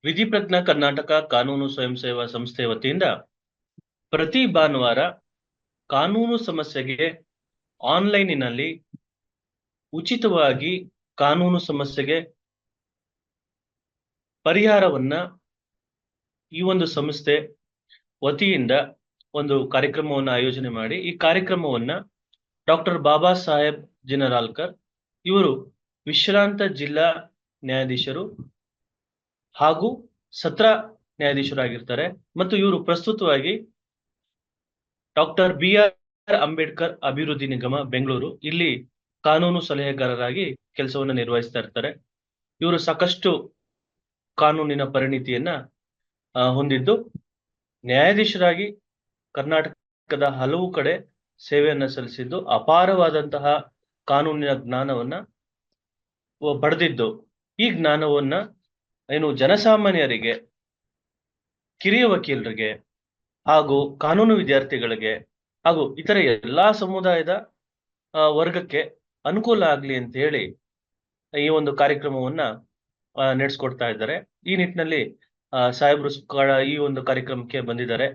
ವಿಧಿಪ್ರಜ್ಞಾ ಕರ್ನಾಟಕ ಕಾನೂನು ಸ್ವಯಂ ಸೇವಾ ಸಂಸ್ಥೆ ವತಿಯಿಂದ ಪ್ರತಿ ಭಾನುವಾರ ಕಾನೂನು ಸಮಸ್ಯೆಗೆ ಆನ್ಲೈನಿನಲ್ಲಿ ಉಚಿತವಾಗಿ ಕಾನೂನು ಸಮಸ್ಯೆಗೆ ಪರಿಹಾರವನ್ನ ಈ ಒಂದು ಸಂಸ್ಥೆ ವತಿಯಿಂದ ಒಂದು ಕಾರ್ಯಕ್ರಮವನ್ನು ಆಯೋಜನೆ ಮಾಡಿ ಈ ಕಾರ್ಯಕ್ರಮವನ್ನ ಡಾಕ್ಟರ್ ಬಾಬಾ ಸಾಹೇಬ್ ಜಿನರಾಲ್ಕರ್ ಇವರು ವಿಶ್ರಾಂತ ಜಿಲ್ಲಾ ನ್ಯಾಯಾಧೀಶರು ಹಾಗೂ ಸತ್ರ ನ್ಯಾಯಾಧೀಶರಾಗಿರ್ತಾರೆ ಮತ್ತು ಇವರು ಪ್ರಸ್ತುತವಾಗಿ ಡಾಕ್ಟರ್ ಬಿ.ಆರ್. ಅಂಬೇಡ್ಕರ್ ಅಭಿವೃದ್ಧಿ ನಿಗಮ ಬೆಂಗಳೂರು ಇಲ್ಲಿ ಕಾನೂನು ಸಲಹೆಗಾರರಾಗಿ ಕೆಲಸವನ್ನು ನಿರ್ವಹಿಸ್ತಾ ಇರ್ತಾರೆ. ಇವರು ಸಾಕಷ್ಟು ಕಾನೂನಿನ ಪರಿಣಿತಿಯನ್ನ ಹೊಂದಿದ್ದು ನ್ಯಾಯಾಧೀಶರಾಗಿ ಕರ್ನಾಟಕದ ಹಲವು ಕಡೆ ಸೇವೆಯನ್ನ ಸಲ್ಲಿಸಿದ್ದು ಅಪಾರವಾದಂತಹ ಕಾನೂನಿನ ಜ್ಞಾನವನ್ನ ಪಡೆದಿದ್ದು ಈ ಜ್ಞಾನವನ್ನ ಏನು ಜನಸಾಮಾನ್ಯರಿಗೆ, ಕಿರಿಯ ವಕೀಲರಿಗೆ ಹಾಗೂ ಕಾನೂನು ವಿದ್ಯಾರ್ಥಿಗಳಿಗೆ ಹಾಗೂ ಇತರ ಎಲ್ಲಾ ಸಮುದಾಯದ ವರ್ಗಕ್ಕೆ ಅನುಕೂಲ ಆಗ್ಲಿ ಅಂತ ಹೇಳಿ ಈ ಒಂದು ಕಾರ್ಯಕ್ರಮವನ್ನ ನಡೆಸ್ಕೊಡ್ತಾ ಇದ್ದಾರೆ. ಈ ನಿಟ್ಟಿನಲ್ಲಿ ಸಾಹೇಬ್ರು ಈ ಒಂದು ಕಾರ್ಯಕ್ರಮಕ್ಕೆ ಬಂದಿದ್ದಾರೆ.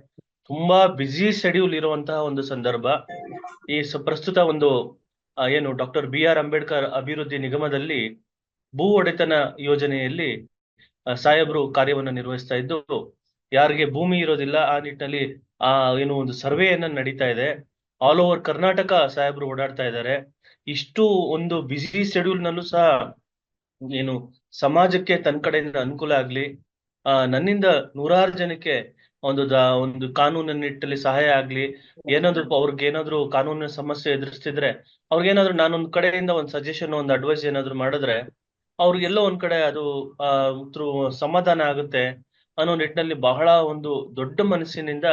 ತುಂಬಾ ಬ್ಯುಸಿ ಶೆಡ್ಯೂಲ್ ಇರುವಂತಹ ಒಂದು ಸಂದರ್ಭ. ಈ ಪ್ರಸ್ತುತ ಒಂದು ಏನು ಡಾಕ್ಟರ್ ಬಿ.ಆರ್. ಅಂಬೇಡ್ಕರ್ ಅಭಿವೃದ್ಧಿ ನಿಗಮದಲ್ಲಿ ಭೂ ಒಡೆತನ ಯೋಜನೆಯಲ್ಲಿ ಸಾಹೇಬ್ರು ಕಾರ್ಯವನ್ನ ನಿರ್ವಹಿಸ್ತಾ ಇದ್ದು, ಯಾರಿಗೆ ಭೂಮಿ ಇರೋದಿಲ್ಲ ಆ ನಿಟ್ಟಿನಲ್ಲಿ ಏನು ಒಂದು ಸರ್ವೆಯನ್ನ ನಡೀತಾ ಇದೆ. ಆಲ್ ಓವರ್ ಕರ್ನಾಟಕ ಸಾಹೇಬ್ರು ಓಡಾಡ್ತಾ ಇದ್ದಾರೆ. ಇಷ್ಟು ಒಂದು ಬ್ಯುಸಿ ಶೆಡ್ಯೂಲ್ ನಲ್ಲೂ ಸಹ ಏನು ಸಮಾಜಕ್ಕೆ ತನ್ನ ಕಡೆಯಿಂದ ಅನುಕೂಲ ಆಗ್ಲಿ, ನನ್ನಿಂದ ನೂರಾರು ಜನಕ್ಕೆ ಒಂದು ಕಾನೂನಿನ ನಿಟ್ಟಿನಲ್ಲಿ ಸಹಾಯ ಆಗ್ಲಿ, ಅವ್ರಿಗೆ ಏನಾದ್ರು ಕಾನೂನಿನ ಸಮಸ್ಯೆ ಎದುರಿಸ್ತಿದ್ರೆ ಅವ್ರಿಗೇನಾದ್ರು ನಾನೊಂದ್ ಕಡೆಯಿಂದ ಒಂದು ಸಜೆಷನ್, ಒಂದು ಅಡ್ವೈಸ್ ಏನಾದ್ರು ಮಾಡಿದ್ರೆ ಅವ್ರಿಗೆಲ್ಲೋ ಒಂದ್ ಕಡೆ ಅದು ಸಮಾಧಾನ ಆಗುತ್ತೆ ಅನ್ನೋ ನಿಟ್ಟಿನಲ್ಲಿ ಬಹಳ ಒಂದು ದೊಡ್ಡ ಮನಸ್ಸಿನಿಂದ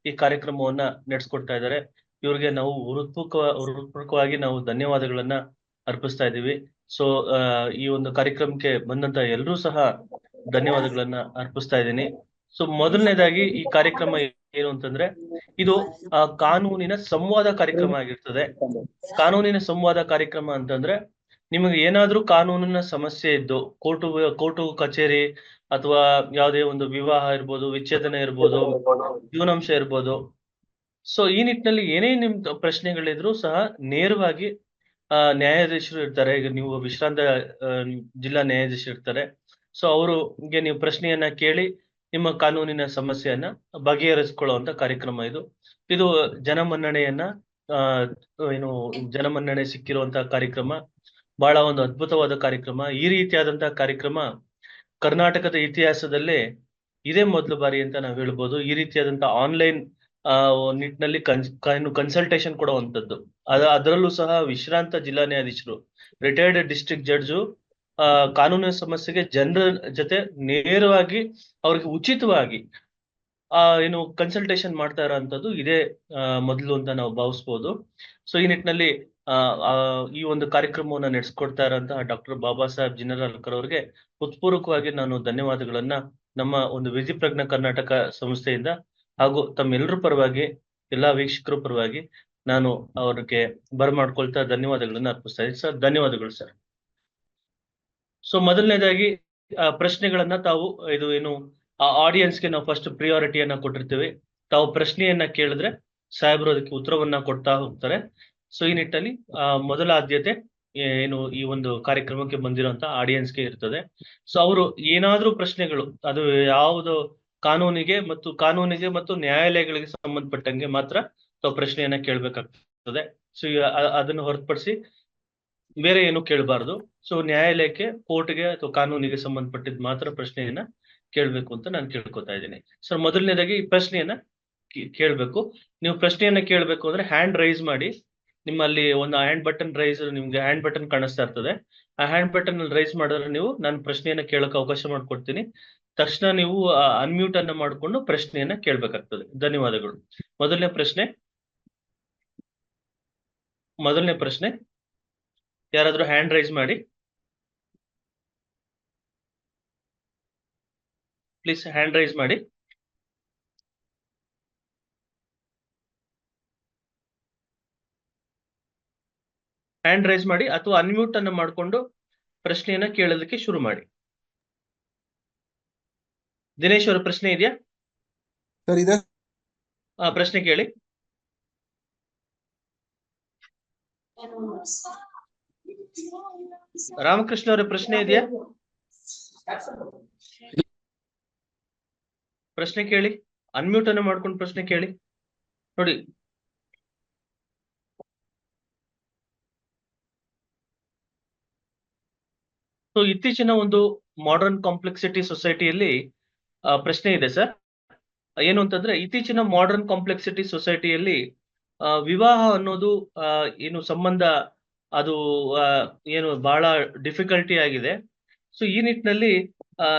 ಈ ಕಾರ್ಯಕ್ರಮವನ್ನ ನಡೆಸ್ಕೊಡ್ತಾ ಇದ್ದಾರೆ. ಇವ್ರಿಗೆ ನಾವು ಹೃತ್ಪೂರ್ವಕವಾಗಿ ನಾವು ಧನ್ಯವಾದಗಳನ್ನ ಅರ್ಪಿಸ್ತಾ ಇದ್ದೀವಿ. ಸೊ ಈ ಒಂದು ಕಾರ್ಯಕ್ರಮಕ್ಕೆ ಬಂದಂತ ಎಲ್ರೂ ಸಹ ಧನ್ಯವಾದಗಳನ್ನ ಅರ್ಪಿಸ್ತಾ ಇದ್ದೀನಿ. ಸೊ ಮೊದಲನೇದಾಗಿ ಈ ಕಾರ್ಯಕ್ರಮ ಏನು ಅಂತಂದ್ರೆ ಇದು ಕಾನೂನಿನ ಸಂವಾದ ಕಾರ್ಯಕ್ರಮ ಆಗಿರ್ತದೆ. ಕಾನೂನಿನ ಸಂವಾದ ಕಾರ್ಯಕ್ರಮ ಅಂತಂದ್ರೆ ನಿಮಗೆ ಏನಾದ್ರೂ ಕಾನೂನಿನ ಸಮಸ್ಯೆ ಇದ್ದು ಕೋರ್ಟು ಕಚೇರಿ ಅಥವಾ ಯಾವುದೇ ಒಂದು ವಿವಾಹ ಇರ್ಬೋದು, ವಿಚ್ಛೇದನ ಇರ್ಬೋದು, ಜೀವನಾಂಶ ಇರ್ಬೋದು. ಸೊ ಈ ನಿಟ್ಟಿನಲ್ಲಿ ಏನೇ ನಿಮ್ ಪ್ರಶ್ನೆಗಳಿದ್ರು ಸಹ ನೇರವಾಗಿ ನ್ಯಾಯಾಧೀಶರು ಇರ್ತಾರೆ. ಈಗ ನೀವು ವಿಶ್ರಾಂತ ಜಿಲ್ಲಾ ನ್ಯಾಯಾಧೀಶರು ಇರ್ತಾರೆ. ಸೊ ಅವ್ರಿಗೆ ನೀವು ಪ್ರಶ್ನೆಯನ್ನ ಕೇಳಿ ನಿಮ್ಮ ಕಾನೂನಿನ ಸಮಸ್ಯೆಯನ್ನ ಬಗೆಹರಿಸಿಕೊಳ್ಳುವಂತ ಕಾರ್ಯಕ್ರಮ ಇದು. ಇದು ಜನಮನ್ನಣೆಯನ್ನ ಏನು ಜನಮನ್ನಣೆ ಸಿಕ್ಕಿರುವಂತಹ ಕಾರ್ಯಕ್ರಮ. ಬಹಳ ಒಂದು ಅದ್ಭುತವಾದ ಕಾರ್ಯಕ್ರಮ. ಈ ರೀತಿಯಾದಂತಹ ಕಾರ್ಯಕ್ರಮ ಕರ್ನಾಟಕದ ಇತಿಹಾಸದಲ್ಲೇ ಇದೇ ಮೊದಲ ಬಾರಿ ಅಂತ ನಾವು ಹೇಳ್ಬೋದು. ಈ ರೀತಿಯಾದಂತಹ ಆನ್ಲೈನ್ ನಿಟ್ಟಿನಲ್ಲಿ ಕನ್ಸಲ್ಟೇಷನ್ ಕೊಡುವಂತದ್ದು. ಅದರಲ್ಲೂ ಸಹ ವಿಶ್ರಾಂತ ಜಿಲ್ಲಾ ನ್ಯಾಯಾಧೀಶರು, ರಿಟೈರ್ಡ್ ಡಿಸ್ಟ್ರಿಕ್ಟ್ ಜಡ್ಜು ಕಾನೂನಿನ ಸಮಸ್ಯೆಗೆ ಜನರ ಜೊತೆ ನೇರವಾಗಿ ಅವ್ರಿಗೆ ಉಚಿತವಾಗಿ ಏನು ಕನ್ಸಲ್ಟೇಷನ್ ಮಾಡ್ತಾ ಇರೋಂಥದ್ದು ಇದೇ ಮೊದಲು ಅಂತ ನಾವು ಭಾವಿಸ್ಬೋದು. ಸೊ ಈ ನಿಟ್ಟಿನಲ್ಲಿ ಈ ಒಂದು ಕಾರ್ಯಕ್ರಮವನ್ನ ನಡೆಸ್ಕೊಡ್ತಾ ಇರೋಂತಹ ಡಾಕ್ಟರ್ ಬಾಬಾ ಸಾಹೇಬ್ ಜಿನರಾಲ್ಕರ್ ಅವರಿಗೆ ಹೃತ್ಪೂರ್ವಕವಾಗಿ ನಾನು ಧನ್ಯವಾದಗಳನ್ನ ನಮ್ಮ ಒಂದು ವಿಧಿಪ್ರಜ್ಞಾ ಕರ್ನಾಟಕ ಸಂಸ್ಥೆಯಿಂದ ಹಾಗೂ ತಮ್ಮೆಲ್ಲರ ಪರವಾಗಿ, ಎಲ್ಲಾ ವೀಕ್ಷಕರ ಪರವಾಗಿ ನಾನು ಅವ್ರಿಗೆ ಬರಮಾಡ್ಕೊಳ್ತಾ ಧನ್ಯವಾದಗಳನ್ನ ಅರ್ಪಿಸ್ತಾ ಇದ್ದೀನಿ ಸರ್. ಧನ್ಯವಾದಗಳು ಸರ್. ಸೊ ಮೊದಲನೇದಾಗಿ ಪ್ರಶ್ನೆಗಳನ್ನ ತಾವು ಇದು ಏನು ಆಡಿಯನ್ಸ್ಗೆ ನಾವು ಫಸ್ಟ್ ಪ್ರಿಯಾರಿಟಿಯನ್ನ ಕೊಟ್ಟಿರ್ತೀವಿ. ತಾವು ಪ್ರಶ್ನೆಯನ್ನ ಕೇಳಿದ್ರೆ ಸಾಹೇಬರು ಅದಕ್ಕೆ ಉತ್ತರವನ್ನ ಕೊಡ್ತಾ ಹೋಗ್ತಾರೆ. ಸೊ ಈ ನಿಟ್ಟಿನಲ್ಲಿ ಮೊದಲ ಆದ್ಯತೆ ಏನು ಈ ಒಂದು ಕಾರ್ಯಕ್ರಮಕ್ಕೆ ಬಂದಿರುವಂತ ಆಡಿಯನ್ಸ್ಗೆ ಇರ್ತದೆ. ಸೊ ಅವರು ಏನಾದ್ರೂ ಪ್ರಶ್ನೆಗಳು, ಅದು ಯಾವುದು ಕಾನೂನಿಗೆ ಮತ್ತು ನ್ಯಾಯಾಲಯಗಳಿಗೆ ಸಂಬಂಧಪಟ್ಟಂಗೆ ಮಾತ್ರ ತಾವು ಪ್ರಶ್ನೆಯನ್ನ ಕೇಳ್ಬೇಕಾಗ್ತದೆ. ಸೊ ಅದನ್ನು ಹೊರತುಪಡಿಸಿ ಬೇರೆ ಏನು ಕೇಳಬಾರ್ದು. ಸೊ ನ್ಯಾಯಾಲಯಕ್ಕೆ, ಕೋರ್ಟ್ಗೆ ಅಥವಾ ಕಾನೂನಿಗೆ ಸಂಬಂಧಪಟ್ಟಿದ್ ಮಾತ್ರ ಪ್ರಶ್ನೆಯನ್ನ ಕೇಳ್ಬೇಕು ಅಂತ ನಾನು ಕೇಳ್ಕೊತಾ ಇದ್ದೀನಿ. ಸರ್ ಮೊದಲನೇದಾಗಿ ಈ ಪ್ರಶ್ನೆಯನ್ನ ಕೇಳ್ಬೇಕು. ನೀವು ಪ್ರಶ್ನೆಯನ್ನ ಕೇಳ್ಬೇಕು ಅಂದ್ರೆ ಹ್ಯಾಂಡ್ ರೈಸ್ ಮಾಡಿ. ನಿಮ್ಮಲ್ಲಿ ಒಂದು ಹ್ಯಾಂಡ್ ಬಟನ್ ನಿಮ್ಗೆ ಹ್ಯಾಂಡ್ ಬಟನ್ ಕಾಣಿಸ್ತಾ ಇರ್ತದೆ. ಆ ಹ್ಯಾಂಡ್ ಬಟನ್ ಅಲ್ಲಿ ರೈಸ್ ಮಾಡಿದ್ರೆ ನಾನು ಪ್ರಶ್ನೆಯನ್ನ ಕೇಳಕ್ ಅವಕಾಶ ಮಾಡ್ಕೊಡ್ತೀನಿ. ತಕ್ಷಣ ನೀವು ಅನ್ಮ್ಯೂಟ್ ಅನ್ನ ಮಾಡ್ಕೊಂಡು ಪ್ರಶ್ನೆಯನ್ನ ಕೇಳ್ಬೇಕಾಗ್ತದೆ. ಧನ್ಯವಾದಗಳು. ಮೊದಲನೇ ಪ್ರಶ್ನೆ ಯಾರಾದ್ರೂ ಹ್ಯಾಂಡ್ ರೈಸ್ ಮಾಡಿ ಪ್ಲೀಸ್. ಹ್ಯಾಂಡ್ ರೈಸ್ ಮಾಡಿ. ಹ್ಯಾಂಡ್ ರೈಸ್ ಮಾಡಿ ಅಥವಾ ಅನ್ಮ್ಯೂಟ್ ಅನ್ನ ಮಾಡ್ಕೊಂಡು ಪ್ರಶ್ನೆಯನ್ನ ಕೇಳೋದಕ್ಕೆ ಶುರು ಮಾಡಿ. ದಿನೇಶ್ ಅವರ ಪ್ರಶ್ನೆ ಇದೆಯಾ? ಸರ್ ಇದೆ. ಪ್ರಶ್ನೆ ಕೇಳಿ. ರಾಮಕೃಷ್ಣ ಅವರ ಪ್ರಶ್ನೆ ಇದೆಯಾ? ಪ್ರಶ್ನೆ ಕೇಳಿ. ಅನ್ಮ್ಯೂಟ್ ಅನ್ನು ಮಾಡ್ಕೊಂಡು ಪ್ರಶ್ನೆ ಕೇಳಿ. ನೋಡಿ, ಸೊ ಇತ್ತೀಚಿನ ಒಂದು ಮಾಡರ್ನ್ ಕಾಂಪ್ಲೆಕ್ಸಿಟಿ ಸೊಸೈಟಿಯಲ್ಲಿ ಪ್ರಶ್ನೆ ಇದೆ ಸರ್. ಏನು ಅಂತಂದ್ರೆ, ಇತ್ತೀಚಿನ ಮಾಡರ್ನ್ ಕಾಂಪ್ಲೆಕ್ಸಿಟಿ ಸೊಸೈಟಿಯಲ್ಲಿ ವಿವಾಹ ಅನ್ನೋದು ಏನು ಸಂಬಂಧ ಅದು ಏನು ಬಹಳ ಡಿಫಿಕಲ್ಟಿ ಆಗಿದೆ. ಸೊ ಈ ನಿಟ್ಟಿನಲ್ಲಿ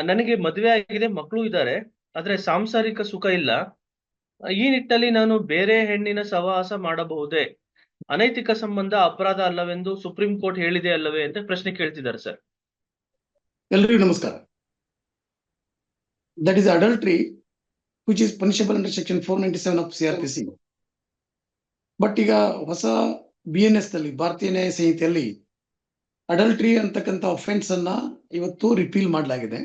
ನನಗೆ ಮದುವೆ ಆಗಿದೆ, ಮಕ್ಕಳು ಇದ್ದಾರೆ, ಆದ್ರೆ ಸಾಂಸಾರಿಕ ಸುಖ ಇಲ್ಲ. ಈ ನಿಟ್ಟಿನಲ್ಲಿ ನಾನು ಬೇರೆ ಹೆಣ್ಣಿನ ಸಹವಾಸ ಮಾಡಬಹುದೇ? ಅನೈತಿಕ ಸಂಬಂಧ ಅಪರಾಧ ಅಲ್ಲವೆಂದು ಸುಪ್ರೀಂ ಕೋರ್ಟ್ ಹೇಳಿದೆ ಅಲ್ಲವೇ ಅಂತ ಪ್ರಶ್ನೆ ಕೇಳ್ತಿದ್ದಾರೆ ಸರ್. ಎಲ್ರಿಗೂ ನಮಸ್ಕಾರ. That is adultery which is punishable under section 497 of CRPC. But ಈಗ ಹೊಸ BNS ನಲ್ಲಿ, ಭಾರತೀಯ ನ್ಯಾಯ ಸಂಹಿತೆಯಲ್ಲಿ ಅಡಲ್ಟ್ರಿ ಅಂತಕ್ಕಂಥ ಅಫೆನ್ಸ್ ಅನ್ನ ಇವತ್ತು ರಿಪೀಲ್ ಮಾಡಲಾಗಿದೆ.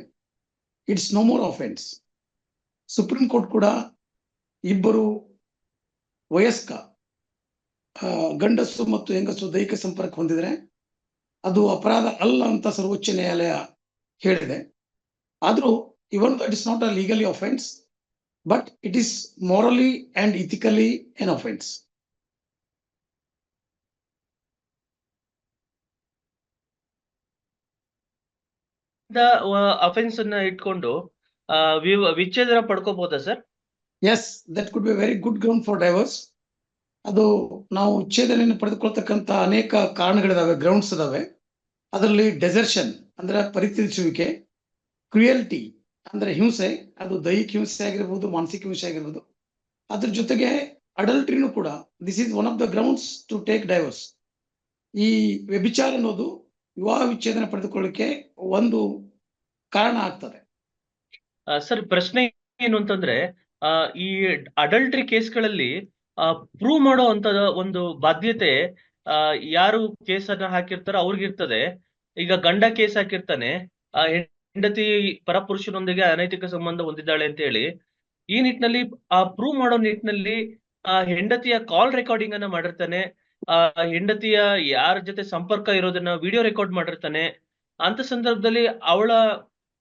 It's no more offence. Supreme court ಕೂಡ ಇಬ್ಬರು ವಯಸ್ಕ ಗಂಡಸು ಮತ್ತು ಹೆಂಗಸು ದೈಹಿಕ ಸಂಪರ್ಕ ಹೊಂದಿದ್ರೆ ಅದು ಅಪರಾಧ ಅಲ್ಲ ಅಂತ ಸರ್ವೋಚ್ಚ ನ್ಯಾಯಾಲಯ ಹೇಳಿದೆ. ಆದ್ರೂ ಇವನ್ it is not a legally offence, but it is morally and ethically an offense. The offense ಅನ್ನ ಇಟ್ಕೊಂಡು ವಿಚ್ಛೇದನ ಪಡ್ಕೋಬಹುದಾ sir? Yes, that could be a very good ground for divorce. ಅದು ನಾವು ವಿಚ್ಛೇದನೆಯನ್ನು ಪಡೆದುಕೊಳ್ತಕ್ಕಂಥ ಅನೇಕ ಕಾರಣಗಳಿದಾವೆ, ಗ್ರೌಂಡ್ಸ್ ಇದಾವೆ. ಅದರಲ್ಲಿ ಡೆಸರ್ಷನ್ ಅಂದ್ರೆ ಪರಿತ್ಯಜಿಸುವಿಕೆ, ಕ್ರುಯಲ್ಟಿ ಅಂದ್ರೆ ಹಿಂಸೆ, ಅದು ದೈಹಿಕ ಹಿಂಸೆ ಆಗಿರ್ಬೋದು, ಮಾನಸಿಕ ಹಿಂಸೆ ಆಗಿರ್ಬೋದು. ಅದ್ರ ಜೊತೆಗೆ ಅಡಲ್ಟ್ರಿನೂ ಕೂಡ this is one of the grounds to take divorce. ಈ ವ್ಯಭಿಚಾರ ಅನ್ನೋದು ವಿವಾಹ ವಿಚ್ಛೇದನ ಪಡೆದುಕೊಳ್ಳಿಕ್ಕೆ ಒಂದು ಕಾರಣ ಆಗ್ತದೆ. ಸರ್, ಪ್ರಶ್ನೆ ಏನು ಅಂತಂದ್ರೆ, ಈ ಅಡಲ್ಟ್ರಿ ಕೇಸ್ಗಳಲ್ಲಿ ಪ್ರೂವ್ ಮಾಡೋ ಅಂತ ಒಂದು ಬಾಧ್ಯತೆ ಯಾರು ಕೇಸನ್ನ ಹಾಕಿರ್ತಾರೋ ಅವ್ರಿಗಿರ್ತದೆ. ಈಗ ಗಂಡ ಕೇಸ್ ಹಾಕಿರ್ತಾನೆ, ಹೆಂಡತಿ ಪರಪುರುಷನೊಂದಿಗೆ ಅನೈತಿಕ ಸಂಬಂಧ ಹೊಂದಿದ್ದಾಳೆ ಅಂತ ಹೇಳಿ. ಈ ನಿಟ್ಟಿನಲ್ಲಿ ಪ್ರೂವ್ ಮಾಡೋ ನಿಟ್ಟಿನಲ್ಲಿ ಹೆಂಡತಿಯ ಕಾಲ್ ರೆಕಾರ್ಡಿಂಗ್ ಅನ್ನ ಮಾಡಿರ್ತಾನೆ, ಹೆಂಡತಿಯ ಯಾರ ಜೊತೆ ಸಂಪರ್ಕ ಇರೋದನ್ನ ವಿಡಿಯೋ ರೆಕಾರ್ಡ್ ಮಾಡಿರ್ತಾನೆ. ಅಂತ ಸಂದರ್ಭದಲ್ಲಿ ಅವಳ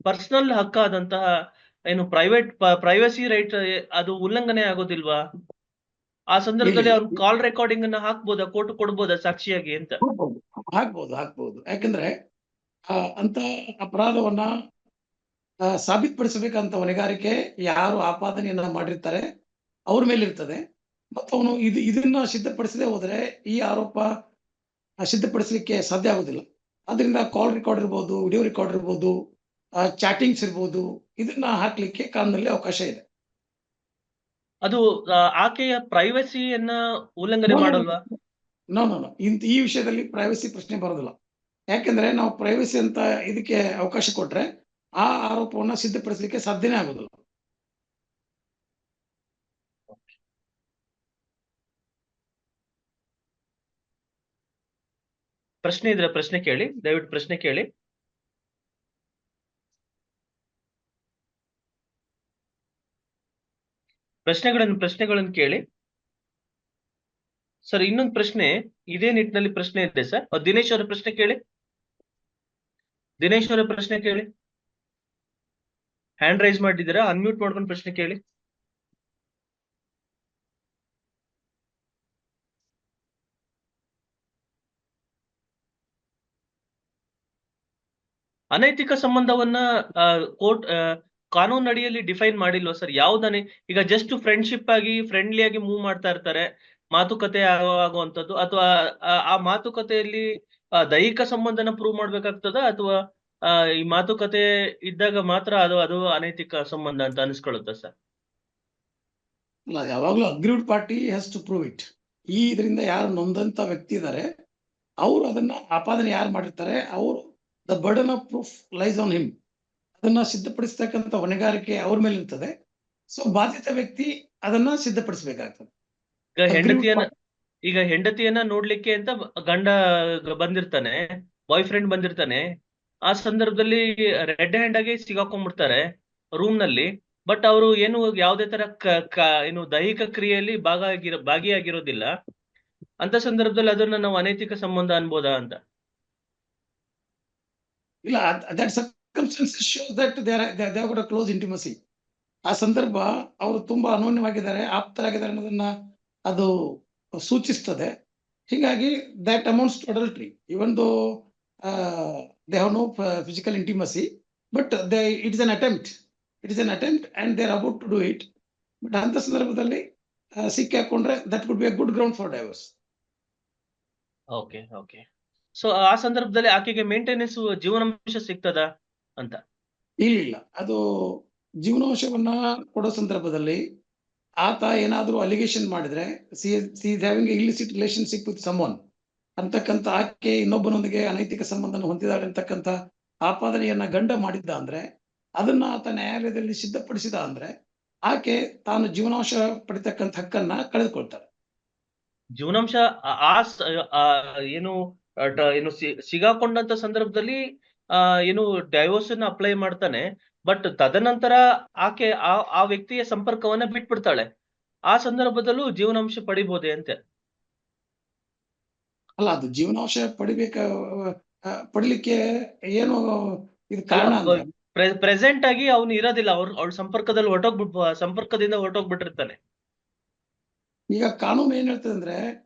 ಪರ್ಸನಲ್ ಹಕ್ಕಾದಂತಹ ಏನು ಪ್ರೈವಸಿ ರೈಟ್ ಅದು ಉಲ್ಲಂಘನೆ ಆಗೋದಿಲ್ವಾ? ಆ ಸಂದರ್ಭದಲ್ಲಿ ಅವ್ನ ಕಾಲ್ ರೆಕಾರ್ಡಿಂಗ್ ಅನ್ನ ಹಾಕ್ಬೋದಾ, ಕೋರ್ಟ್ ಕೊಡ್ಬೋದಾ ಸಾಕ್ಷಿಯಾಗಿ ಅಂತ? ಹಾಕ್ಬೋದು. ಯಾಕಂದ್ರೆ ಅಂತ ಅಪರಾಧವನ್ನ ಸಾಬೀತುಪಡಿಸಬೇಕಂತ ಹೊಣೆಗಾರಿಕೆ ಯಾರು ಆಪಾದನೆಯನ್ನ ಮಾಡಿರ್ತಾರೆ ಅವ್ರ ಮೇಲೆ ಇರ್ತದೆ. ಮತ್ತು ಅವನು ಇದನ್ನ ಸಿದ್ಧಪಡಿಸದೆ ಹೋದ್ರೆ ಈ ಆರೋಪ ಸಿದ್ಧಪಡಿಸಲಿಕ್ಕೆ ಸಾಧ್ಯ ಆಗೋದಿಲ್ಲ. ಅದರಿಂದ ಕಾಲ್ ರೆಕಾರ್ಡ್ ಇರ್ಬೋದು, ವಿಡಿಯೋ ರೆಕಾರ್ಡ್ ಇರ್ಬೋದು, ಚಾಟಿಂಗ್ಸ್ ಇರ್ಬೋದು, ಇದನ್ನ ಹಾಕ್ಲಿಕ್ಕೆ ಕಾನೂನಲ್ಲಿ ಅವಕಾಶ ಇದೆ. ಅದು ಆಕೆಯ ಪ್ರೈವಸಿಯನ್ನ ಉಲ್ಲಂಘನೆ ಮಾಡಲ್ವಾ? ನೋ, ಈ ವಿಷಯದಲ್ಲಿ ಪ್ರೈವಸಿ ಪ್ರಶ್ನೆ ಬರೋದಿಲ್ಲ. ಯಾಕೆಂದ್ರೆ ನಾವು ಪ್ರೈವಸಿ ಅಂತ ಇದಕ್ಕೆ ಅವಕಾಶ ಕೊಟ್ರೆ ಆ ಆರೋಪವನ್ನ ಸಿದ್ಧಪಡಿಸಲಿಕ್ಕೆ ಸಾಧ್ಯನೇ ಆಗೋದಿಲ್ಲ. ಪ್ರಶ್ನೆ ಇದ್ರೆ ಪ್ರಶ್ನೆ ಕೇಳಿ, ದಯವಿಟ್ಟು ಪ್ರಶ್ನೆ ಕೇಳಿ. ಪ್ರಶ್ನೆಗಳನ್ನು ಕೇಳಿ ಸರ್. ಇನ್ನೊಂದು ಪ್ರಶ್ನೆ ಇದೇ ನಿಟ್ಟಿನಲ್ಲಿ ಪ್ರಶ್ನೆ ಇದೆ ಸರ್. ದಿನೇಶ್ ಅವರ ಪ್ರಶ್ನೆ ಕೇಳಿ. ದಿನೇಶ್ ಅವರ ಪ್ರಶ್ನೆ ಕೇಳಿ. ಹ್ಯಾಂಡ್ ರೈಸ್ ಮಾಡಿದ್ದೀರಾ? ಅನ್ಮ್ಯೂಟ್ ಮಾಡ್ಕೊಂಡು ಪ್ರಶ್ನೆ ಕೇಳಿ. ಅನೈತಿಕ ಸಂಬಂಧವನ್ನ ಕೋರ್ಟ್ ಕಾನೂನು ಅಡಿಯಲ್ಲಿ ಡಿಫೈನ್ ಮಾಡಿಲ್ವಾ ಸರ್? ಯಾವ್ದನೆ ಈಗ ಜಸ್ಟ್ ಫ್ರೆಂಡ್ಶಿಪ್ ಆಗಿ ಫ್ರೆಂಡ್ಲಿ ಆಗಿ ಮೂವ್ ಮಾಡ್ತಾ ಇರ್ತಾರೆ, ಮಾತುಕತೆ ಆಗುವಂತದ್ದು, ಅಥವಾ ಆ ಮಾತುಕತೆಯಲ್ಲಿ ದೈಹಿಕ ಸಂಬಂಧನ ಪ್ರೂವ್ ಮಾಡ್ಬೇಕಾಗ್ತದ, ಅಥವಾ ಈ ಮಾತುಕತೆ ಇದ್ದಾಗ ಮಾತ್ರ ಅದು ಅನೈತಿಕ ಸಂಬಂಧ ಅಂತ ಅನಿಸ್ಕೊಳ್ಳುತ್ತಾ ಸರ್? ಯಾವಾಗ್ಲೂ aggrieved party has to prove it. ಇದರಿಂದ ಯಾರು ನೊಂದಂತ ವ್ಯಕ್ತಿ ಇದ್ದಾರೆ ಅವರು ಅದನ್ನ ಆಪಾದನೆ ಯಾರು ಮಾಡಿರ್ತಾರೆ ಅವರು the burden of proof lies on him. ಅದನ್ನ ಸಿದ್ಧಪಡಿಸ್ತಕ್ಕಂಥ ಹೊಣೆಗಾರಿಕೆ ಅವ್ರ ಮೇಲೆ ಇರ್ತದೆ. ಸೊ ಬಾಧಿತ ವ್ಯಕ್ತಿ ಅದನ್ನ ಸಿದ್ಧಪಡಿಸಬೇಕಾಗ್ತದೆ. ಈಗ ಹೆಂಡತಿಯನ್ನ ನೋಡ್ಲಿಕ್ಕೆ ಅಂತ ಗಂಡ ಬಂದಿರ್ತಾನೆ, ಬಾಯ್ ಫ್ರೆಂಡ್ ಬಂದಿರ್ತಾನೆ. ಆ ಸಂದರ್ಭದಲ್ಲಿ ರೆಡ್ ಹ್ಯಾಂಡ್ ಆಗಿ ಸಿಗಾಕೊಂಡ್ಬಿಡ್ತಾರೆ. ರೂಮ್ ನಲ್ಲಿ, ಬಟ್ ಅವರು ಏನು ಯಾವುದೇ ತರ ಏನು ದೈಹಿಕ ಕ್ರಿಯೆಯಲ್ಲಿ ಭಾಗಿಯಾಗಿರೋದಿಲ್ಲ. ಅಂತ ಸಂದರ್ಭದಲ್ಲಿ ಅದನ್ನ ನಾವು ಅನೈತಿಕ ಸಂಬಂಧ ಅನ್ಬೋದಾ ಅಂತ. ಇಲ್ಲ, that circumstances shows that they have got a close intimacy. ಆ ಸಂದರ್ಭ ಅವರು ತುಂಬಾ ಅನೋನ್ಯವಾಗಿದ್ದಾರೆ, ಆಪ್ತರಾಗಿದ್ದಾರೆ ಅನ್ನೋದನ್ನ ಅದು ಸೂಚಿಸ್ತದೆ. ಹೀಗಾಗಿ that amounts to adultery, even though they have no physical intimacy, but it is an attempt. It is an attempt and they are about to do it. But ಅಂತ ಸಂದರ್ಭದಲ್ಲಿ ಸಿಕ್ಕಾಕೊಂಡ್ರೆ that could be a good ground for divorce. Okay okay. So ಆ ಸಂದರ್ಭದಲ್ಲಿ ಆಕೆಗೆ maintenance ಜೀವನಾಂಶ ಸಿಗ್ತದಾ ಅಂತ? ಇಲ್ಲ, ಅದು ಜೀವನಾಂಶವನ್ನ ಕೊಡೋ ಸಂದರ್ಭದಲ್ಲಿ ಆತ ಏನಾದ್ರೂ ಅಲಿಗೇಷನ್ ಮಾಡಿದ್ರೆ having illicit relationship with someone ಅಂತಕ್ಕಂಥ ಆಕೆ ಇನ್ನೊಬ್ಬನೊಂದಿಗೆ ಅನೈತಿಕ ಸಂಬಂಧ ಹೊಂದಿದಾಳೆ ಅಂತಕ್ಕಂಥ ಆಪಾದನೆಯನ್ನ ಗಂಡ ಮಾಡಿದ್ದ ಅಂದ್ರೆ, ಅದನ್ನ ಆತ ನ್ಯಾಯಾಲಯದಲ್ಲಿ ಸಿದ್ಧಪಡಿಸಿದ ಅಂದ್ರೆ ಆಕೆ ತಾನು ಜೀವನಾಂಶ ಪಡಿತಕ್ಕಂಥ ಹಕ್ಕನ್ನ ಕಳೆದುಕೊಳ್ತಾಳೆ. ಜೀವನಾಂಶ ಏನು ಸಿಗಾಕೊಂಡಂತ ಸಂದರ್ಭದಲ್ಲಿ ಏನು ಡೈವೋರ್ಸ್ ಅನ್ನ ಅಪ್ಲೈ ಮಾಡ್ತಾನೆ, ಬಟ್ ತದನಂತರ ಆಕೆ ಆ ವ್ಯಕ್ತಿಯ ಸಂಪರ್ಕವನ್ನ ಬಿಟ್ಬಿಡ್ತಾಳೆ. ಆ ಸಂದರ್ಭದಲ್ಲೂ ಜೀವನಾಂಶ ಪಡಿಬೋದೆ ಅಂತೆ? ಅಲ್ಲ, ಅದು ಜೀವನಾಂಶ ಪಡಿಲಿಕ್ಕೆ ಏನು ಇದು ಕಾರಣ ಅಂದ್ರೆ, ಪ್ರೆಸೆಂಟ್ ಆಗಿ ಅವನು ಇರೋದಿಲ್ಲ, ಅವಳ ಸಂಪರ್ಕದಿಂದ ಹೊರಟೋಗ್ಬಿಟ್ಟಿರ್ತಾನೆ. ಈಗ ಕಾನೂನು ಏನ್ ಹೇಳ್ತದೆ ಅಂದ್ರೆ,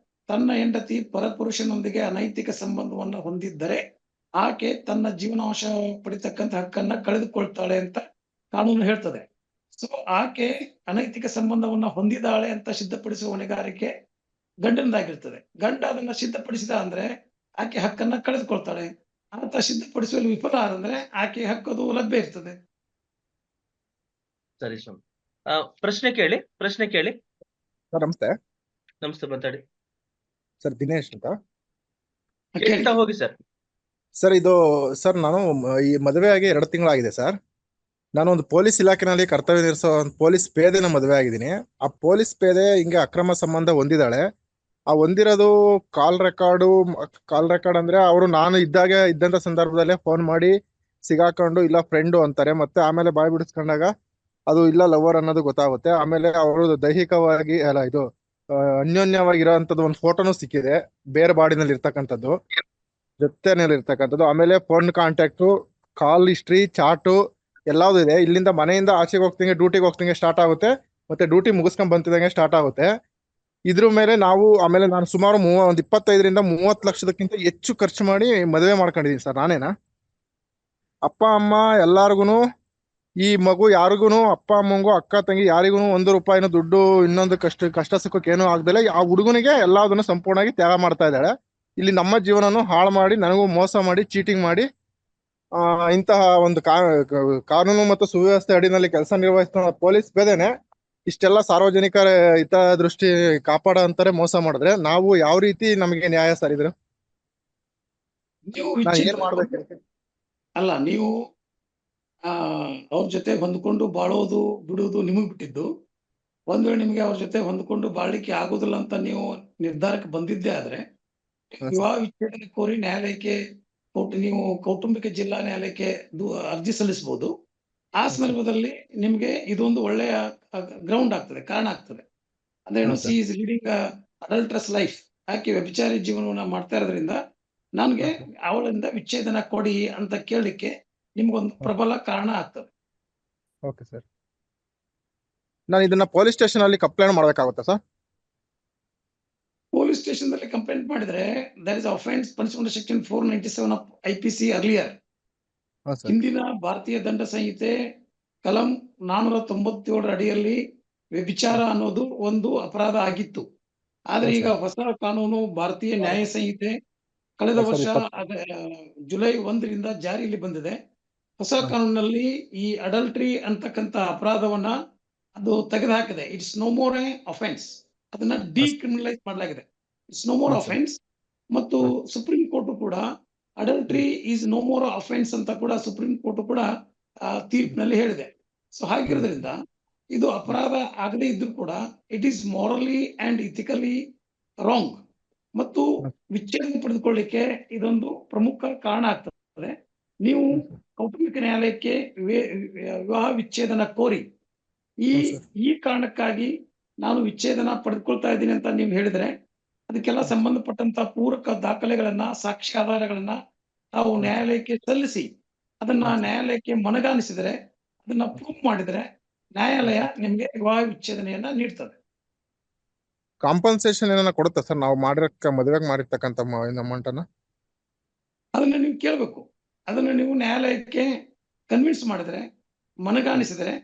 ತನ್ನ ಹೆಂಡತಿ ಪರಪುರುಷನೊಂದಿಗೆ ಅನೈತಿಕ ಸಂಬಂಧವನ್ನ ಹೊಂದಿದ್ದರೆ ಆಕೆ ತನ್ನ ಜೀವನಾಂಶ ಪಡಿತಕ್ಕಂಥ ಹಕ್ಕನ್ನ ಕಳೆದುಕೊಳ್ತಾಳೆ ಅಂತ ಕಾನೂನು ಹೇಳ್ತದೆ. ಸೊ ಆಕೆ ಅನೈತಿಕ ಸಂಬಂಧವನ್ನ ಹೊಂದಿದಾಳೆ ಅಂತ ಸಿದ್ಧಪಡಿಸುವ ಹೊಣೆಗಾರಿಕೆ ಗಂಡನದಾಗಿರ್ತದೆ. ಗಂಡ ಅದನ್ನ ಸಿದ್ಧಪಡಿಸಿದ ಅಂದ್ರೆ ಆಕೆ ಹಕ್ಕನ್ನ ಕಳೆದುಕೊಳ್ತಾಳೆ. ಆತ ಸಿದ್ಧಪಡಿಸುವಲ್ಲಿ ವಿಫಲ ಆದಂದ್ರೆ ಆಕೆ ಹಕ್ಕದು ಲಭ್ಯ ಇರ್ತದೆ. ಸರಿ ಸ್ವಾಮಿ. ಪ್ರಶ್ನೆ ಕೇಳಿ. ಸರ್ ನಮಸ್ತೆ. ನಮಸ್ತೆ, ಮಾತಾಡಿ ಸರ್. ದಿನೇಶ್ ಅಂತ. ಕೇಳ್ತಾ ಹೋಗಿ ಸರ್. ಸರ್ ಇದು ಸರ್, ನಾನು ಈ ಮದುವೆ ಆಗಿ 2 ತಿಂಗಳಾಗಿದೆ ಸರ್. ನಾನು ಒಂದು ಪೊಲೀಸ್ ಇಲಾಖೆನಲ್ಲಿ ಕರ್ತವ್ಯ ನಿರ್ವಹಿಸೋ ಒಂದು ಪೊಲೀಸ್ ಪೇದೆನ ಮದುವೆ ಆಗಿದ್ದೀನಿ. ಆ ಪೊಲೀಸ್ ಪೇದೆ ಹಿಂಗೆ ಅಕ್ರಮ ಸಂಬಂಧ ಹೊಂದಿದಾಳೆ. ಆ ಹೊಂದಿರೋದು ಕಾಲ್ ರೆಕಾರ್ಡ್ ಅಂದ್ರೆ ಅವರು ನಾನು ಇದ್ದಂತ ಸಂದರ್ಭದಲ್ಲೇ ಫೋನ್ ಮಾಡಿ ಸಿಗಾಕೊಂಡು ಇಲ್ಲ ಫ್ರೆಂಡು ಅಂತಾರೆ. ಮತ್ತೆ ಆಮೇಲೆ ಬಾಯ್ ಬಿಡಿಸ್ಕೊಂಡಾಗ ಅದು ಇಲ್ಲ ಲವರ್ ಅನ್ನೋದು ಗೊತ್ತಾಗುತ್ತೆ. ಆಮೇಲೆ ಅವರು ದೈಹಿಕವಾಗಿ ಅನ್ಯೋನ್ಯವಾಗಿರೋಂಥದ್ದು ಒಂದು ಫೋಟೋನು ಸಿಕ್ಕಿದೆ, ಬೇರೆ ಬಾಡಿನಲ್ಲಿ ಇರ್ತಕ್ಕಂಥದ್ದು, ಜೊತೆನಲ್ಲಿ ಇರ್ತಕ್ಕಂಥದ್ದು. ಆಮೇಲೆ ಫೋನ್ ಕಾಂಟ್ಯಾಕ್ಟು, ಕಾಲ್ ಹಿಸ್ಟ್ರಿ, ಚಾಟು ಎಲ್ಲಾವುದು ಇದೆ. ಇಲ್ಲಿಂದ ಮನೆಯಿಂದ ಆಚೆಗೆ ಹೋಗ್ತಿಂಗೆ, ಡ್ಯೂಟಿಗೆ ಹೋಗ್ತಿಂಗೆ ಸ್ಟಾರ್ಟ್ ಆಗುತ್ತೆ, ಮತ್ತೆ ಡ್ಯೂಟಿ ಮುಗಿಸ್ಕೊಂಡ್ ಬಂತಿದಂಗೆ ಸ್ಟಾರ್ಟ್ ಆಗುತ್ತೆ. ಇದ್ರ ಮೇಲೆ ನಾನು ಸುಮಾರು ಒಂದು 25ರಿಂದ 30 ಲಕ್ಷದಕ್ಕಿಂತ ಹೆಚ್ಚು ಖರ್ಚು ಮಾಡಿ ಮದುವೆ ಮಾಡ್ಕೊಂಡಿದೀನಿ ಸರ್. ನಾನೇನಾ ಅಪ್ಪ ಅಮ್ಮ ಎಲ್ಲಾರ್ಗುನು, ಈ ಮಗು ಯಾರಿಗೂ, ಅಪ್ಪ ಅಮ್ಮಂಗೂ ಅಕ್ಕ ತಂಗಿ ಯಾರಿಗೂ 1 ರೂಪಾಯಿನೂ ದುಡ್ಡು ಇನ್ನೊಂದು ಕಷ್ಟ ಸುಖಕ್ಕೆ ಏನೂ ಆಗ್ದಲೆ ಆ ಹುಡುಗನಿಗೆ ಎಲ್ಲದನ್ನು ಸಂಪೂರ್ಣವಾಗಿ ತ್ಯಾಗ ಮಾಡ್ತಾ ಇದ್ದಾಳೆ. ಇಲ್ಲಿ ನಮ್ಮ ಜೀವನನು ಹಾಳು ಮಾಡಿ, ನನಗೂ ಮೋಸ ಮಾಡಿ, ಚೀಟಿಂಗ್ ಮಾಡಿ, ಇಂತಹ ಒಂದು ಕಾನೂನು ಮತ್ತು ಸುವ್ಯವಸ್ಥೆ ಅಡಿನಲ್ಲಿ ಕೆಲಸ ನಿರ್ವಹಿಸ್ತಾ ಪೊಲೀಸ್ ಪೇದೆನೆ ಇಷ್ಟೆಲ್ಲ ಸಾರ್ವಜನಿಕರ ಹಿತದೃಷ್ಟಿ ಕಾಪಾಡೋ ಅಂತಾರೆ ಮೋಸ ಮಾಡಿದ್ರೆ ನಾವು ಯಾವ ರೀತಿ ನಮಗೆ ನ್ಯಾಯ ಸರ್ ಇದ್ರು? ಏನ್ ಮಾಡ್ಬೇಕು? ಅಲ್ಲ, ನೀವು ಅವ್ರ ಜೊತೆ ಹೊಂದ್ಕೊಂಡು ಬಾಳೋದು ಬಿಡುವುದು ನಿಮಗ್ ಬಿಟ್ಟಿದ್ದು. ಒಂದ್ ವೇಳೆ ನಿಮಗೆ ಅವ್ರ ಜೊತೆ ಹೊಂದ್ಕೊಂಡು ಬಾಳ್ಲಿಕ್ಕೆ ಆಗೋದಿಲ್ಲ ಅಂತ ನೀವು ನಿರ್ಧಾರಕ್ಕೆ ಬಂದಿದ್ದೇ ಆದ್ರೆ ವಿವಾಹ ವಿಚ್ಛೇದನ ಕೋರಿ ನ್ಯಾಯಾಲಯಕ್ಕೆ ನೀವು ಕೌಟುಂಬಿಕ ಜಿಲ್ಲಾ ನ್ಯಾಯಾಲಯಕ್ಕೆ ಅರ್ಜಿ ಸಲ್ಲಿಸಬಹುದು. ಆ ಸಂದರ್ಭದಲ್ಲಿ ನಿಮ್ಗೆ ಇದೊಂದು ಒಳ್ಳೆಯ ಗ್ರೌಂಡ್ ಆಗ್ತದೆ, ಕಾರಣ ಆಗ್ತದೆ. ಅಂದ್ರೆ ಸಿ ಇಸ್ ಲೀಡಿಂಗ್ ಅಡಲ್ಟ್ರಸ್ ಲೈಫ್, ಆಕೆ ವ್ಯಭಿಚಾರಿ ಜೀವನವನ್ನ ಮಾಡ್ತಾ ಇರೋದ್ರಿಂದ ನನ್ಗೆ ಅವಳಿಂದ ವಿಚ್ಛೇದನ ಕೊಡಿ ಅಂತ ಕೇಳಲಿಕ್ಕೆ ನಿಮ್ಗೊಂದು ಪ್ರಬಲ ಕಾರಣ ಆಗ್ತದೆ. Okay sir. ನಾನು ಇದನ್ನ ಪೊಲೀಸ್ ಸ್ಟೇಷನ್ ಅಲ್ಲಿ ಕಂಪ್ಲೇಂಟ್ ಮಾಡ್ಬೇಕಾಗುತ್ತಾ ಸರ್? ಪೊಲೀಸ್ ಸ್ಟೇಷನ್ ಅಲ್ಲಿ ಕಂಪ್ಲೇಂಟ್ ಮಾಡಿದ್ರೆ there is offence punishment section 497 of IPC earlier. ಹಿಂದಿನ ಭಾರತೀಯ ದಂಡ ಸಂಹಿತೆ ಕಲಂ 497 ಅಡಿಯಲ್ಲಿ ವ್ಯಭಿಚಾರ ಅನ್ನೋದು ಒಂದು ಅಪರಾಧ ಆಗಿತ್ತು. ಆದ್ರೆ ಈಗ ಹೊಸ ಕಾನೂನು ಭಾರತೀಯ ನ್ಯಾಯ ಸಂಹಿತೆ ಕಳೆದ ವರ್ಷ ಜುಲೈ 1ರಿಂದ ಜಾರಿಯಲ್ಲಿ ಬಂದಿದೆ. ಹೊಸ ಕಾನೂನಿನಲ್ಲಿ ಈ ಅಡಲ್ಟ್ರಿ ಅಂತಕ್ಕಂಥ ಅಪರಾಧವನ್ನ ಅದು ತೆಗೆದುಹಾಕಿದೆ. It's no more a offence, ಅದನ್ನ ಡಿಕ್ರಿಮಿನಲೈಸ್ ಮಾಡಲಾಗಿದೆ. It's no more offence. ಮತ್ತು ಸುಪ್ರೀಂ ಕೋರ್ಟ್ ಕೂಡ adultery is no more offence ಅಂತ ಕೂಡ ಸುಪ್ರೀಂ ಕೋರ್ಟ್ ಕೂಡ ತೀರ್ಪಿನಲ್ಲಿ ಹೇಳಿದೆ. ಸೊ ಹಾಗಿರೋದ್ರಿಂದ ಇದು ಅಪರಾಧ ಆಗದೇ ಇದ್ರೂ ಕೂಡ it is morally and ಇಥಿಕಲಿ wrong ಮತ್ತು ವಿಚ್ಛೇದನ ಪಡೆದುಕೊಳ್ಳಿಕ್ಕೆ ಇದೊಂದು ಪ್ರಮುಖ ಕಾರಣ ಆಗ್ತದೆ. ನೀವು ಕೌಟುಂಬಿಕ ನ್ಯಾಯಾಲಯಕ್ಕೆ ವಿವಾಹ ವಿಚ್ಛೇದನ ಕೋರಿ ಈ ಹ್ಮ್ ಸರ್. ಈ ಕಾರಣಕ್ಕಾಗಿ ನಾನು ವಿಚ್ಛೇದನ ಪಡೆದುಕೊಳ್ತಾ ಇದ್ದೀನಿ ಅಂತ ನೀವು ಹೇಳಿದ್ರೆ ಅದಕ್ಕೆಲ್ಲ ಸಂಬಂಧಪಟ್ಟಂತ ಪೂರಕ ದಾಖಲೆಗಳನ್ನ, ಸಾಕ್ಷ್ಯಾಧಾರಗಳನ್ನ ತಾವು ನ್ಯಾಯಾಲಯಕ್ಕೆ ಸಲ್ಲಿಸಿ ಅದನ್ನ ನ್ಯಾಯಾಲಯಕ್ಕೆ ಮನಗಾಣಿಸಿದರೆ, ಅದನ್ನ ಪ್ರೂವ್ ಮಾಡಿದರೆ ನ್ಯಾಯಾಲಯ ನಿಮ್ಗೆ ವಿವಾಹ ವಿಚ್ಛೇದನೆಯನ್ನ ನೀಡ್ತದೆ. ಕಾಂಪನ್ಸೇಷನ್ ಏನಾರ ಕೊಡುತ್ತಾ ಸರ್ ನಾವು ಮದುವೆಗೆ ಮಾಡಿರ್ತಕ್ಕಂಥ ಅಮೌಂಟ್ ಅನ್ನ? ಅದನ್ನ ನೀವು ಕೇಳಬೇಕು. ಅದನ್ನ ನೀವು ನ್ಯಾಯಾಲಯಕ್ಕೆ ಕನ್ವಿನ್ಸ್ ಮಾಡಿದ್ರೆ, ಮನಗಾಣಿಸಿದರೆ,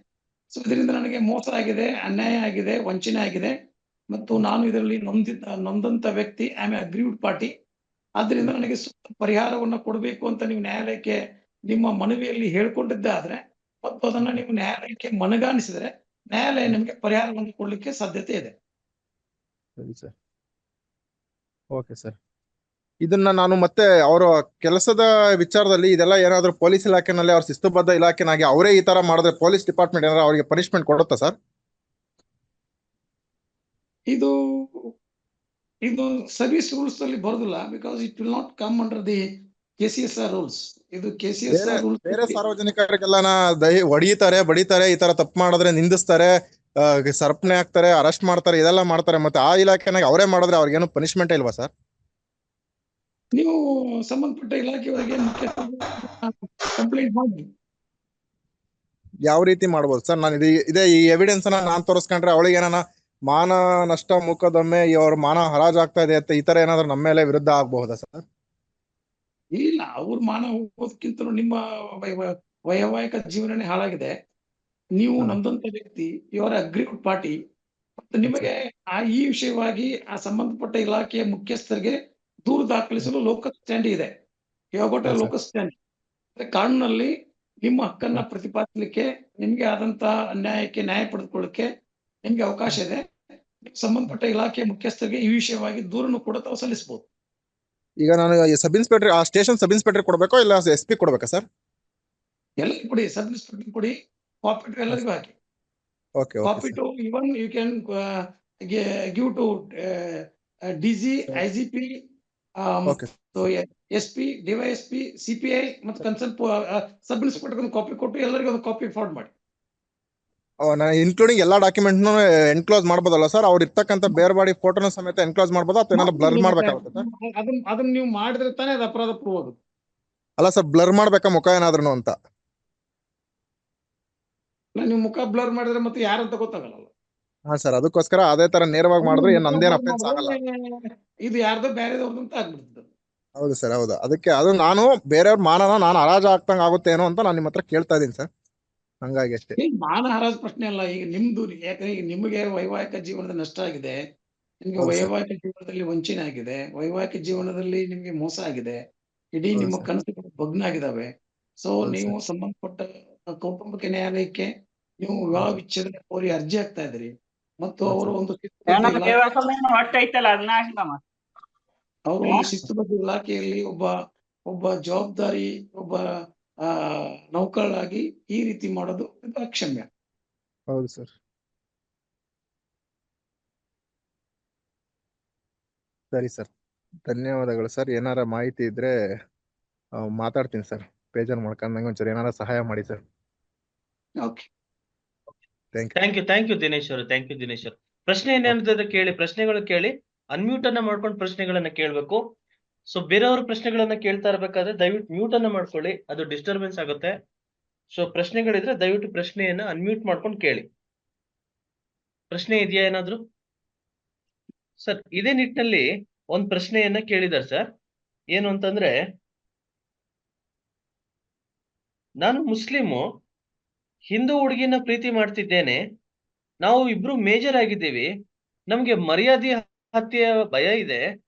ಸೊ ಇದರಿಂದ ನನಗೆ ಮೋಸ ಆಗಿದೆ, ಅನ್ಯಾಯ ಆಗಿದೆ, ವಂಚನೆ ಆಗಿದೆ ಮತ್ತು ನಾನು ಇದರಲ್ಲಿ ನೊಂದಂತ ವ್ಯಕ್ತಿ, ಐ ಆಮ್ ಅಗ್ರೀವ್ಡ್ ಪಾರ್ಟಿ, ಆದ್ರಿಂದ ನನಗೆ ಸೂಕ್ತ ಪರಿಹಾರವನ್ನ ಕೊಡಬೇಕು ಅಂತ ನೀವು ನ್ಯಾಯಾಲಯಕ್ಕೆ ನಿಮ್ಮ ಮನವಿಯಲ್ಲಿ ಹೇಳ್ಕೊಂಡಿದ್ದೆ ಆದ್ರೆ ಮತ್ತು ಅದನ್ನ ನೀವು ನ್ಯಾಯಾಲಯಕ್ಕೆ ಮನಗಾಣಿಸಿದರೆ ನ್ಯಾಯಾಲಯ ನಿಮಗೆ ಪರಿಹಾರವನ್ನು ಕೊಡ್ಲಿಕ್ಕೆ ಸಾಧ್ಯತೆ ಇದೆ. ಸರಿ ಸರ್. Okay sir. ಇದನ್ನ ನಾನು ಮತ್ತೆ ಅವರ ಕೆಲಸದ ವಿಚಾರದಲ್ಲಿ ಇದೆಲ್ಲ ಏನಾದ್ರು ಪೊಲೀಸ್ ಇಲಾಖೆನಲ್ಲಿ ಅವ್ರ ಶಿಸ್ತುಬದ್ಧ ಇಲಾಖೆನಾಗಿ ಅವರೇ ಈ ತರ ಮಾಡಿದ್ರೆ ಪೊಲೀಸ್ ಡಿಪಾರ್ಟ್ಮೆಂಟ್ ಏನಾದ್ರು ಅವರಿಗೆ ಪನಿಷ್ಮೆಂಟ್ ಕೊಡುತ್ತಾ ಸರ್? ಇದು ಸರ್ವಿಸ್ ರೂಲ್ಸ್ ಅಲ್ಲಿ ಬರೋದಿಲ್ಲ, because it will not come under the KCSR rules. ಇದು KCSR ರೂಲ್ಸ್. ಬೇರೆ ಸಾರ್ವಜನಿಕರಿಗೆಲ್ಲ ಹೊಡಿತಾರೆ, ಬಡಿತಾರೆ, ಈ ತರ ತಪ್ಪು ಮಾಡಿದ್ರೆ ನಿಂದಿಸ್ತಾರೆ, ಸರಪಣೆ ಹಾಕ್ತಾರೆ, ಅರೆಸ್ಟ್ ಮಾಡ್ತಾರೆ, ಇದೆಲ್ಲ ಮಾಡ್ತಾರೆ. ಮತ್ತೆ ಆ ಇಲಾಖೆನಾಗ ಅವರೇ ಮಾಡಿದ್ರೆ ಅವ್ರಿಗೇನು ಪನಿಷ್ಮೆಂಟ್ ಇಲ್ವಾ ಸರ್? ನೀವು ಸಂಬಂಧಪಟ್ಟ ಇಲಾಖೆಯವರಿಗೆ ಕಂಪ್ಲೇಂಟ್ ಮಾಡಿ. ಯಾವ ರೀತಿ ಮಾಡ್ಬೋದು ಸರ್? ನಾನು ಇದೇ ಈ ಎವಿಡೆನ್ಸ್ ಅನ್ನ ನಾನ್ ತೋರಿಸ್ಕೊಂಡ್ರೆ ಅವಳಿಗೆ ಏನಾನ ಮಾನ ನಷ್ಟ, ಮುಖದೊಮ್ಮೆ ಅವ್ರ ಮಾನ ಹರಾಜಾಗ್ತಾ ಇದೆ ಅಂತ ಈ ತರ ಏನಾದ್ರು ನಮ್ಮ ಮೇಲೆ ವಿರುದ್ಧ ಆಗಬಹುದಾ ಸರ್? ಇಲ್ಲ, ಅವ್ರ ಮಾನ ಹೋಗೋದಕ್ಕಿಂತ ನಿಮ್ಮ ವೈವಾಹಿಕ ಜೀವನನೇ ಹಾಳಾಗಿದೆ. ನೀವು ನೊಂದಂತ ವ್ಯಕ್ತಿ, ಯುವರ್ ಅಗ್ರೀವ್ಡ್ ಪಾರ್ಟಿ, ಮತ್ತು ನಿಮಗೆ ಈ ವಿಷಯವಾಗಿ ಆ ಸಂಬಂಧಪಟ್ಟ ಇಲಾಖೆಯ ಮುಖ್ಯಸ್ಥರಿಗೆ ದೂರು ದಾಖಲಿಸಲು ಲೋಕಲ್ ಸ್ಟ್ಯಾಂಡ್ ಇದೆ. ಲೋಕಲ್ ಸ್ಟ್ಯಾಂಡ್ ಕಾನೂನಲ್ಲಿ ನಿಮ್ಮ ಹಕ್ಕನ್ನ ಪ್ರತಿಪಾದಿಸಲಿಕ್ಕೆ, ನಿಮ್ಗೆ ಆದಂತ ಅನ್ಯಾಯಕ್ಕೆ ನ್ಯಾಯ ಪಡೆದುಕೊಳ್ಳಕ್ಕೆ ನಿಮ್ಗೆ ಅವಕಾಶ ಇದೆ. ಸಂಬಂಧಪಟ್ಟ ಇಲಾಖೆಯ ಮುಖ್ಯಸ್ಥರಿಗೆ ಈ ವಿಷಯವಾಗಿ ದೂರನ್ನು ಕೂಡ ತಾವು ಸಲ್ಲಿಸಬಹುದು. ಈಗ ನಾನು ಸಬ್ ಇನ್ಸ್ಪೆಕ್ಟರ್, ಆ ಸ್ಟೇಷನ್ ಸಬ್ ಇನ್ಸ್ಪೆಕ್ಟರ್ ಕೊಡ್ಬೇಕೋ ಇಲ್ಲ SP ಕೊಡ್ಬೇಕಾ ಸರ್? ಎಲ್ಲರಿಗೂ ಕೊಡಿ, ಸಬ್ ಇನ್ಸ್ಪೆಕ್ಟರ್ ಕೊಡಿ, ಕಾಪಿ ಟು ಎಲ್ಲರಿಗೂ ಹಾಕಿ. Okay copy to even you can give to DG, IGP, SP, DYSP, CPI ಮತ್ತು ಕನ್ಸರ್ನ್ ಸಬ್ ಇನ್ಸ್ಪೆಕ್ಟರ್ ಕಾಪಿ ಕೊಟ್ಟು ಎಲ್ಲರಿಗೂ ಒಂದು ಕಾಪಿ ಫಾರ್ವರ್ಡ್ ಮಾಡಿ. ಇನ್ಕ್ಲೂಡಿಂಗ್ ಎಲ್ಲಾ ಡಾಕ್ಯುಮೆಂಟ್ ಎನ್ಕ್ಲೋಸ್ ಮಾಡ್ಬೋದಲ್ಲ ಸರ್? ಅವ್ರು ಇರ್ತಕ್ಕಂಥ ಬೇರೆ ಬಾಡಿ ಫೋಟೋನ ಸಮೇತ ಎನ್ಕ್ಲೋಸ್ ಮಾಡ್ಬೋದಾ ಅಥವಾ ಏನಾದ್ರು ಬ್ಲರ್ ಮಾಡ್ಬೇಕಾಗುತ್ತೆ ಸರ್? ಅದನ್ನ ನೀವು ಮಾಡಿದ್ರೆ ತಾನೇ ಅದು ಅಪರಾಧ ಪ್ರೂವ್ ಆಗುತ್ತೆ. ಅಲ್ಲ ಸರ್, ಬ್ಲರ್ ಮಾಡ್ಬೇಕಾ ಮುಖ ಏನಾದ್ರು ಅಂತ? ನೀವು ಮುಖ ಬ್ಲರ್ ಮಾಡಿದ್ರೆ ಮತ್ತೆ ಯಾರಂತ ಗೊತ್ತಾಗಲ್ಲ. ಹಾ ಸರ್, ಅದಕ್ಕೋಸ್ಕರ ಅದೇ ತರ ನೇರವಾಗಿ ಮಾಡಿದ್ರೆ ನಂದೇನು ಅಫೆನ್ಸ್ ಆಗಲ್ಲ. ಇದು ಯಾರ್ದೋ ಬೇರೆದವ್ರದ್ದು ಅಂತ ಆಗ್ಬಿಡ್ತದೆ. ಹೌದು ಸರ್, ಹೌದು. ಅದಕ್ಕೆ ಅದು ನಾನು ಬೇರೆಯವ್ರ ಮಾನನ ನಾನು ಹರಾಜು ಆಗ್ತಂಗ ಆಗುತ್ತೇನೋ ಅಂತ ನಾನು ನಿಮ್ಮ ಹತ್ರ ಕೇಳ್ತಾ ಇದೀನಿ ಸರ್, ಹಂಗಾಗಿ ಅಷ್ಟೇ. ಮಾನ ಹರಾಜು ಪ್ರಶ್ನೆ ಅಲ್ಲ. ಈಗ ನಿಮ್ದು, ಯಾಕಂದ್ರೆ ಈಗ ನಿಮಗೆ ವೈವಾಹಿಕ ಜೀವನದ ನಷ್ಟ ಆಗಿದೆ, ನಿಮ್ಗೆ ವೈವಾಹಿಕ ಜೀವನದಲ್ಲಿ ವಂಚನೆ ಆಗಿದೆ, ವೈವಾಹಿಕ ಜೀವನದಲ್ಲಿ ನಿಮ್ಗೆ ಮೋಸ ಆಗಿದೆ, ಇಡೀ ನಿಮ್ಮ ಕನಸುಗಳು ಭಗ್ನ ಆಗಿದಾವೆ. ಸೊ ನೀವು ಸಂಬಂಧಪಟ್ಟ ಕೌಟುಂಬಿಕ ನ್ಯಾಯಾಲಯಕ್ಕೆ ನೀವು ವಿವಾಹ ವಿಚ್ಛೇದನ ಕೋರಿ ಅರ್ಜಿ ಹಾಕ್ತಾ ಇದ್ರಿ ಮತ್ತು ಅವರು ಒಂದು ಶಿಸ್ತುಬದ್ಧ ಇಲಾಖೆಯಲ್ಲಿ ಒಬ್ಬ ಜವಾಬ್ದಾರಿ, ಒಬ್ಬ ನೌಕರರಾಗಿ ಈ ರೀತಿ ಮಾಡೋದು ಅಕ್ಷಮ್ಯ. ಹೌದು ಸರ್. ಸರಿ ಸರ್, ಧನ್ಯವಾದಗಳು ಸರ್. ಏನಾರ ಮಾಹಿತಿ ಇದ್ರೆ ಮಾತಾಡ್ತೀನಿ ಸರ್, ಬೇಜಾರು ಮಾಡ್ಕೊಂಡು ನಂಗೆ ಒಂಚೂರು ಏನಾರ ಸಹಾಯ ಮಾಡಿ sir. Okay, thank you Dinesh ಅವರು. ಥ್ಯಾಂಕ್ ಯು ದಿನೇಶ್ ಅವರು. ಪ್ರಶ್ನೆ ಏನೇನಿದೆ ಕೇಳಿ, ಪ್ರಶ್ನೆಗಳು ಕೇಳಿ, ಅನ್ಮ್ಯೂಟ್ ಅನ್ನ ಮಾಡ್ಕೊಂಡು ಪ್ರಶ್ನೆಗಳನ್ನ ಕೇಳಬೇಕು. ಸೊ ಬೇರೆಯವ್ರ ಪ್ರಶ್ನೆಗಳನ್ನ ಕೇಳ್ತಾ ಇರ್ಬೇಕಾದ್ರೆ ದಯವಿಟ್ಟು ಮ್ಯೂಟ್ ಅನ್ನ ಮಾಡ್ಕೊಳ್ಳಿ, ಅದು ಡಿಸ್ಟರ್ಬೆನ್ಸ್ ಆಗುತ್ತೆ. ಸೊ ಪ್ರಶ್ನೆಗಳಿದ್ರೆ ದಯವಿಟ್ಟು ಪ್ರಶ್ನೆಯನ್ನ ಅನ್ಮ್ಯೂಟ್ ಮಾಡ್ಕೊಂಡು ಕೇಳಿ. ಪ್ರಶ್ನೆ ಇದೆಯಾ ಏನಾದ್ರು ಸರ್? ಇದೇ ನಿಟ್ಟಿನಲ್ಲಿ ಒಂದ್ ಪ್ರಶ್ನೆಯನ್ನ ಕೇಳಿದಾರೆ ಸರ್. ಏನು ಅಂತಂದ್ರೆ, ನಾನು ಮುಸ್ಲಿಮು, ಹಿಂದೂ ಹುಡುಗಿನ ಪ್ರೀತಿ ಮಾಡ್ತಿದ್ದೇನೆ, ನಾವು ಇಬ್ರು ಮೇಜರ್ ಆಗಿದ್ದೀವಿ, ನಮ್ಗೆ ಮರ್ಯಾದೆ ಹತ್ಯೆಯ ಭಯ ಇದೆ,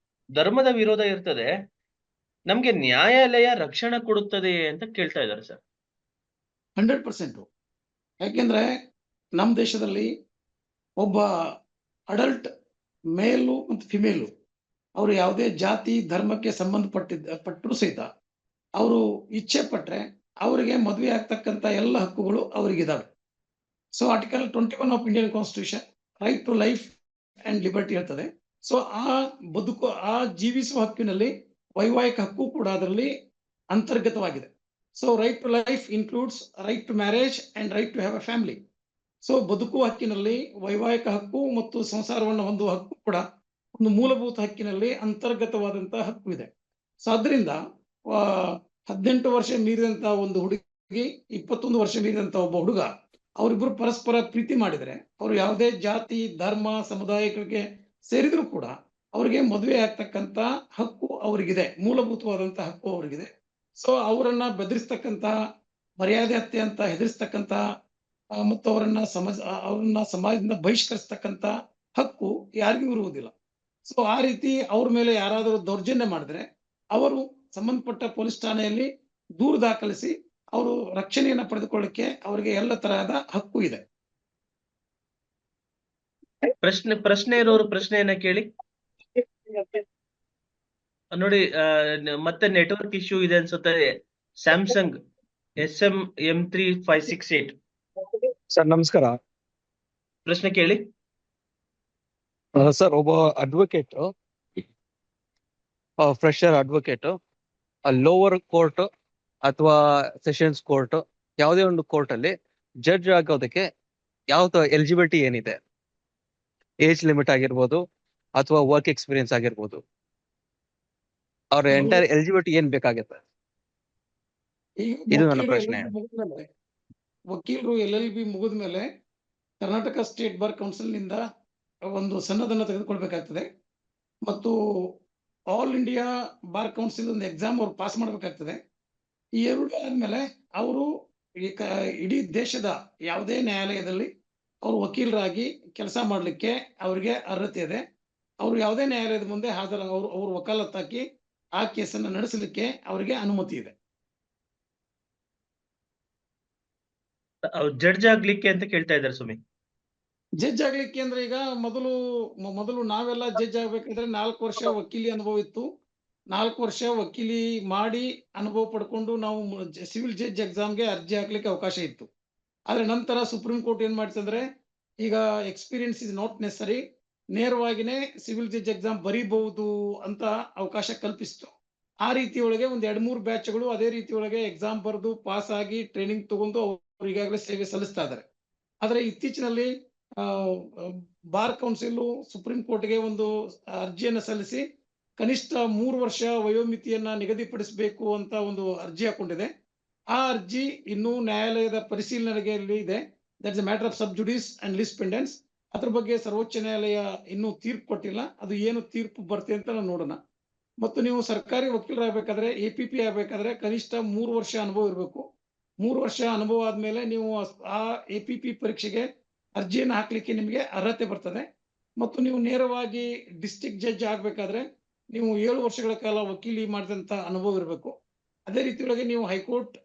ಧರ್ಮದ ವಿರೋಧ ಇರ್ತದೆ, ನಮ್ಗೆ ನ್ಯಾಯಾಲಯ ರಕ್ಷಣೆ ಕೊಡುತ್ತದೆ ಅಂತ ಕೇಳ್ತಾ ಇದ್ದಾರೆ ಸರ್. 100%. ಯಾಕೆಂದ್ರೆ ನಮ್ಮ ದೇಶದಲ್ಲಿ ಒಬ್ಬ ಅಡಲ್ಟ್ ಮೇಲು ಮತ್ತು ಫಿಮೇಲು ಅವರು ಯಾವುದೇ ಜಾತಿ ಧರ್ಮಕ್ಕೆ ಪಟ್ಟರು ಸಹಿತ ಅವರು ಇಚ್ಛೆ ಪಟ್ರೆ ಅವರಿಗೆ ಮದುವೆ ಆಗ್ತಕ್ಕಂಥ ಎಲ್ಲ ಹಕ್ಕುಗಳು ಅವರಿಗಿದಾವೆ. So article 21 of Indian constitution right to life and liberty ಹೇಳ್ತದೆ. ಸೊ ಆ ಜೀವಿಸುವ ಹಕ್ಕಿನಲ್ಲಿ ವೈವಾಹಿಕ ಹಕ್ಕು ಕೂಡ ಅದರಲ್ಲಿ ಅಂತರ್ಗತವಾಗಿದೆ. So right to life includes right to marriage and right to have a family. So ಬದುಕುವ ಹಕ್ಕಿನಲ್ಲಿ ವೈವಾಹಿಕ ಹಕ್ಕು ಮತ್ತು ಸಂಸಾರವನ್ನು ಹೊಂದುವ ಹಕ್ಕು ಕೂಡ ಒಂದು ಮೂಲಭೂತ ಹಕ್ಕಿನಲ್ಲಿ ಅಂತರ್ಗತವಾದಂತಹ ಹಕ್ಕು ಇದೆ. ಸೊ ಅದರಿಂದ 18 ವರ್ಷ ಮೀರಿದಂತಹ ಒಂದು ಹುಡುಗಿ 21 ವರ್ಷ ಮೀರಿದಂತಹ ಒಬ್ಬ ಹುಡುಗ ಅವರಿಬ್ಬರು ಪರಸ್ಪರ ಪ್ರೀತಿ ಮಾಡಿದರೆ ಅವರು ಯಾವುದೇ ಜಾತಿ ಧರ್ಮ ಸಮುದಾಯಗಳಿಗೆ ಸೇರಿದ್ರು ಕೂಡ ಅವರಿಗೆ ಮದುವೆ ಆಗ್ತಕ್ಕಂತ ಹಕ್ಕು ಅವರಿಗಿದೆ, ಮೂಲಭೂತವಾದಂತಹ ಹಕ್ಕು ಅವರಿಗಿದೆ. ಸೊ ಅವರನ್ನ ಬೆದರಿಸ್ತಕ್ಕಂತಹ ಮರ್ಯಾದೆ ಹತ್ಯೆ ಅಂತ ಹೆದರಿಸ್ತಕ್ಕಂತಹ ಮತ್ತು ಅವ್ರನ್ನ ಸಮಾಜದಿಂದ ಬಹಿಷ್ಕರಿಸ್ತಕ್ಕಂತ ಹಕ್ಕು ಯಾರಿಗೂ ಇರುವುದಿಲ್ಲ. ಸೊ ಆ ರೀತಿ ಅವ್ರ ಮೇಲೆ ಯಾರಾದರೂ ದೌರ್ಜನ್ಯ ಮಾಡಿದ್ರೆ ಅವರು ಸಂಬಂಧಪಟ್ಟ ಪೊಲೀಸ್ ಠಾಣೆಯಲ್ಲಿ ದೂರು ದಾಖಲಿಸಿ ಅವರು ರಕ್ಷಣೆಯನ್ನ ಪಡೆದುಕೊಳ್ಳಿಕ್ಕೆ ಅವರಿಗೆ ಎಲ್ಲ ತರಹದ ಹಕ್ಕು ಇದೆ. ಪ್ರಶ್ನೆ ಇರೋರು ಪ್ರಶ್ನೆಯನ್ನ ಕೇಳಿ. ನೋಡಿ ಮತ್ತೆ ನೆಟ್ವರ್ಕ್ ಇಶ್ಯೂ ಇದೆ ಅನ್ಸುತ್ತೆ. ಸ್ಯಾಮ್ಸಂಗ್ SM-M3568 ಸರ್ ನಮಸ್ಕಾರ. ಪ್ರಶ್ನೆ ಕೇಳಿ. ಸರ್ ಒಬ್ಬ advocate, fresher advocate lower court ಅಥವಾ ಸೆಷನ್ಸ್ ಕೋರ್ಟ್ ಯಾವುದೇ ಒಂದು ಕೋರ್ಟ್ ಅಲ್ಲಿ ಜಡ್ಜ್ ಆಗೋದಕ್ಕೆ ಯಾವ ಎಲಿಜಿಬಿಲಿಟಿ ಏನಿದೆ? ಏಜ್ ಲಿಮಿಟ್ ಆಗಿರ್ಬೋದು ಅಥವಾ ವರ್ಕ್ ಎಕ್ಸ್ಪೀರಿಯನ್ಸ್ ಆಗಿರ್ಬೋದು, ಅವ್ರ ಎಂಟೈರ್ ಎಲಿಜಿಬಿಲಿಟಿ ಏನ್ ಬೇಕಾಗುತ್ತೆ? ಇದು ನನ್ನ ಪ್ರಶ್ನೆ. ವಕೀಲರು LLB ಮುಗಿದ ಮೇಲೆ ಕರ್ನಾಟಕ ಸ್ಟೇಟ್ ಬಾರ್ ಕೌನ್ಸಿಲ್ ನಿಂದ ಒಂದು ಸನ್ನದನ್ನ ತೆಗೆದುಕೊಳ್ಬೇಕಾಗ್ತದೆ ಮತ್ತು ಆಲ್ ಇಂಡಿಯಾ ಬಾರ್ ಕೌನ್ಸಿಲ್ ಒಂದು ಎಕ್ಸಾಮ್ ಅವ್ರು ಪಾಸ್ ಮಾಡ್ಬೇಕಾಗ್ತದೆ. ಈ ಎರಡು ಆದ್ಮೇಲೆ ಅವರು ಇಡೀ ದೇಶದ ಯಾವುದೇ ನ್ಯಾಯಾಲಯದಲ್ಲಿ ಅವರು ವಕೀಲರಾಗಿ ಕೆಲಸ ಮಾಡಲಿಕ್ಕೆ ಅವರಿಗೆ ಅರ್ಹತೆ ಇದೆ. ಅವರು ಯಾವುದೇ ನ್ಯಾಯಾಲಯದ ಮುಂದೆ ಅವರು ವಕಾಲತ್ತಾಕಿ ಆ ಕೇಸನ್ನು ನಡೆಸಲಿಕ್ಕೆ ಅವರಿಗೆ ಅನುಮತಿ ಇದೆ. ಜಡ್ಜ್ ಆಗ್ಲಿಕ್ಕೆ ಅಂತ ಕೇಳ್ತಾ ಇದ್ದಾರೆ ಸುಮಿ. ಜಡ್ಜ್ ಆಗ್ಲಿಕ್ಕೆ ಅಂದ್ರೆ ಈಗ ಮೊದಲು ನಾವೆಲ್ಲ ಜಡ್ಜ್ ಆಗ್ಬೇಕಾದ್ರೆ 4 ವರ್ಷ ವಕೀಲಿ ಅನುಭವ ಇತ್ತು. 4 ವರ್ಷ ವಕೀಲಿ ಮಾಡಿ ಅನುಭವ ಪಡ್ಕೊಂಡು ನಾವು ಸಿವಿಲ್ ಜಡ್ಜ್ ಎಕ್ಸಾಮ್ಗೆ ಅರ್ಜಿ ಹಾಕ್ಲಿಕ್ಕೆ ಅವಕಾಶ ಇತ್ತು. ಆದ್ರೆ ನಂತರ ಸುಪ್ರೀಂ ಕೋರ್ಟ್ ಏನ್ ಮಾಡ್ತಂದ್ರೆ ಈಗ ಎಕ್ಸ್ಪೀರಿಯನ್ಸ್ ಇಸ್ ನಾಟ್ ನೆಸರಿ, ನೇರವಾಗಿನೇ ಸಿವಿಲ್ ಜಡ್ಜ್ ಎಕ್ಸಾಮ್ ಬರೀಬಹುದು ಅಂತ ಅವಕಾಶ ಕಲ್ಪಿಸಿತು. ಆ ರೀತಿ ಒಳಗೆ ಒಂದ್ 2-3 ಬ್ಯಾಚ್ಗಳು ಅದೇ ರೀತಿ ಒಳಗೆ ಎಕ್ಸಾಮ್ ಬರೆದು ಪಾಸ್ ಆಗಿ ಟ್ರೈನಿಂಗ್ ತಗೊಂಡು ಅವರು ಈಗಾಗಲೇ ಸೇವೆ ಸಲ್ಲಿಸ್ತಾ ಇದ್ದಾರೆ. ಆದ್ರೆ ಇತ್ತೀಚಿನಲ್ಲಿ ಬಾರ್ ಕೌನ್ಸಿಲ್ ಸುಪ್ರೀಂ ಕೋರ್ಟ್ಗೆ ಒಂದು ಅರ್ಜಿಯನ್ನು ಸಲ್ಲಿಸಿ ಕನಿಷ್ಠ 3 ವರ್ಷ ವಯೋಮಿತಿಯನ್ನ ನಿಗದಿಪಡಿಸಬೇಕು ಅಂತ ಒಂದು ಅರ್ಜಿ ಹಾಕೊಂಡಿದೆ. ಆ ಅರ್ಜಿ ಇನ್ನೂ ನ್ಯಾಯಾಲಯದ ಪರಿಶೀಲನೆಯಲ್ಲಿ ಇದೆ. That's a matter of sub judice and lis pendens. ಅದ್ರ ಬಗ್ಗೆ ಸರ್ವೋಚ್ಚ ನ್ಯಾಯಾಲಯ ಇನ್ನೂ ತೀರ್ಪು ಕೊಟ್ಟಿಲ್ಲ. ಅದು ಏನು ತೀರ್ಪು ಬರ್ತದೆ ಅಂತ ನಾವು ನೋಡೋಣ. ಮತ್ತು ನೀವು ಸರ್ಕಾರಿ ವಕೀಲರಾಗಬೇಕಾದ್ರೆ APP ಆಗಬೇಕಾದ್ರೆ ಕನಿಷ್ಠ 3 ವರ್ಷ ಅನುಭವ ಇರಬೇಕು. 3 ವರ್ಷ ಅನುಭವ ಆದ್ಮೇಲೆ ನೀವು ಆ APP ಪರೀಕ್ಷೆಗೆ ಅರ್ಜಿಯನ್ನು ಹಾಕ್ಲಿಕ್ಕೆ ನಿಮಗೆ ಅರ್ಹತೆ ಬರ್ತದೆ. ಮತ್ತು ನೀವು ನೇರವಾಗಿ ಡಿಸ್ಟ್ರಿಕ್ಟ್ ಜಡ್ಜ್ ಆಗ್ಬೇಕಾದ್ರೆ ನೀವು 7 ವರ್ಷಗಳ ಕಾಲ ವಕೀಲಿ ಮಾಡಿದಂತ ಅನುಭವ ಇರಬೇಕು. ಅದೇ ರೀತಿಯೊಳಗೆ ನೀವು ಹೈಕೋರ್ಟ್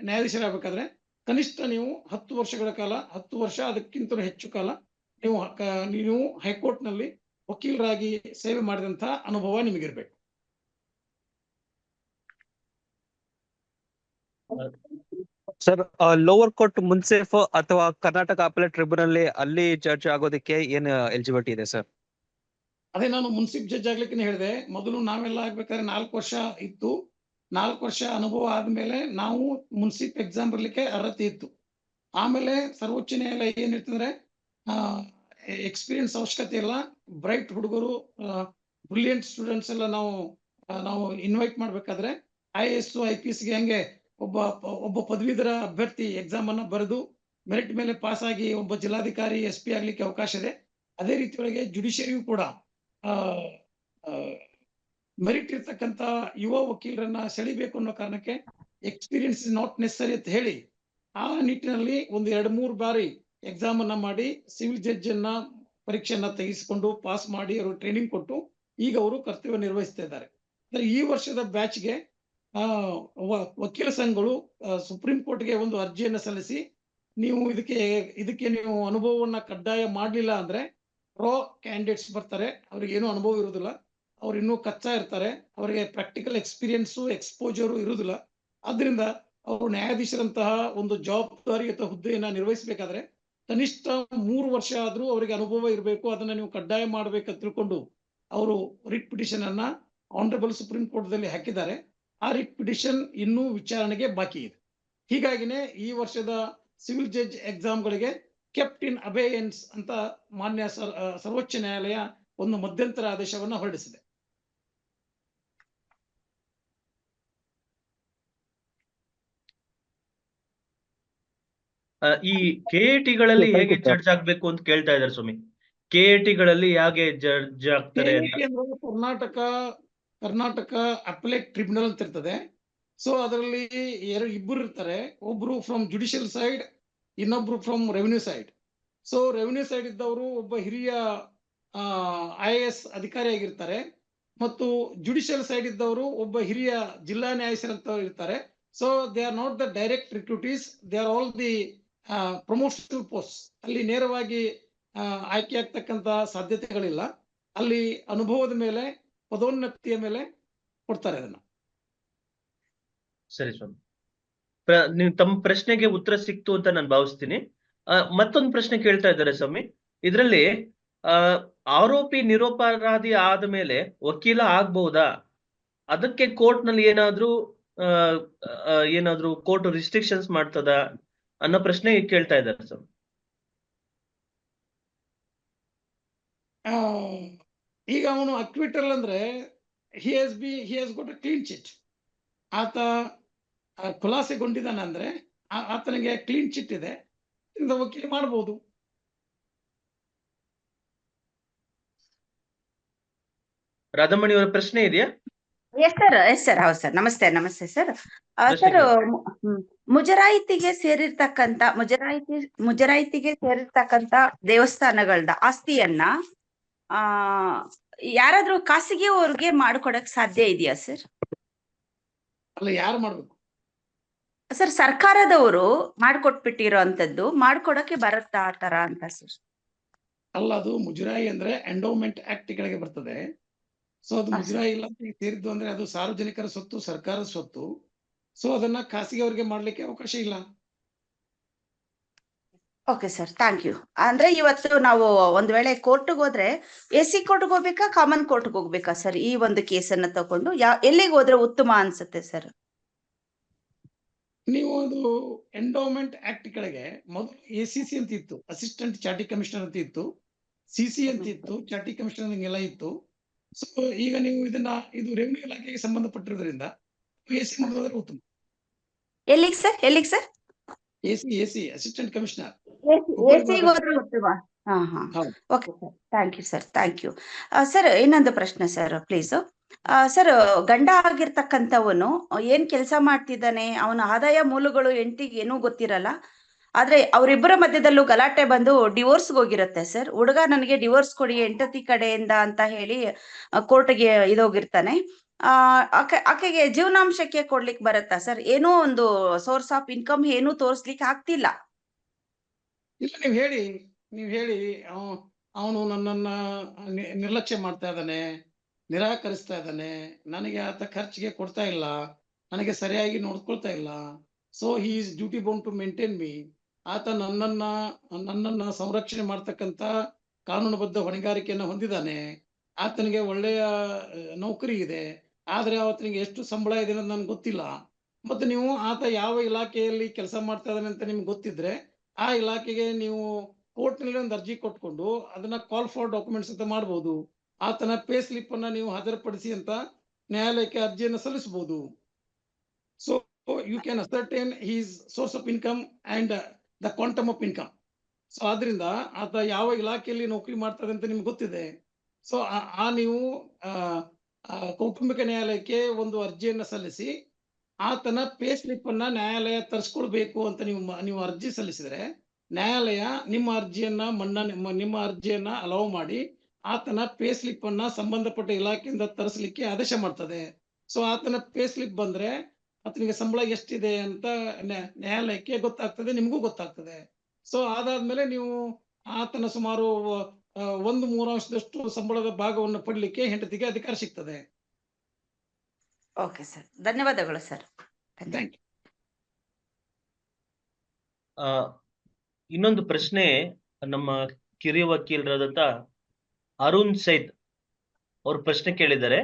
ನ್ಯಾಯಾಧೀಶರಾಗಬೇಕಾದ್ರೆ ಕನಿಷ್ಠ ನೀವು 10 ವರ್ಷಗಳ ಕಾಲ, 10 ವರ್ಷ ಅದಕ್ಕಿಂತಲೂ ಹೆಚ್ಚು ಕಾಲ ನೀವು ಹೈಕೋರ್ಟ್ ನಲ್ಲಿ ವಕೀಲರಾಗಿ ಸೇವೆ ಮಾಡಿದಂತ ಅನುಭವ ನಿಮಗಿರ್ಬೇಕು. ಸರ್ ಲೋವರ್ ಕೋರ್ಟ್ ಮುನ್ಸಿಫ್ ಅಥವಾ ಕರ್ನಾಟಕ ಅಪೆಲೇಟ್ ಟ್ರಿಬ್ಯುನಲ್ ಅಲ್ಲಿ ಜಡ್ಜ್ ಆಗೋದಕ್ಕೆ ಏನ್ ಎಲಿಜಿಬಿಲಿಟಿ ಇದೆ ಸರ್? ಅದೇ ನಾನು ಮುನ್ಸಿಫ್ ಜಡ್ಜ್ ಆಗ್ಲಿಕ್ಕೆ ಹೇಳಿದೆ. ಮೊದಲು ನಾವೆಲ್ಲ ಆಗ್ಬೇಕಾದ್ರೆ 4 ವರ್ಷ ಇತ್ತು. 4 ವರ್ಷ ಅನುಭವ ಆದ್ಮೇಲೆ ನಾವು ಮುನ್ಸಿಫ್ ಎಕ್ಸಾಮ್ ಬರ್ಲಿಕ್ಕೆ ಅರ್ಹತೆ ಇತ್ತು. ಆಮೇಲೆ ಸರ್ವೋಚ್ಚ ನ್ಯಾಯಾಲಯ ಏನಿರ್ತಂದ್ರೆ ಎಕ್ಸ್ಪೀರಿಯನ್ಸ್ ಅವಶ್ಯಕತೆ ಇಲ್ಲ, ಬ್ರೈಟ್ ಹುಡುಗರು ಬ್ರಿಲಿಯಂಟ್ ಸ್ಟೂಡೆಂಟ್ಸ್ ಎಲ್ಲ ನಾವು ಇನ್ವೈಟ್ ಮಾಡ್ಬೇಕಾದ್ರೆ IAS IPS ಗೆ ಹಂಗೆ ಒಬ್ಬ ಪದವೀಧರ ಅಭ್ಯರ್ಥಿ ಎಕ್ಸಾಮ್ ಅನ್ನ ಬರೆದು ಮೆರಿಟ್ ಮೇಲೆ ಪಾಸ್ ಆಗಿ ಒಬ್ಬ ಜಿಲ್ಲಾಧಿಕಾರಿ SP ಆಗ್ಲಿಕ್ಕೆ ಅವಕಾಶ ಇದೆ. ಅದೇ ರೀತಿಯೊಳಗೆ ಜುಡಿಷಿಯರಿಯೂ ಕೂಡ ಮೆರಿಟ್ ಇರ್ತಕ್ಕಂತ ಯುವ ವಕೀಲರನ್ನ ಸೆಳಿಬೇಕು ಅನ್ನೋ ಕಾರಣಕ್ಕೆ ಎಕ್ಸ್ಪೀರಿಯನ್ಸ್ ಇಸ್ ನಾಟ್ ನೆಸರಿ ಅಂತ ಹೇಳಿ ಆ ನಿಟ್ಟಿನಲ್ಲಿ ಒಂದು 2-3 ಬಾರಿ ಎಕ್ಸಾಮ್ ಅನ್ನ ಮಾಡಿ ಸಿವಿಲ್ ಜಡ್ಜ್ ಅನ್ನ ಪರೀಕ್ಷೆಯನ್ನ ತೆಗೆಸಿಕೊಂಡು ಪಾಸ್ ಮಾಡಿ ಅವರು ಟ್ರೈನಿಂಗ್ ಕೊಟ್ಟು ಈಗ ಅವರು ಕರ್ತವ್ಯ ನಿರ್ವಹಿಸ್ತಾ ಇದ್ದಾರೆ. ಅಂದ್ರೆ ಈ ವರ್ಷದ ಬ್ಯಾಚ್ಗೆ ವಕೀಲ ಸಂಘಗಳು ಸುಪ್ರೀಂ ಕೋರ್ಟ್ಗೆ ಒಂದು ಅರ್ಜಿಯನ್ನು ಸಲ್ಲಿಸಿ ನೀವು ಇದಕ್ಕೆ ನೀವು ಅನುಭವವನ್ನ ಕಡ್ಡಾಯ ಮಾಡಲಿಲ್ಲ ಅಂದ್ರೆ ರಾ ಕ್ಯಾಂಡಿಡೇಟ್ಸ್ ಬರ್ತಾರೆ, ಅವ್ರಿಗೆ ಏನೂ ಅನುಭವ ಇರುವುದಿಲ್ಲ, ಅವ್ರು ಇನ್ನೂ ಕಚ್ಚಾ ಇರ್ತಾರೆ, ಅವರಿಗೆ ಪ್ರಾಕ್ಟಿಕಲ್ ಎಕ್ಸ್ಪೀರಿಯನ್ಸು ಎಕ್ಸ್ಪೋಜರು ಇರುವುದಿಲ್ಲ. ಆದ್ರಿಂದ ಅವರು ನ್ಯಾಯಾಧೀಶರಂತಹ ಒಂದು ಜವಾಬ್ದಾರಿಯುತ ಹುದ್ದೆಯನ್ನ ನಿರ್ವಹಿಸಬೇಕಾದ್ರೆ ಕನಿಷ್ಠ 3 ವರ್ಷ ಆದ್ರೂ ಅವರಿಗೆ ಅನುಭವ ಇರಬೇಕು. ಅದನ್ನ ನೀವು ಕಡ್ಡಾಯ ಮಾಡ್ಬೇಕಂತ ತಿಳ್ಕೊಂಡು ಅವರು ರಿಟ್ ಪಿಟಿಷನ್ ಅನ್ನ ಆನರಬಲ್ ಸುಪ್ರೀಂ ಕೋರ್ಟ್ ದಲ್ಲಿ ಹಾಕಿದ್ದಾರೆ. ಆ ರಿಟ್ ಪಿಟಿಷನ್ ಇನ್ನೂ ವಿಚಾರಣೆಗೆ ಬಾಕಿ ಇದೆ. ಹೀಗಾಗಿನೇ ಈ ವರ್ಷದ ಸಿವಿಲ್ ಜಡ್ಜ್ ಎಕ್ಸಾಮ್ಗಳಿಗೆ ಕೆಪ್ಟ್ ಇನ್ ಅಬೇಯನ್ಸ್ ಅಂತ ಮಾನ್ಯ ಸರ್ವೋಚ್ಚ ನ್ಯಾಯಾಲಯ ಒಂದು ಮಧ್ಯಂತರ ಆದೇಶವನ್ನು ಹೊರಡಿಸಿದೆ. ಈ ಕೆಎಟಿಗಳಲ್ಲಿ Thank you, ಹೇಗೆ sir. ಜಡ್ಜ್ ಆಗ್ಬೇಕು ಅಂತ ಕೇಳ್ತಾ ಇದ್ದಾರೆ ಸ್ವಾಮಿ. ಕೆಎಟಿಗಳಲ್ಲಿ ಹೇಗೆ ಜಡ್ಜ್ ಆಗ್ತಾರೆ ಅಂತ. KAT ಅಂದ್ರೆ ಕರ್ನಾಟಕ ಅಪೆಲೇಟ್ ಟ್ರಿಬ್ಯುನಲ್ ಅಂತ ಇರ್ತದೆ. ಸೊ ಅದರಲ್ಲಿ ಇಬ್ಬರು ಇರ್ತಾರೆ, ಒಬ್ರು ಫ್ರಮ್ ಜುಡಿಷಿಯಲ್ ಸೈಡ್, ಇನ್ನೊಬ್ರು from revenue side. So revenue side ಇದ್ದವರು ಒಬ್ಬ ಹಿರಿಯ IAS ಅಧಿಕಾರಿ ಆಗಿರ್ತಾರೆ, ಮತ್ತು ಜುಡಿಷಿಯಲ್ ಸೈಡ್ ಇದ್ದವರು ಒಬ್ಬ ಹಿರಿಯ ಜಿಲ್ಲಾ ನ್ಯಾಯಾಧೀಶರು ಇರ್ತಾರೆ. So they are not the direct recruitees, they are all the promotional post. ಅಲ್ಲಿ ನೇರವಾಗಿ ಆಯ್ಕೆ ಆಗ್ತಕ್ಕಂತ ಸಾಧ್ಯತೆಗಳಿಲ್ಲ. ಅಲ್ಲಿ ಅನುಭವದ ಮೇಲೆ, ಪದೋನ್ನತಿಯ ಮೇಲೆ ಕೊಡ್ತಾರೆ ಅದನ್ನ. ಸರಿ ಸ್ವಾಮಿ, ನೀವು ತಮ್ಮ ಪ್ರಶ್ನೆಗೆ ಉತ್ತರ ಸಿಕ್ತು ಅಂತ ನಾನು ಭಾವಿಸ್ತೀನಿ. ಮತ್ತೊಂದು ಪ್ರಶ್ನೆ ಕೇಳ್ತಾ ಇದ್ದಾರೆ ಸ್ವಾಮಿ. ಇದರಲ್ಲಿ ಆರೋಪಿ ನಿರಪರಾಧಿ ಆದ ಮೇಲೆ ವಕೀಲ ಆಗ್ಬಹುದಾ? ಅದಕ್ಕೆ ಕೋರ್ಟ್ ನಲ್ಲಿ ಏನಾದ್ರೂ ಕೋರ್ಟ್ ರಿಸ್ಟ್ರಿಕ್ಷನ್ಸ್ ಮಾಡ್ತದ ಅನ್ನೋ ಪ್ರಶ್ನೆ ಕೇಳ್ತಾ ಇದ್ದಾರೆ ಸ್ವಾಮಿ. ಈಗ ಅವನು ಅಕ್ವಿಟಲ್ ಅಂದ್ರೆ he has got a clean chit. ಆತ ಖುಲಾಸೆಗೊಂಡಿದ್ದಾನೆ ಅಂದ್ರೆ ಆತನಿಗೆ ಕ್ಲೀನ್ ಚಿಟ್ ಇದೆ, ವಕೀಲಿ ಮಾಡಬಹುದು. ರಾಧಮಣಿ ಅವರ ಪ್ರಶ್ನೆ ಇದೆಯಾ? ಎಸ್ ಸರ್, ಹೌದು ಸರ್. ನಮಸ್ತೆ ಸರ್. ಸರ್, ಮುಜರಾಯಿತಿಗೆ ಸೇರಿರ್ತಕ್ಕಂತ ದೇವಸ್ಥಾನಗಳದ ಆಸ್ತಿಯನ್ನ ಯಾರಾದ್ರೂ ಖಾಸಗಿಯವ್ರಿಗೆ ಮಾಡ್ಕೊಡಕ್ ಸಾಧ್ಯ ಇದೆಯಾ ಸರ್? ಅಲ್ಲ, ಯಾರು ಮಾಡ್ಬೇಕು ಸರ್? ಸರ್ಕಾರದವರು ಮಾಡ್ಕೊಟ್ಬಿಟ್ಟಿರೋ ಅಂತದ್ದು ಮಾಡ್ಕೊಡಕ್ಕೆ ಬರುತ್ತಾ ಆ ತರ ಅಂತ ಸರ್? ಅಲ್ಲ, ಅದು ಮುಜರಾಯಿ ಅಂದ್ರೆ ಎಂಡೋಮೆಂಟ್ ಆಕ್ಟ್ ಗಳಿಗೆ ಬರ್ತದೆ. ಸೊ ಅದು ಮುಜರಾಯಿ ಇಲ್ಲ ಸೇರಿದ್ದು ಅಂದ್ರೆ ಅದು ಸಾರ್ವಜನಿಕರ ಸ್ವತ್ತು, ಸರ್ಕಾರದ ಸ್ವತ್ತು. ಸೊ ಅದನ್ನ ಖಾಸಗಿಯವರಿಗೆ ಮಾಡ್ಲಿಕ್ಕೆ ಅವಕಾಶ ಇಲ್ಲ. Okay sir, thank you. ಅಂದ್ರೆ ಇವತ್ತು ನಾವು ಒಂದ್ ವೇಳೆ ಕೋರ್ಟ್ಗೆ ಹೋದ್ರೆ AC ಕೋರ್ಟ್ಗೆ ಹೋಗ್ಬೇಕಾ, ಕಾಮನ್ ಕೋರ್ಟ್ಗೆ ಹೋಗ್ಬೇಕಾ ಸರ್? ಈ ಒಂದು ಕೇಸನ್ನ ತಗೊಂಡು ಎಲ್ಲಿಗೆ ಹೋದ್ರೆ ಉತ್ತಮ ಅನ್ಸುತ್ತೆ ಸರ್? ನೀವು ಅದು ಎಂಡೋಮೆಂಟ್ ಆಕ್ಟ್ ಕೆಳಗೆ ಮೊದಲು ACC ಅಂತ ಇತ್ತು, ಅಸಿಸ್ಟೆಂಟ್ ಚಾರ್ಟಿ ಕಮಿಷನರ್ ಅಂತ ಇತ್ತು, CC ಅಂತ ಇತ್ತು, ಚಾರ್ಟಿ ಕಮಿಷನರ್ ಹಿಂಗೆಲ್ಲ ಇತ್ತು. ಸೊ ಈಗ ನೀವು ಇದು ರೆವಿನ್ಯೂ ಇಲಾಖೆಗೆ ಸಂಬಂಧಪಟ್ಟಿರೋದ್ರಿಂದ AC ಮಾಡೋದ್ರೆ ಉತ್ತಮ. ಎಲ್ಲಿಗೆ ಸರ್? AC assistant commissioner. ಹೋದ್ರೆ ಉತ್ತಮ. Okay sir, thank you sir. ಇನ್ನೊಂದು ಪ್ರಶ್ನೆ ಸರ್, ಪ್ಲೀಸ್ ಸರ್. ಗಂಡ ಆಗಿರ್ತಕ್ಕಂಥವನು ಏನ್ ಕೆಲಸ ಮಾಡ್ತಿದ್ದಾನೆ, ಅವನ ಆದಾಯ ಮೂಲಗಳು ಹೆಂಡತಿಗೆ ಏನೂ ಗೊತ್ತಿರಲ್ಲ. ಆದ್ರೆ ಅವರಿಬ್ಬರ ಮಧ್ಯದಲ್ಲೂ ಗಲಾಟೆ ಬಂದು ಡಿವೋರ್ಸ್ಗೆ ಹೋಗಿರುತ್ತೆ ಸರ್. ಹುಡುಗ ನನಗೆ ಡಿವೋರ್ಸ್ ಕೊಡಿ ಹೆಂಡತಿ ಕಡೆಯಿಂದ ಅಂತ ಹೇಳಿ ಕೋರ್ಟ್ಗೆ ಇದೋಗಿರ್ತಾನೆ. ಆಕೆಗೆ ಜೀವನಾಂಶಕ್ಕೆ ಕೊಡ್ಲಿಕ್ಕೆ ಬರುತ್ತಾ ಸರ್? ಏನೋ ಒಂದು ಸೋರ್ಸ್ ಆಫ್ ಇನ್ಕಮ್ ಏನೂ ತೋರಿಸ್ಲಿಕ್ಕೆ ಆಗ್ತಿಲ್ಲ. ಇಲ್ಲ, ನೀವ್ ಹೇಳಿ ಅವನು ನನ್ನನ್ನ ನಿರ್ಲಕ್ಷ್ಯ ಮಾಡ್ತಾ ಇದ್ದಾನೆ, ನಿರಾಕರಿಸ್ತಾ ಇದ್ದಾನೆ, ನನಗೆ ಆತ ಖರ್ಚಿಗೆ ಕೊಡ್ತಾ ಇಲ್ಲ, ನನಗೆ ಸರಿಯಾಗಿ ನೋಡ್ಕೊಳ್ತಾ ಇಲ್ಲ. So he is duty bound to maintain me. ಆತ ನನ್ನನ್ನ ಸಂರಕ್ಷಣೆ ಮಾಡ್ತಕ್ಕಂತ ಕಾನೂನುಬದ್ಧ ಹೊಣೆಗಾರಿಕೆಯನ್ನು ಹೊಂದಿದ್ದಾನೆ. ಆತನಿಗೆ ಒಳ್ಳೆಯ ನೌಕರಿ ಇದೆ, ಆದ್ರೆ ಆತನಿಗೆ ಎಷ್ಟು ಸಂಬಳ ಇದೆ ಅನ್ನೋದು ನನ್ಗೆ ಗೊತ್ತಿಲ್ಲ. ಮತ್ತೆ ನೀವು ಆತ ಯಾವ ಇಲಾಖೆಯಲ್ಲಿ ಕೆಲಸ ಮಾಡ್ತಾ ಇದ್ದಾನೆ ಅಂತ ನಿಮ್ಗೆ ಗೊತ್ತಿದ್ರೆ ಆ ಇಲಾಖೆಗೆ ನೀವು ಕೋರ್ಟ್ ನಲ್ಲಿ ಒಂದು ಅರ್ಜಿ ಕೊಟ್ಕೊಂಡು ಅದನ್ನ ಕಾಲ್ ಫಾರ್ ಡಾಕ್ಯುಮೆಂಟ್ಸ್ ಅಂತ ಮಾಡಬಹುದು. ಆತನ ಪೇ ಸ್ಲಿಪ್ ಅನ್ನ ನೀವು ಹಾಜರುಪಡಿಸಿ ಅಂತ ನ್ಯಾಯಾಲಯಕ್ಕೆ ಅರ್ಜಿಯನ್ನು ಸಲ್ಲಿಸಬಹುದು. So you can ascertain his source of income and the quantum of income. So ಆದ್ರಿಂದ ಆತ ಯಾವ ಇಲಾಖೆಯಲ್ಲಿ ನೌಕರಿ ಮಾಡ್ತದೆ ಅಂತ ನಿಮ್ಗೆ ಗೊತ್ತಿದೆ. ಸೊ ನೀವು ಕೌಟುಂಬಿಕ ನ್ಯಾಯಾಲಯಕ್ಕೆ ಒಂದು ಅರ್ಜಿಯನ್ನ ಸಲ್ಲಿಸಿ ಆತನ ಪೇ ಸ್ಲಿಪ್ ಅನ್ನ ನ್ಯಾಯಾಲಯ ತರಿಸ್ಕೊಳ್ಬೇಕು ಅಂತ ನೀವು ಅರ್ಜಿ ಸಲ್ಲಿಸಿದ್ರೆ ನ್ಯಾಯಾಲಯ ನಿಮ್ಮ ಅರ್ಜಿಯನ್ನ ಅಲೌ ಮಾಡಿ ಆತನ ಪೇ ಸ್ಲಿಪ್ ಅನ್ನ ಸಂಬಂಧಪಟ್ಟ ಇಲಾಖೆಯಿಂದ ತರಿಸಲಿಕ್ಕೆ ಆದೇಶ ಮಾಡ್ತದೆ. ಸೊ ಆತನ ಪೇ ಸ್ಲಿಪ್ ಬಂದ್ರೆ ಆತನಿಗೆ ಸಂಬಳ ಎಷ್ಟಿದೆ ಅಂತ ನ್ಯಾಯಾಲಯಕ್ಕೆ ಗೊತ್ತಾಗ್ತದೆ, ನಿಮಗೂ ಗೊತ್ತಾಗ್ತದೆ. ಸೊ ಅದಾದ್ಮೇಲೆ ನೀವು ಆತನ ಸುಮಾರು 1/3 ಸಂಬಳದ ಭಾಗವನ್ನು ಪಡ್ಲಿಕ್ಕೆ ಹೆಂಡತಿಗೆ ಅಧಿಕಾರ ಸಿಗ್ತದೆ. ಓಕೆ ಸರ್, ಧನ್ಯವಾದಗಳು ಸರ್. Thank you. ಇನ್ನೊಂದು ಪ್ರಶ್ನೆ ನಮ್ಮ ಕಿರಿಯ ವಕೀಲರಾದಂತ ಅರುಣ್ ಸೈದ್ ಅವ್ರ ಪ್ರಶ್ನೆ ಕೇಳಿದ್ದಾರೆ.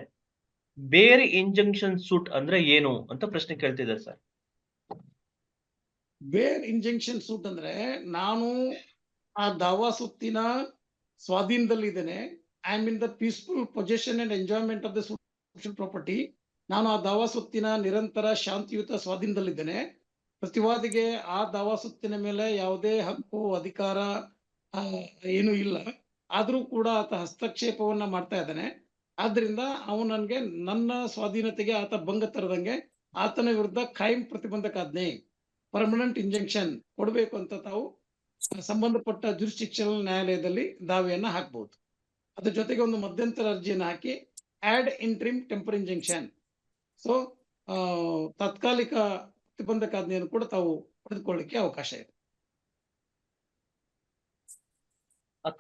ಬೇರ್ ಇಂಜಂಕ್ಷನ್ ಸೂಟ್ ಅಂದ್ರೆ ಏನು ಅಂತ ಪ್ರಶ್ನೆ ಕೇಳ್ತಿದ್ದಾರೆ ಸರ್. ಬೇರ್ ಇಂಜಂಕ್ಷನ್ ಸೂಟ್ ಅಂದ್ರೆ ನಾನು ಆ ದಾವಾ ಸುತ್ತಿನ ಸ್ವಾಧೀನದಲ್ಲಿದ್ದೇನೆ. I am in the peaceful possession and enjoyment of the social property. ನಾನು ಆ ದಾವಾ ಸುತ್ತಿನ ನಿರಂತರ ಶಾಂತಿಯುತ ಸ್ವಾಧೀನದಲ್ಲಿದ್ದೇನೆ. ಪ್ರತಿವಾದಿಗೆ ಆ ದಾವಾ ಸುತ್ತಿನ ಮೇಲೆ ಯಾವುದೇ ಹಕ್ಕು ಅಧಿಕಾರ ಏನೂ ಇಲ್ಲ. ಆದ್ರೂ ಕೂಡ ಆತ ಹಸ್ತಕ್ಷೇಪವನ್ನ ಮಾಡ್ತಾ ಇದ್ದಾನೆ. ಆದ್ರಿಂದ ಅವನು ನನ್ಗೆ ನನ್ನ ಸ್ವಾಧೀನತೆಗೆ ಆತ ಭಂಗ ತರದಂಗೆ ಆತನ ವಿರುದ್ಧ ಖಾಯಂ ಪ್ರತಿಬಂಧಕಾಜ್ಞೆ ಪರ್ಮನೆಂಟ್ ಇಂಜಂಕ್ಷನ್ ಕೊಡಬೇಕು ಅಂತ ತಾವು ಸಂಬಂಧಪಟ್ಟ ಜುರಿಸ್ಡಿಕ್ಷನಲ್ ನ್ಯಾಯಾಲಯದಲ್ಲಿ ದಾವೆಯನ್ನ ಹಾಕಬಹುದು. ಅದ್ರ ಜೊತೆಗೆ ಒಂದು ಮಧ್ಯಂತರ ಅರ್ಜಿಯನ್ನು ಹಾಕಿ ad interim temporary injunction, so ತಾತ್ಕಾಲಿಕ ಪ್ರತಿಬಂಧಕಾಜ್ಞೆಯನ್ನು ಕೂಡ ತಾವು ಪಡೆದುಕೊಳ್ಳಿಕ್ಕೆ ಅವಕಾಶ ಇದೆ.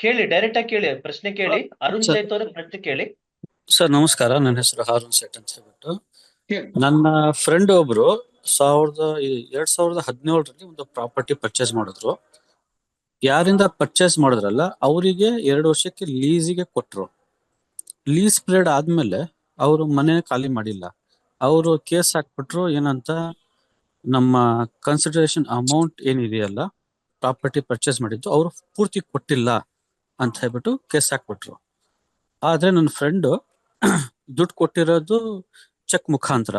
ಕೇಳಿ, ಡೈರೆಕ್ಟ್ ಆಗಿ ಕೇಳಿ, ಪ್ರಶ್ನೆ ಕೇಳಿ. ಅರುಣ್ ಸರ್. ಸೇತ್ ಅವರ ಪ್ರಶ್ನೆ ಕೇಳಿ. ಸರ್ ನಮಸ್ಕಾರ, ನನ್ನ ಹೆಸರು ಹಾರೂನ್ ಸೇಠ್ ಅಂತ ಹೇಳ್ಬಿಟ್ಟು. ಹೇಳಿ. ನನ್ನ ಫ್ರೆಂಡ್ ಒಬ್ರು 2017ರಲ್ಲಿ ಒಂದು ಪ್ರಾಪರ್ಟಿ ಪರ್ಚೇಸ್ ಮಾಡಿದ್ರು. ಯಾರಿಂದ ಪರ್ಚೇಸ್ ಮಾಡಿದ್ರಲ್ಲ ಅವರಿಗೆ 2 ವರ್ಷಕ್ಕೆ ಲೀಸಿಗೆ ಕೊಟ್ರು. ಲೀಸ್ ಪೀರಿಯಡ್ ಆದ್ಮೇಲೆ ಅವರು ಮನೆ ಖಾಲಿ ಮಾಡಿಲ್ಲ. ಅವರು ಕೇಸ್ ಹಾಕ್ಬಿಟ್ರು, ಏನಂತ ನಮ್ಮ ಕನ್ಸಿಡರೇಷನ್ ಅಮೌಂಟ್ ಏನಿದೆಯಲ್ಲ ಪ್ರಾಪರ್ಟಿ ಪರ್ಚೇಸ್ ಮಾಡಿದ್ದು ಅವರು ಪೂರ್ತಿ ಕೊಟ್ಟಿಲ್ಲ ಅಂತ ಹೇಳ್ಬಿಟ್ಟು ಕೇಸ್ ಹಾಕ್ಬಿಟ್ರು. ಆದ್ರೆ ನನ್ನ ಫ್ರೆಂಡ್ ದುಡ್ಡು ಕೊಟ್ಟಿರೋದು ಚೆಕ್ ಮುಖಾಂತರ,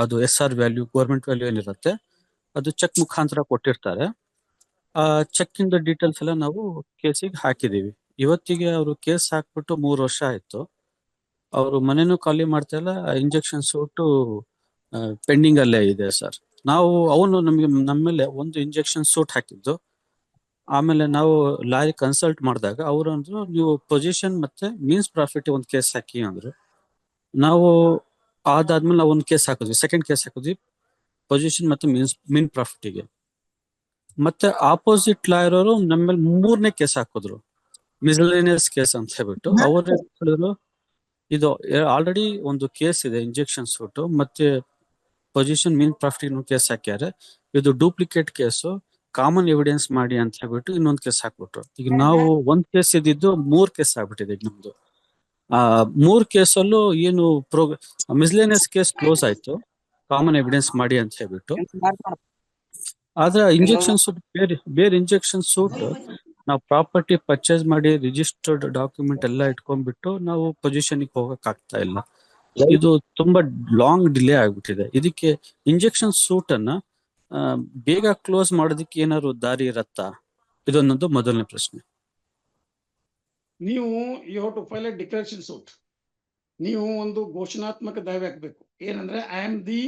ಅದು SR ವ್ಯಾಲ್ಯೂ, ಗೌರ್ಮೆಂಟ್ ವ್ಯಾಲ್ಯೂ ಏನಿರುತ್ತೆ ಅದು ಚೆಕ್ ಮುಖಾಂತರ ಕೊಟ್ಟಿರ್ತಾರೆ. ಆ ಚೆಕ್ ಇಂದ ಡೀಟೇಲ್ಸ್ ಎಲ್ಲ ನಾವು ಕೇಸಿಗೆ ಹಾಕಿದೀವಿ. ಇವತ್ತಿಗೆ ಅವರು ಕೇಸ್ ಹಾಕ್ಬಿಟ್ಟು 3 ವರ್ಷ ಆಯ್ತು. ಅವರು ಮನೆನೂ ಖಾಲಿ ಮಾಡ್ತಾ ಇಲ್ಲ, ಇಂಜೆಕ್ಷನ್ ಸೂಟು ಪೆಂಡಿಂಗ್ ಅಲ್ಲೇ ಇದೆ ಸರ್. ಅವನು ನಮ್ಮ ಮೇಲೆ ಒಂದು ಇಂಜೆಕ್ಷನ್ ಸೂಟ್ ಹಾಕಿದ್ದು. ಆಮೇಲೆ ನಾವು ಲಾಯರ್ ಕನ್ಸಲ್ಟ್ ಮಾಡಿದಾಗ ಅವರು ಅಂದ್ರು, ನೀವು ಪೊಸಿಷನ್ ಮತ್ತೆ ಮೀನ್ಸ್ ಪ್ರಾಫಿಟ್ ಒಂದು ಕೇಸ್ ಹಾಕಿ ಅಂದ್ರು. ನಾವು ಅದಾದ್ಮೇಲೆ ನಾವು ಒಂದು ಕೇಸ್ ಹಾಕಿದ್ವಿ, ಸೆಕೆಂಡ್ ಕೇಸ್ ಹಾಕಿದ್ವಿ ಪೊಸಿಷನ್ ಮತ್ತೆ ಮೀನ್ ಪ್ರಾಫಿಟ್ಗೆ. ಮತ್ತೆ ಆಪೋಸಿಟ್ ಲಾಯರ್ ಅವರು ನಮ್ಮ ಮೇಲೆ 3ನೇ ಕೇಸ್ ಹಾಕಿದ್ರು, ಮಿಸ್ಲೇನಿಯಸ್ ಕೇಸ್ ಅಂತ ಹೇಳ್ಬಿಟ್ಟು. ಅವರು ಹೇಳಿದ್ರು, ಇದು ಆಲ್ರೆಡಿ ಒಂದು ಕೇಸ್ ಇದೆ ಇಂಜೆಕ್ಷನ್ ಸೂಟ್ ಮತ್ತೆ ಪೊಸಿಷನ್ ಮೀನ್ ಪ್ರಾಫಿಟ್ ಕೇಸ್ ಹಾಕ್ಯಾರೆ, ಇದು ಡೂಪ್ಲಿಕೇಟ್ ಕೇಸು, ಕಾಮನ್ ಎವಿಡೆನ್ಸ್ ಮಾಡಿ ಅಂತ ಹೇಳ್ಬಿಟ್ಟು ಇನ್ನೊಂದು ಕೇಸ್ ಹಾಕ್ಬಿಟ್ರು. ಈಗ ನಾವು ಒಂದ್ ಕೇಸ್ ಇದ್ದಿದ್ದು 3 ಕೇಸ್ ಆಗ್ಬಿಟ್ಟಿದೆ ಈಗ ನಮ್ದು. 3 ಕೇಸಲ್ಲೂ ಏನು ಮಿಸ್ಲೇನಿಯಸ್ ಕೇಸ್ ಕ್ಲೋಸ್ ಆಯ್ತು, ಕಾಮನ್ ಎವಿಡೆನ್ಸ್ ಮಾಡಿ ಅಂತ ಹೇಳ್ಬಿಟ್ಟು. ಆದ್ರೆ ಇಂಜೆಕ್ಷನ್ ಸೂಟ್ ಬೇರೆ ಇಂಜೆಕ್ಷನ್ ಸೂಟ್ ನಾವು ಪ್ರಾಪರ್ಟಿ ಪರ್ಚೇಸ್ ಮಾಡಿ ರಿಜಿಸ್ಟರ್ಡ್ ಡಾಕ್ಯುಮೆಂಟ್ ಎಲ್ಲ ಇಟ್ಕೊಂಡ್ಬಿಟ್ಟು ನಾವು ಪೊಸಿಷನ್ಗೆ ಹೋಗಕ್ ಆಗ್ತಾ ಇಲ್ಲ. ಇದು ತುಂಬಾ ಲಾಂಗ್ ಡಿಲೇ ಆಗ್ಬಿಟ್ಟಿದೆ. ಇದಕ್ಕೆ ಇಂಜೆಕ್ಷನ್ ಸೂಟ್ ಅನ್ನ ಬೇಗ ಕ್ಲೋಸ್ ಮಾಡೋದಕ್ಕೆ ಏನಾದ್ರು ದಾರಿ ಇರತ್ತಾ? ಇದೊಂದೊಂದು ಮೊದಲನೇ ಪ್ರಶ್ನೆ. ನೀವು you have to file a declaration suit. ನೀವು ಒಂದು ಘೋಷಣಾತ್ಮಕ ದಾವೆ ಹಾಕಬೇಕು. ಏನಂದ್ರೆ I am the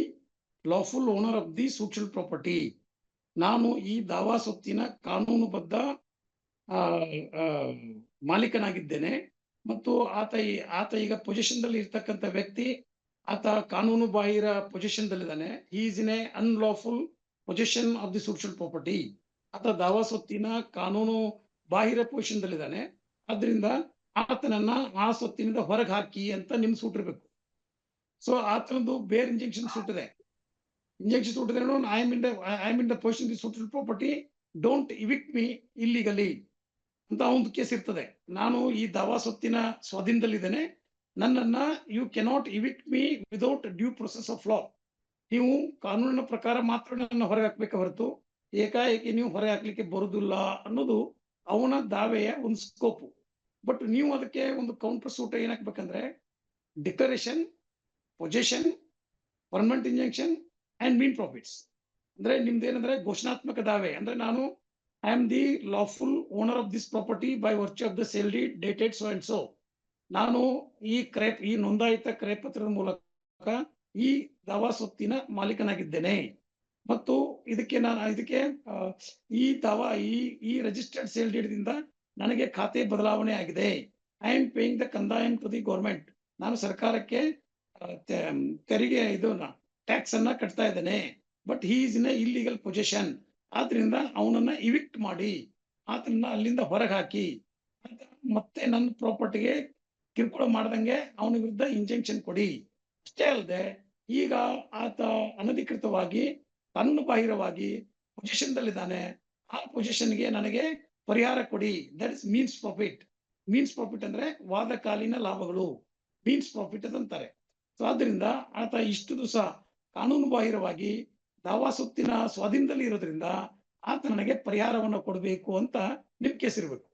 lawful owner of the social property. ನಾನು ಈ ದಾವಾ ಸ್ವತ್ತಿನ ಕಾನೂನುಬದ್ಧ ಮಾಲೀಕನಾಗಿದ್ದೇನೆ ಮತ್ತು ಆತ ಈಗ ಪೊಸಿಷನ್ ದಲ್ಲಿ ಇರ್ತಕ್ಕಂಥ ವ್ಯಕ್ತಿ, ಆತ ಕಾನೂನು ಬಾಹಿರ ಪೊಸಿಷನ್ ದಲ್ಲಿದ್ದಾನೆ. He is in a unlawful possession of the social property. ಆತ ದಾವಾ ಸ್ವತ್ತಿನ ಕಾನೂನು ಬಾಹಿರ ಪೊಸಿಷನ್ ದಲ್ಲಿದ್ದಾನೆ. ಆದ್ರಿಂದ ಆತನನ್ನ ಆ ಸ್ವತ್ತಿನಿಂದ ಹೊರಗೆ ಹಾಕಿ ಅಂತ ನಿಮ್ ಸೂಟ್ ಇರಬೇಕು. ಸೊ ಆತನದ್ದು ಬೇರೆ ಇಂಜೆಕ್ಷನ್ ಸೂಟ್ ಇದೆ. ಇಂಜೆಕ್ಷನ್ ಸೂಟ್ ಇದೆ, I am in the possession the social property, don't evict me illegally ಅಂತ ಒಂದು ಕೇಸ್ ಇರ್ತದೆ. ನಾನು ಈ ದಾವಾ ಸ್ವತ್ತಿನ ಸ್ವಾಧೀನದಲ್ಲಿದ್ದೇನೆ, ನನ್ನನ್ನ you cannot evict me without due process of law. ನೀವು ಕಾನೂನಿನ ಪ್ರಕಾರ ಮಾತ್ರ ನನ್ನ ಹೊರಗೆ ಹಾಕ್ಬೇಕೆ ಹೊರತು ಏಕಾಏಕಿ ನೀವು ಹೊರಗೆ ಹಾಕ್ಲಿಕ್ಕೆ ಬರುದಿಲ್ಲ ಅನ್ನೋದು ಅವನ ದಾವೆಯ ಒಂದು ಸ್ಕೋಪು. ಬಟ್ ನೀವು ಅದಕ್ಕೆ ಒಂದು ಕೌಂಟರ್ ಸೂಟ್ ಏನ್ ಹಾಕ್ಬೇಕಂದ್ರೆ declaration, position, permanent injection and mean profits. ಅಂದ್ರೆ ನಿಮ್ದೇನಂದ್ರೆ ಘೋಷಣಾತ್ಮಕ ದಾವೆ. ಅಂದ್ರೆ ನಾನು I am the lawful owner of this property by virtue of the sale deed dated so and so. ನಾನು ಈ ನೋಂದಾಯಿತ ಕ್ರಯಪತ್ರದ ಮೂಲಕ ಈ ದಾವಾ ಸ್ವತ್ತಿನ ಮಾಲೀಕನಾಗಿದ್ದೇನೆ ಮತ್ತು ಇದಕ್ಕೆ ಈ ರಿಜಿಸ್ಟರ್ಡ್ ಸೇಲ್ ಡೀಡ್ ದಿಂದ ನನಗೆ ಖಾತೆ ಬದಲಾವಣೆ ಆಗಿದೆ. ಐ ಆಮ್ ಪೇಯಿಂಗ್ ದ ಕಂದಾಯಂ ಟು ದಿ ಗೌರ್ಮೆಂಟ್. ನಾನು ಸರ್ಕಾರಕ್ಕೆ ತೆರಿಗೆ ಟ್ಯಾಕ್ಸ್ ಅನ್ನ ಕಟ್ತಾ ಇದ್ದೇನೆ. But he is in illegal possession. ಆದ್ರಿಂದ ಅವನನ್ನ ಇವಿಕ್ಟ್ ಮಾಡಿ, ಆತನ ಅಲ್ಲಿಂದ ಹೊರಗೆ ಹಾಕಿ, ಮತ್ತೆ ನನ್ನ ಪ್ರಾಪರ್ಟಿಗೆ ಕಿರುಕುಳ ಮಾಡ್ದಂಗೆ ಅವನ ವಿರುದ್ಧ ಇಂಜೆಕ್ಷನ್ ಕೊಡಿ. ಅಷ್ಟೇ ಅಲ್ಲದೆ ಈಗ ಆತ ಅನಧಿಕೃತವಾಗಿ ಕಾನೂನು ಬಾಹಿರವಾಗಿ ಪೊಸಿಷನ್ ದಲ್ಲಿದ್ದಾನೆ, ಆ ಪೊಸಿಷನ್ಗೆ ನನಗೆ ಪರಿಹಾರ ಕೊಡಿ. That is means profit. Means profit ಅಂದ್ರೆ ವಾದಕಾಲೀನ ಲಾಭಗಳು, ಮೀನ್ಸ್ ಪ್ರಾಫಿಟ್ ಅಂತಾರೆ. ಸೊ ಆದ್ರಿಂದ ಆತ ಇಷ್ಟು ದಿವಸ ಕಾನೂನು ಬಾಹಿರವಾಗಿ ದಾವಾ ಸೊತ್ತಿನ ಸ್ವಾಧೀನದಲ್ಲಿ ಇರೋದ್ರಿಂದ ಆತ ನನಗೆ ಪರಿಹಾರವನ್ನು ಕೊಡಬೇಕು ಅಂತ ನಿಮ್ ಕೇಸ್ ಇರ್ಬೇಕು.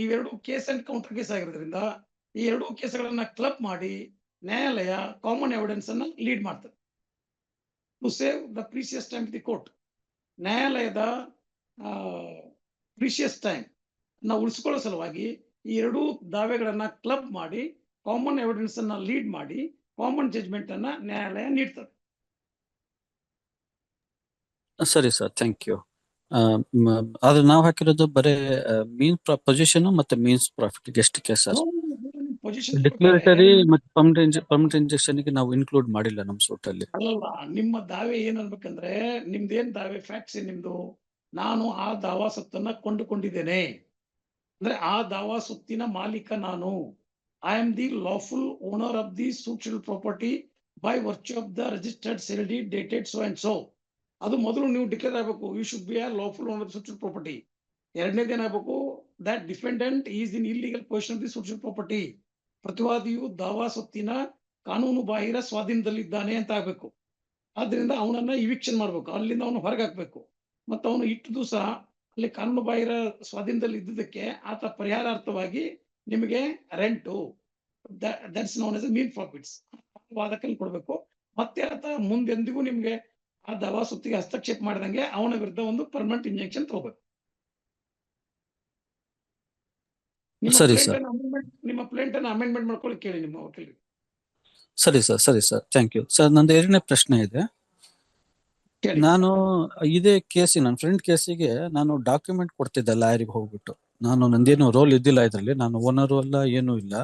ಇವೆರಡು ಕೇಸ್ ಅಂಡ್ ಕೌಂಟರ್ ಕೇಸ್ ಆಗಿರೋದ್ರಿಂದ ಈ ಎರಡೂ ಕೇಸ್ಗಳನ್ನ ಕ್ಲಬ್ ಮಾಡಿ ನ್ಯಾಯಾಲಯ ಕಾಮನ್ ಎವಿಡೆನ್ಸ್ ಅನ್ನ ಲೀಡ್ ಮಾಡ್ತದೆ to save the precious time the court. ನ್ಯಾಯಾಲಯದ ಪ್ರೀಸಿಯಸ್ ಟೈಮ್ ನ ಉಳಿಸ್ಕೊಳ್ಳೋ ಸಲುವಾಗಿ ಈ ಎರಡೂ ದಾವೆಗಳನ್ನ ಕ್ಲಬ್ ಮಾಡಿ ಕಾಮನ್ ಎವಿಡೆನ್ಸ್ ಅನ್ನ ಲೀಡ್ ಮಾಡಿ ಕಾಮನ್ ಜಜ್ಮೆಂಟ್ ಅನ್ನ ನ್ಯಾಯಾಲಯ ನೀಡ್ತದೆ. ಸರಿ ಸರ್, ಥ್ಯಾಂಕ್ ಯು. ಆದ್ರೆ ನಾವು ಹಾಕಿರೋದು ಬರೇ ಮೀನ್ ಪೊಸಿಷನ್ ಮತ್ತೆ ಮೀನ್ಸ್ ಪ್ರಾಫಿಟ್ ಎಷ್ಟಕ್ಕೆ ಸರ್? ಪೊಸಿಷನ್ ಡಿಕ್ಲರೇಟರಿ ಮತ್ತೆ ಪರ್ಮನೆಂಟ್ ಇಂಜೆಕ್ಷನ್ ಗೆ ನಾವು ಇನ್ಕ್ಲೂಡ್ ಮಾಡಿಲ್ಲ ನಮ್ ಸೂಟ್ ಅಲ್ಲಿ. ಅಲ್ಲಲ್ಲ, ನಿಮ್ಮ ದಾವೆ ಏನ್ ಅನ್ಬೇಕಂದ್ರೆ ನಿಮ್ದೇನ್ ದಾವೆ ಫ್ಯಾಕ್ಟ್ಸ್ ನಿಮ್ದು, ನಾನು ಆ ದಾವಾ ಸೊತ್ತನ್ನ ಕೊಂಡುಕೊಂಡಿದ್ದೇನೆ ಅಂದ್ರೆ ಆ ದಾವಾ ಸೊತ್ತಿನ ಮಾಲೀಕ ನಾನು. I am the lawful owner of the suit schedule property by virtue of the registered sale deed dated so and so. ಅದು ಮೊದಲು ನೀವು ಡಿಕ್ಲೇರ್ ಆಗಬೇಕು, you should be a lawful owner of suit schedule property. ಎರಡನೇದು ಏನಾಗಬೇಕು, that defendant is in illegal possession of the suit schedule property. ಪ್ರತಿವಾದಿಯು ದಾವಾ ಸೊತ್ತಿನ ಕಾನೂನು ಬಾಹಿರ ಸ್ವಾಧೀನದಲ್ಲಿದ್ದಾನೆ ಅಂತ ಆಗ್ಬೇಕು. ಆದ್ರಿಂದ ಅವನನ್ನ ಇವಿಕ್ಷನ್ ಮಾಡ್ಬೇಕು, ಅಲ್ಲಿಂದ ಅವನು ಹೊರಗೆ ಹಾಕ್ಬೇಕು. ಮತ್ತು ಅವನು ಇಷ್ಟು ದಿವಸ ಅಲ್ಲಿ ಕಾನೂನು ಬಾಹಿರ ಸ್ವಾಧೀನದಲ್ಲಿ ಇದ್ದುದಕ್ಕೆ ಆತ ಪರಿಹಾರಾರ್ಥವಾಗಿ ನಿಮಗೆ ರೆಂಟು ದಟ್ಸ್ ನೋನ್ ಎಸ್ ಮೀನ್ ಪ್ರಾಫಿಟ್ಸ್ ವಾದಕಲ್ಲಿ ಕೊಡ್ಬೇಕು. ಮತ್ತೆ ಆತ ಮುಂದೆಂದಿಗೂ ನಿಮ್ಗೆ ಆ ದಾವಾ ಸೊತ್ತಿಗೆ ಹಸ್ತಕ್ಷೇಪ ಮಾಡಿದಂಗೆ ಅವನ ವಿರುದ್ಧ ಒಂದು ಪರ್ಮನೆಂಟ್ ಇಂಜೆಕ್ಷನ್ ತಗೋಬೇಕು. ಸರಿ ಸರ್, ನಿಮ್ಮ ಪ್ಲೇಂಟ್ ಅನ್ನು ಅಮೆಂಡ್ಮೆಂಟ್ ಮಾಡ್ಕೊಳ್ಳಿ ಕೇಳಿ ನಿಮ್ಮ ವಕೀಲರಿಗೆ. ಸರಿ ಸರ್, ಥ್ಯಾಂಕ್ ಯು ಸರ್. ನಂದು ಎರಡನೇ ಪ್ರಶ್ನೆ ಇದೆ. ಕೇಳಿ. ನಾನು ಇದೇ ಕೇಸಿಗೆ, ನನ್ನ ಫ್ರೆಂಡ್ ಕೇಸಿಗೆ ನಾನು ಡಾಕ್ಯುಮೆಂಟ್ ಕೊಡ್ತಿದ್ದೆ ಲಾಯರಿಗೆ ಹೋಗ್ಬಿಟ್ಟು. ನಂದೇನು ರೋಲ್ ಇದ್ದಿಲ್ಲ ಇದರಲ್ಲಿ, ನಾನು ಓನರು ಅಲ್ಲ, ಏನೂ ಇಲ್ಲ.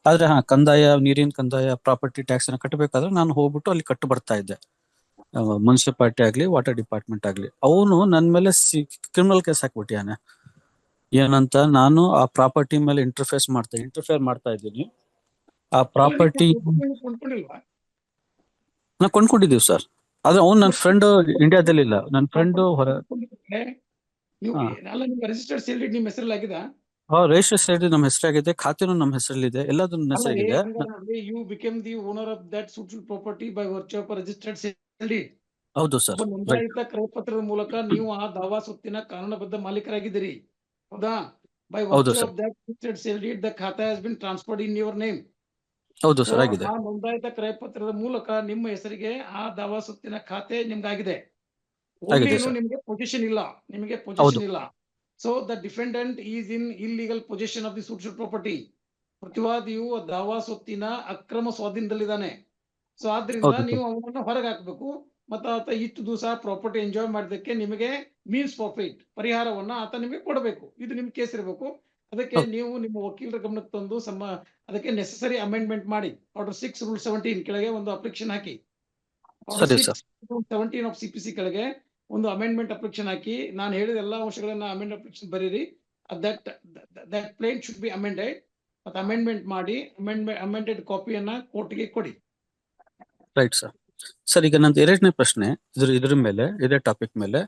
ಆದ್ರೆ ಕಂದಾಯ, ನೀರಿನ ಕಂದಾಯ, ಪ್ರಾಪರ್ಟಿ ಟ್ಯಾಕ್ಸ್ ಅನ್ನ ಕಟ್ಟಬೇಕಾದ್ರೆ ನಾನು ಹೋಗ್ಬಿಟ್ಟು ಅಲ್ಲಿ ಕಟ್ಟು ಬರ್ತಾ ಇದ್ದೆ. ಮುನ್ಸಿಪಾಲಿಟಿ ಆಗ್ಲಿ, ವಾಟರ್ ಡಿಪಾರ್ಟ್ಮೆಂಟ್ ಆಗ್ಲಿ. ಅವನು ನನ್ನ ಮೇಲೆ ಕ್ರಿಮಿನಲ್ ಕೇಸ್ ಹಾಕ್ಬಿಟ್ಟಿಯಾನೆ. ಏನಂತ, ನಾನು ಆ ಪ್ರಾಪರ್ಟಿ ಮೇಲೆ ಇಂಟರ್ಫೇರ್ ಮಾಡ್ತಾ ಇದ್ದೀನಿ. ಆ ಪ್ರಾಪರ್ಟಿ ನಾ ಕೊಂಡ್ಕೊಂಡಿದೀವಿ ಸರ್. ಆದ್ರೆ ಅವ್ನು ನನ್ನ ಫ್ರೆಂಡ್ ಇಂಡಿಯಾದಲ್ಲಿ ಇಲ್ಲ, ನನ್ನ ಫ್ರೆಂಡ್ ರಿಜಿಸ್ಟರ್ಡ್ ಸೇಲ್ ಡೀಡ್ ನಿಮ್ಮ ಹೆಸರಲ್ಲಿ ಆಗಿದೆ. ರಿಜಿಸ್ಟರ್ ಸೈಡ್ ನಮ್ಮ ಹೆಸರಾಗಿದೆ, ಖಾತೆನೂ ನಮ್ಮ ಹೆಸರಲ್ಲಿದೆ, ಎಲ್ಲದೂ ನನ್ನ ಹೆಸರಾಗಿದೆ. You become the owner of that suit schedule property by virtue of registered sale deed. ಹೌದು ಸರ್. ನೋಂದಾಯಿತ ಕ್ರಯಪತ್ರದ ಮೂಲಕ ನೀವು ಆ ದಾವಾ ಸೊತ್ತಿನ ಕಾನೂನುಬದ್ಧ ಮಾಲೀಕರಾಗಿದ್ದೀರಿ, ಹೌದಾ? By virtue of that registered sale deed the khata has been transferred in your name. ಹೌದು ಸರ್, ಆಗಿದೆ. ಆ ನೋಂದಾಯಿತ ಕ್ರಯಪತ್ರದ ಮೂಲಕ ನಿಮ್ಮ ಹೆಸರಿಗೆ ಆ ದಾವಾ ಸೊತ್ತಿನ ಖಾತೆ ನಿಮ್ಗಾಗಿದೆ. ನಿಮಗೆ ಪೊಸಿಷನ್ ಇಲ್ಲ, so the defendant is in illegal possession of the suit schedule property. ಪ್ರತಿವಾದಿಯು ದಾವಾ ಸೊತ್ತಿನ ಅಕ್ರಮ ಸ್ವಾಧೀನದಲ್ಲಿದ್ದಾನೆ. ಸೊ ಆದ್ರಿಂದ ನೀವು ಅವನನ್ನು ಹೊರಗೆ ಹಾಕ್ಬೇಕು. ಮತ್ತು ಆತ ಇಷ್ಟು ದಿವಸ ಪ್ರಾಪರ್ಟಿ ಎಂಜಾಯ್ ಮಾಡಿದಕ್ಕೆ ನಿಮಗೆ ಮೀನ್ಸ್ ಪ್ರಾಫಿಟ್ ಪರಿಹಾರವನ್ನ ಆತ ನಿಮಗೆ ಕೊಡಬೇಕು. ಇದು ನಿಮ್ ಕೇಸ್ ಇರಬೇಕು. ಅದಕ್ಕೆ ನೀವು ನಿಮ್ಮ ವಕೀಲರ ಗಮನಕ್ಕೆ ತಂದು ಅದಕ್ಕೆ ನೆಸೆಸರಿ ಅಮೆಂಡ್ಮೆಂಟ್ ಮಾಡಿ ಆರ್ಡರ್ 6 ರೂಲ್ 17 ಕೆಳಗೆ ಒಂದು application hockey. Order 6 rule 17 of CPC ಕೆಳಗೆ ಒಂದು ಅಮೆಂಡ್ಮೆಂಟ್ ಅಪ್ಲಿಕೇಶನ್ ಹಾಕಿ, ನಾನು ಹೇಳಿದ ಎಲ್ಲಾ ಅಂಶಗಳನ್ನ ಅಮೆಂಡ್ ಅಪ್ಲಿಕೇಶನ್ ಬರೀರಿ. That plaint should be amended. ಮತ್ತು ಅಮೆಂಡ್ಮೆಂಟ್ ಮಾಡಿ ಅಮೆಂಡೆಡ್ ಕಾಪಿಯನ್ನ ಕೋರ್ಟ್ಗೆ ಕೊಡಿ. Right sir. ಸರ್, ಈಗ ನಂದು ಎರಡನೇ ಪ್ರಶ್ನೆ ಇದ್ರ ಮೇಲೆ, ಇದೇ ಟಾಪಿಕ್ ಮೇಲೆ.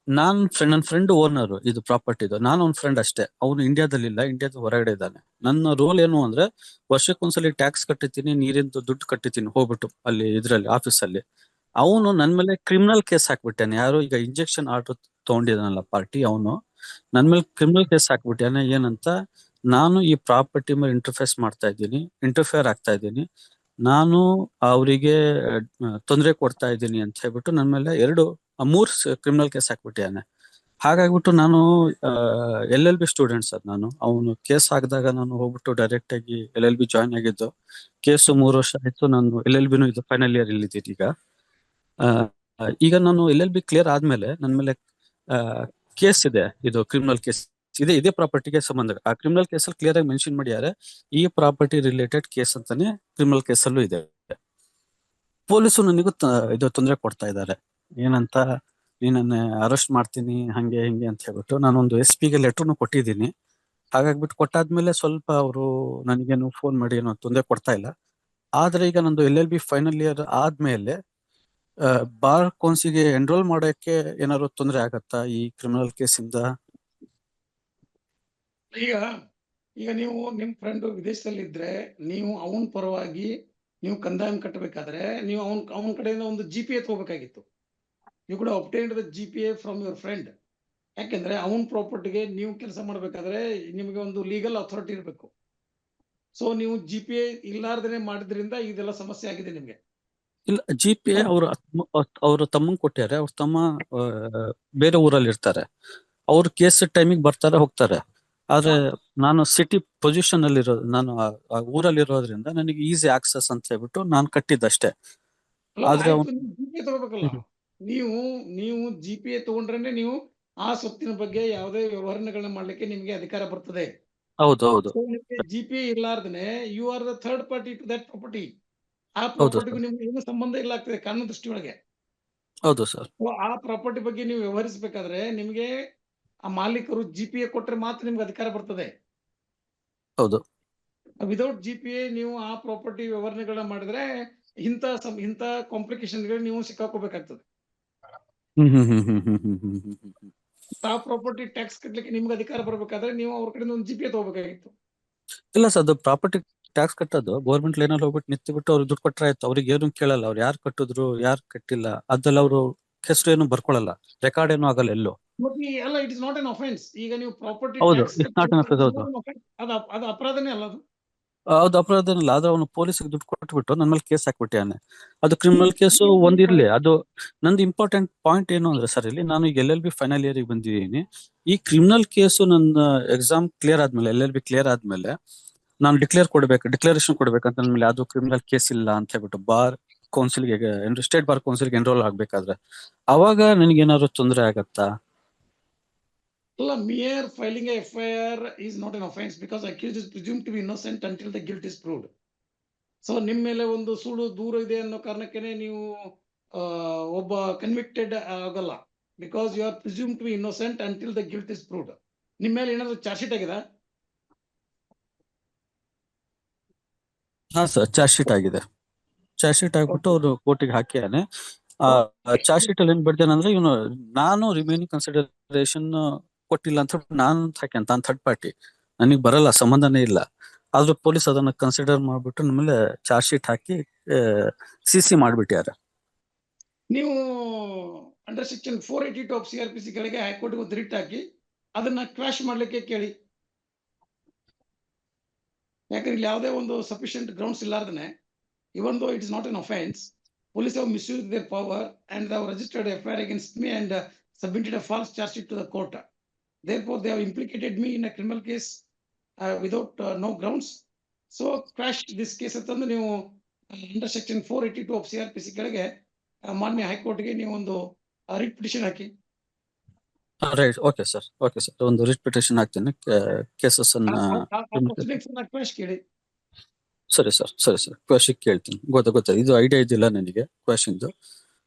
ನನ್ನ ಫ್ರೆಂಡ್ ಓನರ್ ಇದು ಪ್ರಾಪರ್ಟಿದು, ನಾನು ಅವ್ನ ಫ್ರೆಂಡ್ ಅಷ್ಟೇ. ಅವನು ಇಂಡಿಯಾದಲ್ಲಿ ಇಲ್ಲ, ಇಂಡಿಯಾದ ಹೊರಗಡೆ ಇದ್ದಾನೆ. ನನ್ನ ರೋಲ್ ಏನು ಅಂದ್ರೆ, ವರ್ಷಕ್ಕೊಂದ್ಸಲಿ ಟ್ಯಾಕ್ಸ್ ಕಟ್ಟಿದ್ದೀನಿ, ನೀರಿಂದು ದುಡ್ಡು ಕಟ್ಟಿದ್ದೀನಿ ಹೋಗ್ಬಿಟ್ಟು ಅಲ್ಲಿ ಇದ್ರಲ್ಲಿ ಆಫೀಸಲ್ಲಿ. ಅವನು ನನ್ನ ಮೇಲೆ ಕ್ರಿಮಿನಲ್ ಕೇಸ್ ಹಾಕ್ಬಿಟ್ಟಾನೆ. ಯಾರು ಈಗ ಇಂಜೆಕ್ಷನ್ ಆರ್ಡರ್ ತಗೊಂಡಿದ್ದಾನಲ್ಲ ಪಾರ್ಟಿ, ಅವನು ನನ್ನ ಮೇಲೆ ಕ್ರಿಮಿನಲ್ ಕೇಸ್ ಹಾಕ್ಬಿಟ್ಟಾನೆ. ಏನಂತ, ನಾನು ಈ ಪ್ರಾಪರ್ಟಿ ಮೇಲೆ ಇಂಟರ್ಫೇರ್ ಆಗ್ತಾ ಇದ್ದೀನಿ, ನಾನು ಅವರಿಗೆ ತೊಂದರೆ ಕೊಡ್ತಾ ಇದ್ದೀನಿ ಅಂತ ಹೇಳ್ಬಿಟ್ಟು ನನ್ನ ಮೇಲೆ 3 ಕ್ರಿಮಿನಲ್ ಕೇಸ್ ಹಾಕ್ಬಿಟ್ಟಿದ್ದಾನೆ. ಹಾಗಾಗ್ಬಿಟ್ಟು ನಾನು LLB ಸ್ಟೂಡೆಂಟ್ ಸರ್. ಅವನು ಕೇಸ್ ಹಾಕಿದಾಗ ನಾನು ಹೋಗ್ಬಿಟ್ಟು ಡೈರೆಕ್ಟ್ ಆಗಿ LLB ಜಾಯ್ನ್ ಆಗಿದ್ದು. ಕೇಸು 3 ವರ್ಷ ಆಯ್ತು. ನಾನು LLBನೂ ಇದು ಫೈನಲ್ ಇಯರ್ ಇಲ್ಲಿದ್ದೀನಿ ಈಗ. ಈಗ ನಾನು LLB ಕ್ಲಿಯರ್ ಆದ್ಮೇಲೆ ನನ್ನ ಮೇಲೆ ಕೇಸ್ ಇದೆ, ಇದು ಕ್ರಿಮಿನಲ್ ಕೇಸ್ ಇದೆ, ಇದೇ ಪ್ರಾಪರ್ಟಿಗೆ ಸಂಬಂಧ. ಆ ಕ್ರಿಮಿನಲ್ ಕೇಸಲ್ಲಿ ಕ್ಲಿಯರ್ ಆಗಿ ಮೆನ್ಷನ್ ಮಾಡಿದ್ದಾರೆ, ಈ ಪ್ರಾಪರ್ಟಿ ರಿಲೇಟೆಡ್ ಕೇಸ್ ಅಂತಾನೆ ಕ್ರಿಮಿನಲ್ ಕೇಸಲ್ಲೂ ಇದೆ. ಪೊಲೀಸರು ನನಗೂ ಇದು ತೊಂದರೆ ಕೊಡ್ತಾ ಇದ್ದಾರೆ. ಏನಂತ, ನೀನನ್ನ ಅರೆಸ್ಟ್ ಮಾಡ್ತೀನಿ ಹಂಗೆ ಹಿಂಗೆ ಅಂತ ಹೇಳ್ಬಿಟ್ಟು. ನಾನೊಂದು SP ಗೆ ಲೆಟರ್ನು ಕೊಟ್ಟಿದ್ದೀನಿ. ಹಾಗಾಗ್ಬಿಟ್ಟು ಕೊಟ್ಟಾದ್ಮೇಲೆ ಸ್ವಲ್ಪ ಅವರು ನನಗೇನು ಫೋನ್ ಮಾಡಿ ಏನೋ ತೊಂದರೆ ಕೊಡ್ತಾ ಇಲ್ಲ. ಆದ್ರೆ ಈಗ ನಂದು LLB ಫೈನಲ್ ಇಯರ್ ಆದ್ಮೇಲೆ ಬಾರ್ ಕೌನ್ಸಿಲ್ಗೆ ಎನ್ರೋಲ್ ಮಾಡೋಕೆ ಏನಾದ್ರು ತೊಂದರೆ ಆಗತ್ತಾ ಈ ಕ್ರಿಮಿನಲ್ ಕೇಸಿಂದ? ಈಗ ಈಗ ನೀವು ನಿಮ್ ಫ್ರೆಂಡ್ ವಿದೇಶದಲ್ಲಿ ಇದ್ರೆ ನೀವು ಅವನ ಪರವಾಗಿ ನೀವು ಕಂದಾಯ ಕಟ್ಟಬೇಕಾದ್ರೆ ನೀವು ಅವನ ಕಡೆಯಿಂದ ಒಂದು GPA ತಗೋಬೇಕಾಗಿತ್ತು. You could obtained the GPA from your friend. ಯಾಕೆಂದ್ರೆ ಅವನ ಪ್ರಾಪರ್ಟಿಗೆ ನೀವು ಕೆಲಸ ಮಾಡ್ಬೇಕಾದ್ರೆ ನಿಮಗೆ ಒಂದು ಲೀಗಲ್ ಅಥಾರಿಟಿ ಇರಬೇಕು. ಸೊ ನೀವು GPA ಇಲ್ಲಾರ್ದೇನೆ ಮಾಡಿದ್ರಿಂದ ಇದೆಲ್ಲ ಸಮಸ್ಯೆ ಆಗಿದೆ ನಿಮ್ಗೆ. ಇಲ್ಲ GPA ಅವ್ರ ತಮ್ಮಂಗ್ ಕೊಟ್ಟಾರೆ. ಅವ್ರ ತಮ್ಮ ಬೇರೆ ಊರಲ್ಲಿ ಇರ್ತಾರೆ. ಅವ್ರ ಕೇಸ್ ಟೈಮಿಗೆ ಬರ್ತಾರೆ ಹೋಗ್ತಾರೆ. ಆದ್ರೆ ನಾನು ಸಿಟಿ ಪೊಸಿಷನ್ ಅಲ್ಲಿ ಇರೋದು, ನಾನು ಆ ಊರಲ್ಲಿ ಇರೋದ್ರಿಂದ ನನಗೆ ಈಸಿ ಆಕ್ಸೆಸ್ ಅಂತ ಹೇಳ್ಬಿಟ್ಟು ನಾನು ಕಟ್ಟಿದ್ದಷ್ಟೇ. ಆದ್ರೆ ಆಯ್ತು, ನೀವು GPA ತಗೋಬೇಕಲ್ಲ. ನೀವು GPA ತಗೊಂಡ್ರೆ ನೀವು ಆ ಸ್ವತ್ತಿನ ಬಗ್ಗೆ ಯಾವುದೇ ವ್ಯವಹಾರಗಳನ್ನ ಮಾಡ್ಲಿಕ್ಕೆ ನಿಮ್ಗೆ ಅಧಿಕಾರ ಬರ್ತದೆ. ಹೌದು ಹೌದು So, ನಿಮ್ಗೆ GPA ಇರ್ಲಾರ್ದನೆ you are the third party to that property. ಆ ಹೌದು ಪ್ರಾಪರ್ಟಿಗೂ ಸರ್, ನಿಮ್ಗೆ ಏನು ಸಂಬಂಧ ಇಲ್ಲ ಆಗ್ತದೆ ಕಾನೂನು ದೃಷ್ಟಿಯೊಳಗೆ. ಹೌದು ಸರ್. So, ಆ ಪ್ರಾಪರ್ಟಿ ಬಗ್ಗೆ ನೀವು ವ್ಯವಹರಿಸಬೇಕಾದ್ರೆ ನಿಮ್ಗೆ ಆ ಮಾಲೀಕರು GPA ಕೊಟ್ರೆ ಮಾತ್ರ ನಿಮ್ಗೆ ಅಧಿಕಾರ ಬರ್ತದೆ. ಹೌದು ವಿದೌಟ್ GPA ನೀವು ಆ ಪ್ರಾಪರ್ಟಿ ವ್ಯವಹಾರಗಳನ್ನ ಮಾಡಿದ್ರೆ ಇಂಥ ಕಾಂಪ್ಲಿಕೇಶನ್ಗಳು ನೀವು ಸಿಕ್ಕಾಕೋಬೇಕಾಗ್ತದೆ. ಆ ಪ್ರಾಪರ್ಟಿ ಟ್ಯಾಕ್ಸ್ ಕಟ್ಲಿಕ್ಕೆ ನಿಮ್ಗೆ ಅಧಿಕಾರ ಬರ್ಬೇಕಾದ್ರೆ ನೀವು ಅವ್ರ ಕಡೆಯಿಂದ ಒಂದು GPA ತಗೋಬೇಕಾಗಿತ್ತು. ಇಲ್ಲ ಸರ್, ಅದು ಪ್ರಾಪರ್ಟಿ ಟ್ಯಾಕ್ಸ್ ಕಟ್ಟೋದು ಗೌರ್ಮೆಂಟ್ ಲೈನಲ್ಲಿ ಹೋಗ್ಬಿಟ್ಟು ನಿಂತ್ಬಿಟ್ಟು ಅವ್ರಿಗೆ ದುಡ್ಡು ಕೊಟ್ರೆ ಆಯ್ತು. ಅವ್ರಿಗೆ ಏನು ಕೇಳಲ್ಲ, ಅವ್ರು ಯಾರು ಕಟ್ಟಿದ್ರು ಯಾರು ಕಟ್ಟಿಲ್ಲ ಅದೆಲ್ಲ ಅವರು ಹೆಸರು ಏನು ಬರ್ಕೊಳ್ಳಲ್ಲ, ರೆಕಾರ್ಡ್ ಏನು ಆಗಲ್ಲ ಎಲ್ಲೂ. ಅಲ್ಲ, it is not an offence. ಈಗ ನೀವು ಪ್ರಾಪರ್ಟಿ ಹೌದು, tax it's not an offence. ಹೌದು ಅದು ಅಪರಾಧನೇ ಅಲ್ಲ ಅದು. ಅದು ಅಪರಾಧ ಏನಿಲ್ಲ. ಆದ್ರೆ ಅವನು ಪೊಲೀಸಿಗೆ ದುಡ್ಡು ಕೊಟ್ಬಿಟ್ಟು ನನ್ನ ಮೇಲೆ ಕೇಸ್ ಹಾಕ್ಬಿಟ್ಟಿಯಾನೆ. ಅದು ಕ್ರಿಮಿನಲ್ ಕೇಸು ಒಂದಿರ್ಲಿ. ಅದು ನಂದು ಇಂಪಾರ್ಟೆಂಟ್ ಪಾಯಿಂಟ್ ಏನು ಅಂದ್ರೆ ಸರ್, ಇಲ್ಲಿ ನಾನು ಈಗ LLB ಫೈನಲ್ ಇಯರ್ ಬಂದಿದ್ದೀನಿ. ಈ ಕ್ರಿಮಿನಲ್ ಕೇಸು ನನ್ನ ಎಕ್ಸಾಮ್ ಕ್ಲಿಯರ್ ಆದ್ಮೇಲೆ, LLB ಕ್ಲಿಯರ್ ಆದ್ಮೇಲೆ ನಾನು ಡಿಕ್ಲರೇಷನ್ ಕೊಡ್ಬೇಕಂತ ನನ್ನ ಮೇಲೆ ಯಾವ್ದು ಕ್ರಿಮಿನಲ್ ಕೇಸ್ ಇಲ್ಲ ಅಂತ ಹೇಳ್ಬಿಟ್ಟು ಬಾರ್ ಕೌನ್ಸಿಲ್ಗೆ, ಸ್ಟೇಟ್ ಬಾರ್ ಕೌನ್ಸಿಲ್ಗೆ ಎನ್ರೋಲ್ ಆಗ್ಬೇಕಾದ್ರೆ ಅವಾಗ ನನಗೆ ಏನಾದ್ರು ತೊಂದರೆ ಆಗತ್ತಾ? ಅಲ್ಲ, mere filing a FIR is not an offense because accused is presumed to be innocent until the guilt is proved. So ನಿಮ್ಮ ಮೇಲೆ ಒಂದು ಸುಳ್ಳು ದೂರ ಇದೆ ಅನ್ನೋ ಕಾರಣಕ್ಕೇನೆ ನೀವು ಒಬ್ಬ ಕನ್ವಿಕ್ಟೆಡ್ ಆಗಲ್ಲ. Because you are presume to be innocent until the guilt is proved. ನಿಮ್ಮ ಮೇಲೆ ಏನಾದ್ರು ಚಾರ್ಜ್ ಶೀಟ್ ಆಗಿದೆ? ಹಾ ಸರ್, ಚಾರ್ಜ್ ಶೀಟ್ ಆಗಿದೆ. ಚಾರ್ಜ್ ಶೀಟ್ ಆಗ್ಬಿಟ್ಟು ಅವರು ಕೋರ್ಟಿಗೆ ಹಾಕಿಯಾನೆ. ಚಾರ್ಜ್ ಶೀಟ್ ಅಲ್ಲಿ ಏನ್ ಬಿಡ್ತೇನೆ ಇವನು ನಾನು ರಿಮೈನಿಂಗ್ ಕನ್ಸಿಡರೇಷನ್ ಕೊಟ್ಟಿಲ್ಲ ಅಂತ ನಾನು ಹಾಕ್ಯಾನ, ತಾನು ಥರ್ಡ್ ಪಾರ್ಟಿ, ನನಗೆ ಬರಲ್ಲ, ಸಂಬಂಧನೇ ಇಲ್ಲ. ಆದ್ರೂ ಪೊಲೀಸ್ ಅದನ್ನ ಕನ್ಸಿಡರ್ ಮಾಡ್ಬಿಟ್ಟು ನಮ್ಮಲ್ಲಿ ಚಾರ್ಜ್ ಶೀಟ್ ಹಾಕಿ CC ಮಾಡ್ಬಿಟ್ಟಾರೆ. ನೀವು ಅಂಡರ್ ಸೆಕ್ಷನ್ 482 ಆಫ್ CRPC ಗಳಿಗೆ ಹೈಕೋರ್ಟ್ ಒಂದು ರಿಟ್ ಹಾಕಿ ಅದನ್ನ ಕ್ವಾಶ್ ಮಾಡ್ಲಿಕ್ಕೆ ಕೇಳಿ. ಯಾಕಂದ್ರೆ ಇಲ್ಲಿ ಯಾವುದೇ ಒಂದು ಸಫಿಶಿಯಂಟ್ ಗ್ರೌಂಡ್ಸ್ ಇಲ್ಲಾರ್ದನೆ, even though it is not an offense, police have misused their power and they have registered a FIR against me and submitted a false charge sheet to the court. Therefore, they have implicated me in a criminal case without no grounds. So, crash this case ಅಂತಂದು ನೀವು under section 482 of CRPC ಕೆಳಗೆ ಮಾನ್ಯ ಹೈಕೋರ್ಟ್ಗೆ ನೀವು ಒಂದು writ petition ಹಾಕಿ. Right, okay sir, ಒಂದು writ petition ಹಾಕ್ತೀನಿ. Cases ಅನ್ನ ಕ್ವಾಶ್ ಕೇಳಿ. ಸರಿ ಸರ್, ಕ್ವಾಶಿಗೆ ಕೇಳ್ತೀನಿ. ಗೊತ್ತಾ ಇದು ಐಡಿಯಾ ಇದ್ದಿಲ್ಲ ನನಗೆ ಕ್ವಾಶಿಂದು.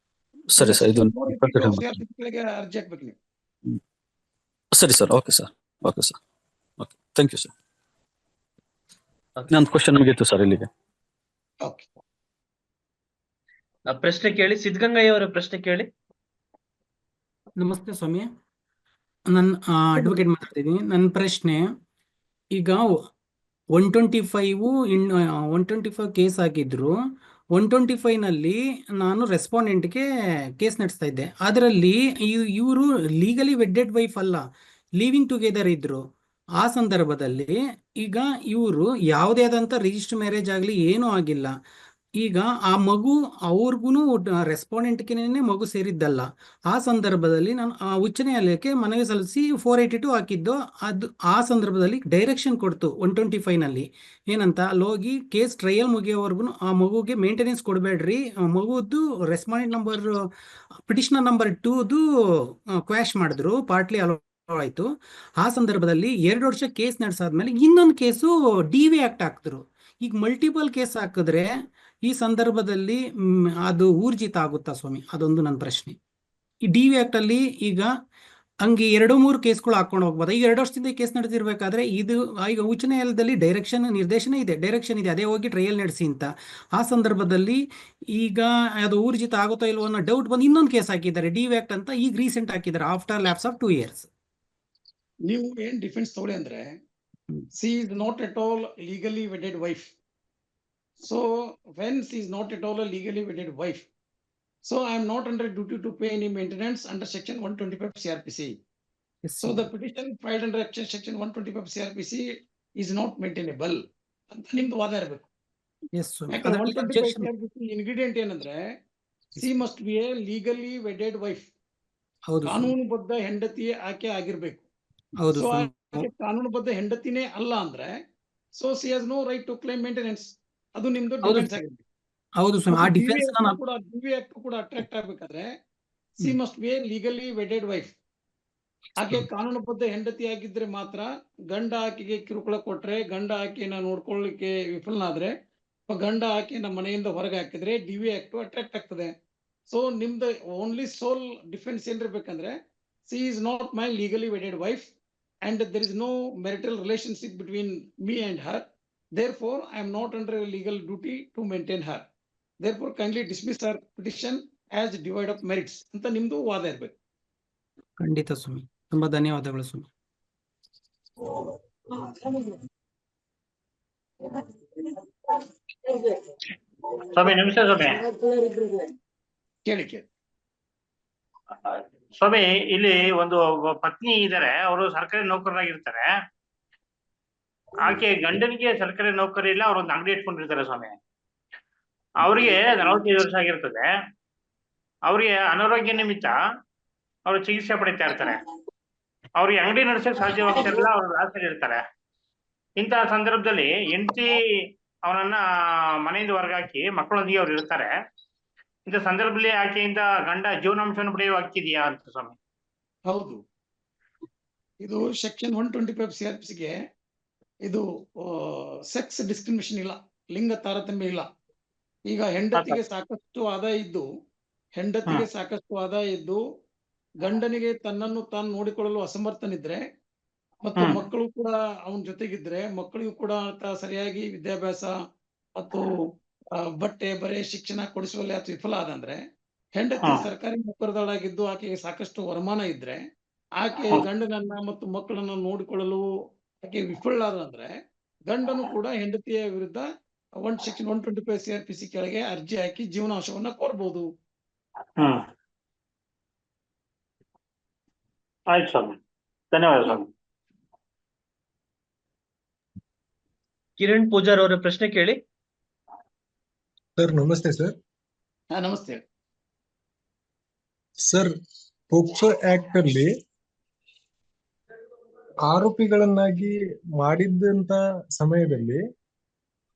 ಸರಿ ಸರ್, ಇದು ಅರ್ಜಿ ಹಾಕ್ಬೇಕು ನೀವು. ಸರಿ sir, okay thank you sir. ನನ್ನ ಕ್ವಶನ್ ಮುಗೀತು ಸರ್ ಇಲ್ಲಿಗೆ. ಓಕೆ, ಪ್ರಶ್ನೆ ಕೇಳಿ. ಸಿದ್ಧಗಂಗಯ್ಯ ಅವರ ಪ್ರಶ್ನೆ ಕೇಳಿ. ನಮಸ್ತೆ ಸ್ವಾಮಿ, ನಾನು ಅಡ್ವೊಕೇಟ್ ಮಾತಾಡ್ತಿದ್ದೀನಿ. ನನ್ನ ಪ್ರಶ್ನೆ, ಈಗ 125 ಕೇಸ್ ಹಾಕಿದ್ರು. 125ನಲ್ಲಿ ನಾನು ರೆಸ್ಪಾಂಡೆಂಟ್ಗೆ ಕೇಸ್ ನಡೆಸ್ತಾ ಇದ್ದೆ. ಅದರಲ್ಲಿ ಇವರು ಲೀಗಲಿ ವೆಡ್ಡೆಡ್ ವೈಫ್ ಅಲ್ಲ, ಲಿವಿಂಗ್ ಟುಗೆದರ್ ಇದ್ರು. ಆ ಸಂದರ್ಭದಲ್ಲಿ ಈಗ ಇವರು ಯಾವುದೇ ಆದಂಥ ರಿಜಿಸ್ಟರ್ ಮ್ಯಾರೇಜ್ ಆಗಲಿ ಏನೂ ಆಗಿಲ್ಲ. ಈಗ ಆ ಮಗು ಅವ್ರಿಗೂ ರೆಸ್ಪಾಂಡೆಂಟ್ಗೆ ಮಗು ಸೇರಿದ್ದಲ್ಲ. ಆ ಸಂದರ್ಭದಲ್ಲಿ ನಾನು ಉಚ್ಚ ನ್ಯಾಯಾಲಯಕ್ಕೆ ಮನವಿ ಸಲ್ಲಿಸಿ 482 ಹಾಕಿದ್ದು. ಅದು ಆ ಸಂದರ್ಭದಲ್ಲಿ ಡೈರೆಕ್ಷನ್ ಕೊಡ್ತು 125ನಲ್ಲಿ ಏನಂತ, ಅಲ್ಲೋಗಿ ಕೇಸ್ ಟ್ರಯಲ್ ಮುಗಿಯೋವರೆಗೂ ಆ ಮಗುಗೆ ಮೇಂಟೆನೆನ್ಸ್ ಕೊಡಬೇಡ್ರಿ, ಮಗುದು ರೆಸ್ಪಾಂಡೆಂಟ್ ನಂಬರ್ ಪಿಟಿಷನರ್ ನಂಬರ್ 2ದು ಕ್ವಾಶ್ ಮಾಡಿದ್ರು, ಪಾರ್ಟ್ಲಿ ಅಲೋ ಆಯಿತು. ಆ ಸಂದರ್ಭದಲ್ಲಿ 2 ವರ್ಷ ಕೇಸ್ ನಡೆಸಾದ್ಮೇಲೆ ಇನ್ನೊಂದು ಕೇಸು DV ಆಕ್ಟ್ ಹಾಕಿದ್ರು. ಈಗ ಮಲ್ಟಿಪಲ್ ಕೇಸ್ ಹಾಕಿದ್ರೆ ಈ ಸಂದರ್ಭದಲ್ಲಿ ಅದು ಊರ್ಜಿತ ಆಗುತ್ತಾ ಸ್ವಾಮಿ? ಅದೊಂದು ನನ್ನ ಪ್ರಶ್ನೆ. ಈ DV ಆಕ್ಟ್ ಅಲ್ಲಿ ಈಗ ಹಂಗೆ 2-3 ಕೇಸ್ಗಳು ಹಾಕೊಂಡು ಹೋಗ್ಬೋದು. ಈಗ 2 ವರ್ಷದಿಂದ ಕೇಸ್ ನಡೆದಿರ್ಬೇಕಾದ್ರೆ ಇದು ಈಗ ಉಚ್ಚ ನ್ಯಾಯಾಲಯದಲ್ಲಿ ಡೈರೆಕ್ಷನ್ ಇದೆ, ಅದೇ ಹೋಗಿ ಟ್ರಯಲ್ ನಡೆಸಿ ಅಂತ. ಆ ಸಂದರ್ಭದಲ್ಲಿ ಈಗ ಅದು ಊರ್ಜಿತ ಆಗುತ್ತೋ ಇಲ್ವೋ ಅನ್ನೋ ಡೌಟ್ ಬಂದು ಇನ್ನೊಂದು ಕೇಸ್ ಹಾಕಿದ್ದಾರೆ DV ಆಕ್ಟ್ ಅಂತ. ಈಗ ರೀಸೆಂಟ್ ಹಾಕಿದ್ದಾರೆ ಆಫ್ಟರ್ ಲ್ಯಾಪ್ಸ್ ಆಫ್ 2 years. ನೀವು ಏನ್ ಡಿಫೆನ್ಸ್ ತಗೊಳ್ಳಿ ಅಂದ್ರೆ She is not at all legally wedded wife. So when she is not at all a legally wedded wife, so I am not under duty to pay any maintenance under section 125 CRPC. Yes, So the petition filed under section 125 CRPC is not maintainable ಅಂತ ನಿಮ್ದು ವಾದ ಇರಬೇಕು. yes, Swami. ಯಾಕಂದ್ರೆ ಅದರಲ್ಲಿ 125 objection. CRPC ingredient ಏನಂದ್ರೆ C must be a legally wedded wife. ಹೌದು ಸ್ವಾಮಿ. ಕಾನೂನುಬದ್ಧ ಹೆಂಡತಿಯೇ ಆಕೆ ಆಗಿರ್ಬೇಕು. ಹೌದು ಸೊ ಸ್ವಾಮಿ. ಆಕೆ ಕಾನೂನುಬದ್ಧ ಹೆಂಡತಿನೇ ಅಲ್ಲ ಅಂದ್ರೆ so she has no right to claim maintenance. ಅದು ನಿಮ್ದು ಹೌದು ಡಿಫೆನ್ಸ್ ಆಗಿರ್ಬೇಕು. ಹೌದು ಸ್ವಾಮಿ. ಆ ಡಿಫೆನ್ಸ್ ಡಿವಿ ಆಕ್ಟ್ ಕೂಡ ಅಟ್ರಾಕ್ಟ್ ಆಗ್ಬೇಕಾದ್ರೆ she must be a legally wedded wife. ಆಕೆ ಕಾನೂನುಬದ್ಧ ಹೆಂಡತಿ ಆಗಿದ್ರೆ ಮಾತ್ರ ಗಂಡ ಆಕೆಗೆ ಕಿರುಕುಳ ಕೊಟ್ರೆ, ಗಂಡ ಆಕೆಯನ್ನ ನೋಡ್ಕೊಳ್ಳಿಕ್ಕೆ ವಿಫಲನಾದ್ರೆ, ಗಂಡ ಆಕೆಯನ್ನ ಮನೆಯಿಂದ ಹೊರಗೆ ಹಾಕಿದ್ರೆ ಡಿವಿ ಆಕ್ಟ್ ಅಟ್ರಾಕ್ಟ್ ಆಗ್ತದೆ. ಸೊ ನಿಮ್ದು ಓನ್ಲಿ ಸೋಲ್ ಡಿಫೆನ್ಸ್ ಏನಿರ್ಬೇಕಂದ್ರೆ she is not my legally wedded wife and there is no marital relationship between me and her. Therefore, I am not under a legal duty to maintain her. Therefore, kindly dismiss her petition as devoid of merits ಅಂತ ನಿಮ್ದು ವಾದ ಇರ್ಬೇಕು. ಖಂಡಿತ ಸ್ವಾಮಿ. ತುಂಬಾ ಧನ್ಯವಾದಗಳು ಸ್ವಾಮಿ. ಸ್ವಾಮಿ ನಮಸ್ತೆ ಸ್ವಾಮಿ. ಕೇಳಿ. ಸ್ವಾಮಿ, ಇಲ್ಲಿ ಒಂದು ಪತ್ನಿ ಇದ್ದಾರೆ, ಅವರು ಸರ್ಕಾರಿ ನೌಕರರಾಗಿರ್ತಾರೆ. ಆಕೆ ಗಂಡನಿಗೆ ಸರ್ಕಾರಿ ನೌಕರಿ ಇಲ್ಲ, ಅವ್ರೊಂದು ಅಂಗಡಿ ಇಟ್ಕೊಂಡಿರ್ತಾರೆ ಸ್ವಾಮಿ. ಅವ್ರಿಗೆ 45 ವರ್ಷ ಆಗಿರ್ತದೆ. ಅವ್ರಿಗೆ ಅನಾರೋಗ್ಯ ನಿಮಿತ್ತ ಅವರು ಚಿಕಿತ್ಸೆ ಪಡಿತಾ ಇರ್ತಾರೆ. ಅವ್ರಿಗೆ ಅಂಗಡಿ ನಡೆಸಕ್ ಸಾಧ್ಯವಾಗ್ತಿರಲ್ಲ, ಅವ್ರು ಲಾಸಲ್ಲಿ ಇರ್ತಾರೆ. ಇಂತಹ ಸಂದರ್ಭದಲ್ಲಿ ಹೆಂಡತಿ ಅವನನ್ನ ಮನೆಯಿಂದ ಹೊರಗಾಕಿ ಮಕ್ಕಳೊಂದಿಗೆ ಅವ್ರು ಇರ್ತಾರೆ. ಇಂಥ ಸಂದರ್ಭದಲ್ಲಿ ಆಕೆಯಿಂದ ಗಂಡ ಜೀವನಾಂಶವನ್ನು ಪಡೆಯುವ ಹಕ್ಕಿದೆಯಾ ಅಂತ ಸ್ವಾಮಿ? ಹೌದು, ಇದು ಸೆಕ್ಷನ್ 125 CRPCಗೆ ಇದು ಸೆಕ್ಸ್ ಡಿಸ್ಕ್ರಿಮಿನೇಷನ್ ಇಲ್ಲ, ಲಿಂಗ ತಾರತಮ್ಯ ಇಲ್ಲ. ಈಗ ಹೆಂಡತಿಗೆ ಸಾಕಷ್ಟು ಆದಾಯ ಇದ್ದು ಗಂಡನಿಗೆ ತನ್ನನ್ನು ತಾನು ನೋಡಿಕೊಳ್ಳಲು ಅಸಮರ್ಥನಿದ್ರೆ ಮತ್ತು ಮಕ್ಕಳು ಕೂಡ ಅವನ ಜೊತೆಗಿದ್ರೆ, ಮಕ್ಕಳಿಗೂ ಕೂಡ ಸರಿಯಾಗಿ ವಿದ್ಯಾಭ್ಯಾಸ ಮತ್ತು ಬಟ್ಟೆ ಬರೆ ಶಿಕ್ಷಣ ಕೊಡಿಸುವಲ್ಲಿ ಆತ ವಿಫಲ ಆದಂದ್ರೆ, ಹೆಂಡತಿ ಸರ್ಕಾರಿ ನೌಕರದಾಳಾಗಿದ್ದು ಆಕೆಗೆ ಸಾಕಷ್ಟು ವರಮಾನ ಇದ್ರೆ, ಆಕೆ ಗಂಡನನ್ನ ಮತ್ತು ಮಕ್ಕಳನ್ನ ನೋಡಿಕೊಳ್ಳಲು ಆಕೆ ವಿಫಲಾದಂದ್ರೆ, ಗಂಡನು ಕೂಡ ಹೆಂಡತಿಯ ವಿರುದ್ಧ ಸೆಕ್ಷನ್ 125 CRPC ಕೆಳಗೆ ಅರ್ಜಿ ಹಾಕಿ ಜೀವನಾಂಶವನ್ನ ಕೋರಬಹುದು. ಆಯ್ತು ಸ್ವಾಮಿ, ಧನ್ಯವಾದ ಸ್ವಾಮಿ. ಕಿರಣ್ ಪೂಜಾರ್ ಅವರ ಪ್ರಶ್ನೆ ಕೇಳಿ. ಸರ್ ನಮಸ್ತೆ ಸರ್. ನಮಸ್ತೆ ಸರ್, ಪೋಕ್ಸೋ ಆಕ್ಟ್ ಅಲ್ಲಿ ಆರೋಪಿಗಳನ್ನಾಗಿ ಮಾಡಿದಂತ ಸಮಯದಲ್ಲಿ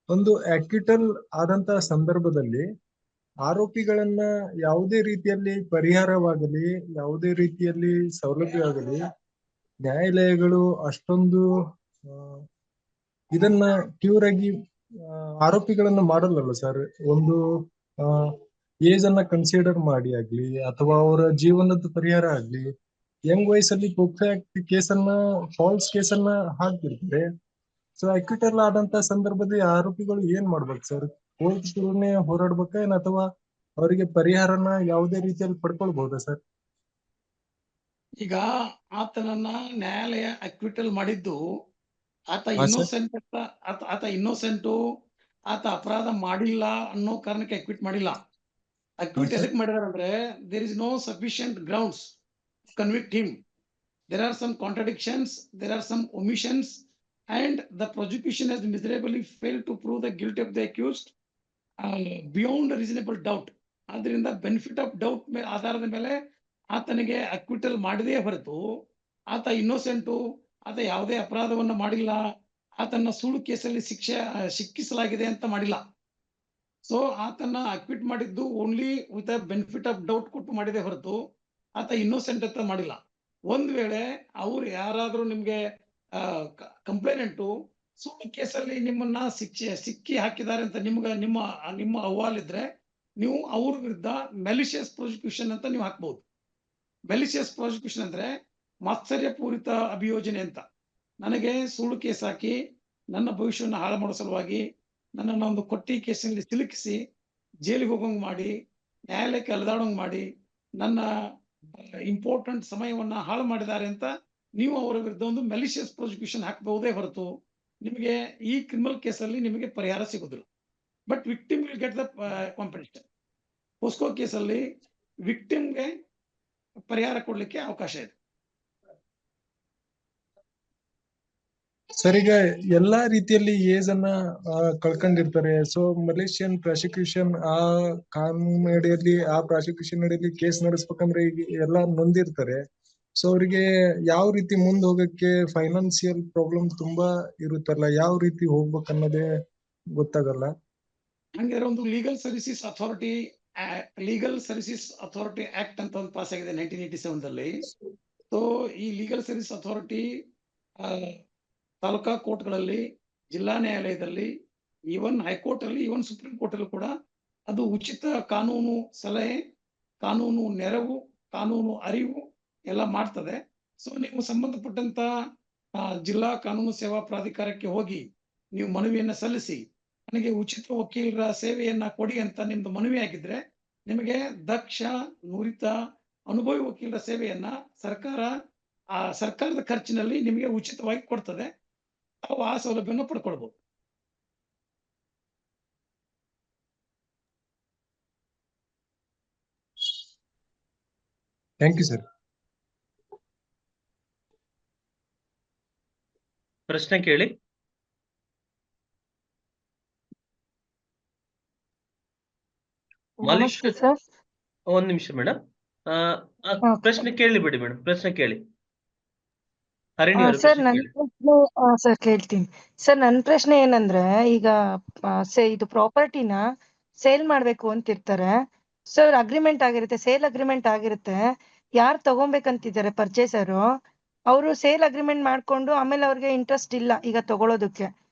ಒಂದು ಅಕ್ವಿಟಲ್ ಆದಂತ ಸಂದರ್ಭದಲ್ಲಿ ಆರೋಪಿಗಳನ್ನ ಯಾವುದೇ ರೀತಿಯಲ್ಲಿ ಪರಿಹಾರವಾಗಲಿ, ಯಾವುದೇ ರೀತಿಯಲ್ಲಿ ಸೌಲಭ್ಯವಾಗಲಿ ನ್ಯಾಯಾಲಯಗಳು ಅಷ್ಟೊಂದು ಇದನ್ನ ಕ್ಯೂರ್ ಆಗಿ ಆರೋಪಿಗಳನ್ನ ಮಾಡಲ್ಲಲ್ಲ ಸರ್. ಒಂದು ಏಜ್ ಅನ್ನ ಕನ್ಸಿಡರ್ ಮಾಡಿ ಆಗ್ಲಿ ಅಥವಾ ಅವರ ಜೀವನದ ಪರಿಹಾರ ಆಗ್ಲಿ, ಯಂಗ್ ವಯಸ್ಸಲ್ಲಿ ಪೋಕ್ಸೋ ಆಕ್ಟ್ ಕೇಸನ್ನ ಫಾಲ್ಸ್ ಕೇಸನ್ನ ಹಾಕ್ಬಿಡ್ತಾರೆ. ಸೊ ಅಕ್ವಿಟಲ್ ಆದಂತ ಸಂದರ್ಭದಲ್ಲಿ ಆರೋಪಿಗಳು ಏನ್ ಮಾಡ್ಬೇಕು ಸರ್? ಕೋರ್ಟ್ನೇ ಹೋರಾಡ್ಬೇಕಾ ಏನ್ ಅಥವಾ ಅವರಿಗೆ ಪರಿಹಾರನ ಯಾವುದೇ ರೀತಿಯಲ್ಲಿ ಪಡ್ಕೊಳ್ಬಹುದಾ ಸರ್? ಈಗ ಆತನನ್ನ ನ್ಯಾಯಾಲಯ ಅಕ್ವಿಟಲ್ ಮಾಡಿದ್ದು ಆತ ಇನ್ನೋಸೆಂಟ್ ಆತ ಇನ್ನೋಸೆಂಟು, ಆತ ಅಪರಾಧ ಮಾಡಿಲ್ಲ ಅನ್ನೋ ಕಾರಣಕ್ಕೆ ಅಕ್ವಿಟ್ ಮಾಡಿಲ್ಲ. ಅಕ್ವಿಟ್ ಎದಕ್ಕೆ ಮಾಡಿದಾರೆ ಅಂದ್ರೆ there is no sufficient grounds to convict him. There are some contradictions, there are some omissions and the prosecution has miserably failed to prove the guilt of the accused beyond a reasonable doubt. ಆದ್ರಿಂದ benefit of doubt ಆಧಾರದ ಮೇಲೆ ಆತನಿಗೆ acquittal ಮಾಡದೇ ಹೊರತು ಆತ innocent, ಆತ ಯಾವುದೇ ಅಪರಾಧವನ್ನ ಮಾಡಿಲ್ಲ, ಆತನ ಸುಳ್ಳು ಕೇಸಲ್ಲಿ ಶಿಕ್ಷಿಸಲಾಗಿದೆ ಅಂತ ಮಾಡಿಲ್ಲ. ಸೊ ಆತನ ಅಕ್ವಿಟ್ ಮಾಡಿದ್ದು only with a benefit of doubt ಕೊಟ್ಟು ಮಾಡಿದೆ ಹೊರತು ಆತ ಇನ್ನೋಸೆಂಟ್ ಅಂತ ಮಾಡಿಲ್ಲ. ಒಂದ್ ವೇಳೆ ಅವ್ರು ಯಾರಾದ್ರೂ ನಿಮ್ಗೆ ಕಂಪ್ಲೇನೆಂಟು ಸುಳ್ಳು ಕೇಸಲ್ಲಿ ನಿಮ್ಮನ್ನ ಸಿಕ್ಕಿ ಹಾಕಿದ್ದಾರೆ ಅಂತ ನಿಮ್ಮ ಅಹವಾಲಿದ್ರೆ ನೀವು ಅವ್ರ ವಿರುದ್ಧ ಮೆಲಿಷಿಯಸ್ ಪ್ರಾಸಿಕ್ಯೂಷನ್ ಅಂತ ನೀವು ಹಾಕ್ಬಹುದು. ಮೆಲಿಷಿಯಸ್ ಪ್ರಾಸಿಕ್ಯೂಷನ್ ಅಂದ್ರೆ ಮಾತ್ಸರ್ಯಪೂರಿತ ಅಭಿಯೋಜನೆ ಅಂತ. ನನಗೆ ಸುಳ್ಳು ಕೇಸ್ ಹಾಕಿ ನನ್ನ ಭವಿಷ್ಯವನ್ನು ಹಾಳು ಮಾಡೋ ಸಲುವಾಗಿ ನನ್ನನ್ನು ಒಂದು ಕೊಟ್ಟಿ ಕೇಸಿನಲ್ಲಿ ಸಿಲುಕಿಸಿ ಜೈಲಿಗೆ ಹೋಗಂಗ್ ಮಾಡಿ, ನ್ಯಾಯಾಲಯಕ್ಕೆ ಅಲೆದಾಡೋಂಗ್ ಮಾಡಿ, ನನ್ನ ಇಂಪಾರ್ಟೆಂಟ್ ಸಮಯವನ್ನ ಹಾಳು ಮಾಡಿದ್ದಾರೆ ಅಂತ ನೀವು ಅವರ ವಿರುದ್ಧ ಒಂದು ಮೆಲಿಷಿಯಸ್ ಪ್ರಾಸಿಕ್ಯೂಷನ್ ಹಾಕಬಹುದೇ ಹೊರತು ನಿಮಗೆ ಈ ಕ್ರಿಮಿನಲ್ ಕೇಸಲ್ಲಿ ನಿಮಗೆ ಪರಿಹಾರ ಸಿಗುದಿಲ್ಲ. But victim will get the compensation. POCSO ಕೇಸಲ್ಲಿ ವಿಕ್ಟಿಮ್ಗೆ ಪರಿಹಾರ ಕೊಡ್ಲಿಕ್ಕೆ ಅವಕಾಶ ಇದೆ. ಸರ್, ಈಗ ಎಲ್ಲಾ ರೀತಿಯಲ್ಲಿ ಏಜ್ ಅನ್ನ ಕಳ್ಕೊಂಡಿರ್ತಾರೆ. ಸೊ ಮಲೇಷಿಯನ್ ಪ್ರಾಸಿಕ್ಯೂಷನ್ ಆ ಕಾನೂನು ಅಡಿಯಲ್ಲಿ, ಆ ಪ್ರಾಸಿಕ್ಯೂಷನ್ ಅಡಿಯಲ್ಲಿ ಕೇಸ್ ನಡೆಸ್ಬೇಕಂದ್ರೆ ಈಗ ಎಲ್ಲಾ ನೊಂದಿರ್ತಾರೆ. ಸೊ ಅವರಿಗೆ ಯಾವ ರೀತಿ ಮುಂದೆ ಹೋಗಕ್ಕೆ ಫೈನಾನ್ಸಿಯಲ್ ಪ್ರಾಬ್ಲಮ್ ತುಂಬಾ ಇರುತ್ತಲ್ಲ, ಯಾವ ರೀತಿ ಹೋಗ್ಬೇಕನ್ನೋದೇ ಗೊತ್ತಾಗಲ್ಲ. ಹಂಗಿದ್ರೆ ಒಂದು ಲೀಗಲ್ ಸರ್ವಿಸಸ್ ಅಥಾರಿಟಿ ಆಕ್ಟ್ ಅಂತ ಒಂದು ಪಾಸ್ ಆಗಿದೆ 1987ದಲ್ಲಿ. ಸೊ ಈ ಲೀಗಲ್ ಸರ್ವಿಸ್ ಅಥಾರಿಟಿ ತಾಲೂಕಾ ಕೋರ್ಟ್ಗಳಲ್ಲಿ, ಜಿಲ್ಲಾ ನ್ಯಾಯಾಲಯದಲ್ಲಿ, ಈವನ್ ಹೈಕೋರ್ಟ್ ಅಲ್ಲಿ, ಈವನ್ ಸುಪ್ರೀಂ ಕೋರ್ಟ್ ಅಲ್ಲೂ ಕೂಡ ಅದು ಉಚಿತ ಕಾನೂನು ಸಲಹೆ, ಕಾನೂನು ನೆರವು, ಕಾನೂನು ಅರಿವು ಎಲ್ಲ ಮಾಡ್ತದೆ. ಸೊ ನೀವು ಸಂಬಂಧಪಟ್ಟಂತ ಜಿಲ್ಲಾ ಕಾನೂನು ಸೇವಾ ಪ್ರಾಧಿಕಾರಕ್ಕೆ ಹೋಗಿ ನೀವು ಮನವಿಯನ್ನ ಸಲ್ಲಿಸಿ ನನಗೆ ಉಚಿತ ವಕೀಲರ ಸೇವೆಯನ್ನ ಕೊಡಿ ಅಂತ ನಿಮ್ದು ಮನವಿ ಆಗಿದ್ರೆ ನಿಮಗೆ ದಕ್ಷ, ನುರಿತ, ಅನುಭವಿ ವಕೀಲರ ಸೇವೆಯನ್ನ ಸರ್ಕಾರದ ಖರ್ಚಿನಲ್ಲಿ ನಿಮಗೆ ಉಚಿತವಾಗಿ ಕೊಡ್ತದೆ. ತಾವು ಆ ಸೌಲಭ್ಯವನ್ನು ಪಡ್ಕೊಳ್ಬಹುದು. Thank you sir. ಪ್ರಶ್ನೆ ಕೇಳಿ. ನಮಸ್ತೆ ಸರ್. ಒಂದ್ ನಿಮಿಷ ಮೇಡಮ್, ಪ್ರಶ್ನೆ ಕೇಳಿ ಬಿಡಿ ಮೇಡಮ್, ಪ್ರಶ್ನೆ ಕೇಳಿ. ಹರಿಣಿ ಅವರು ಸರ್, ಪ್ರಶ್ನೆ ಕೇಳಿ. ಸರ್ ಕೇಳ್ತೀನಿ ಸರ್. ನನ್ನ ಪ್ರಶ್ನೆ ಏನಂದ್ರೆ, ಈಗ ಇದು ಪ್ರಾಪರ್ಟಿನ ಸೇಲ್ ಮಾಡ್ಬೇಕು ಅಂತಿರ್ತಾರೆ ಸರ್. ಅಗ್ರಿಮೆಂಟ್ ಆಗಿರುತ್ತೆ, ಸೇಲ್ ಅಗ್ರಿಮೆಂಟ್ ಆಗಿರುತ್ತೆ. ಯಾರು ತಗೊಬೇಕಂತಿದ್ದಾರೆ ಪರ್ಚೇಸರು, ಅವರು ಸೇಲ್ ಅಗ್ರಿಮೆಂಟ್ ಮಾಡ್ಕೊಂಡು ಆಮೇಲೆ ಅವ್ರಿಗೆ ಇಂಟ್ರೆಸ್ಟ್ ಇಲ್ಲ ಈಗ ತಗೊಳೋದಕ್ಕೆ.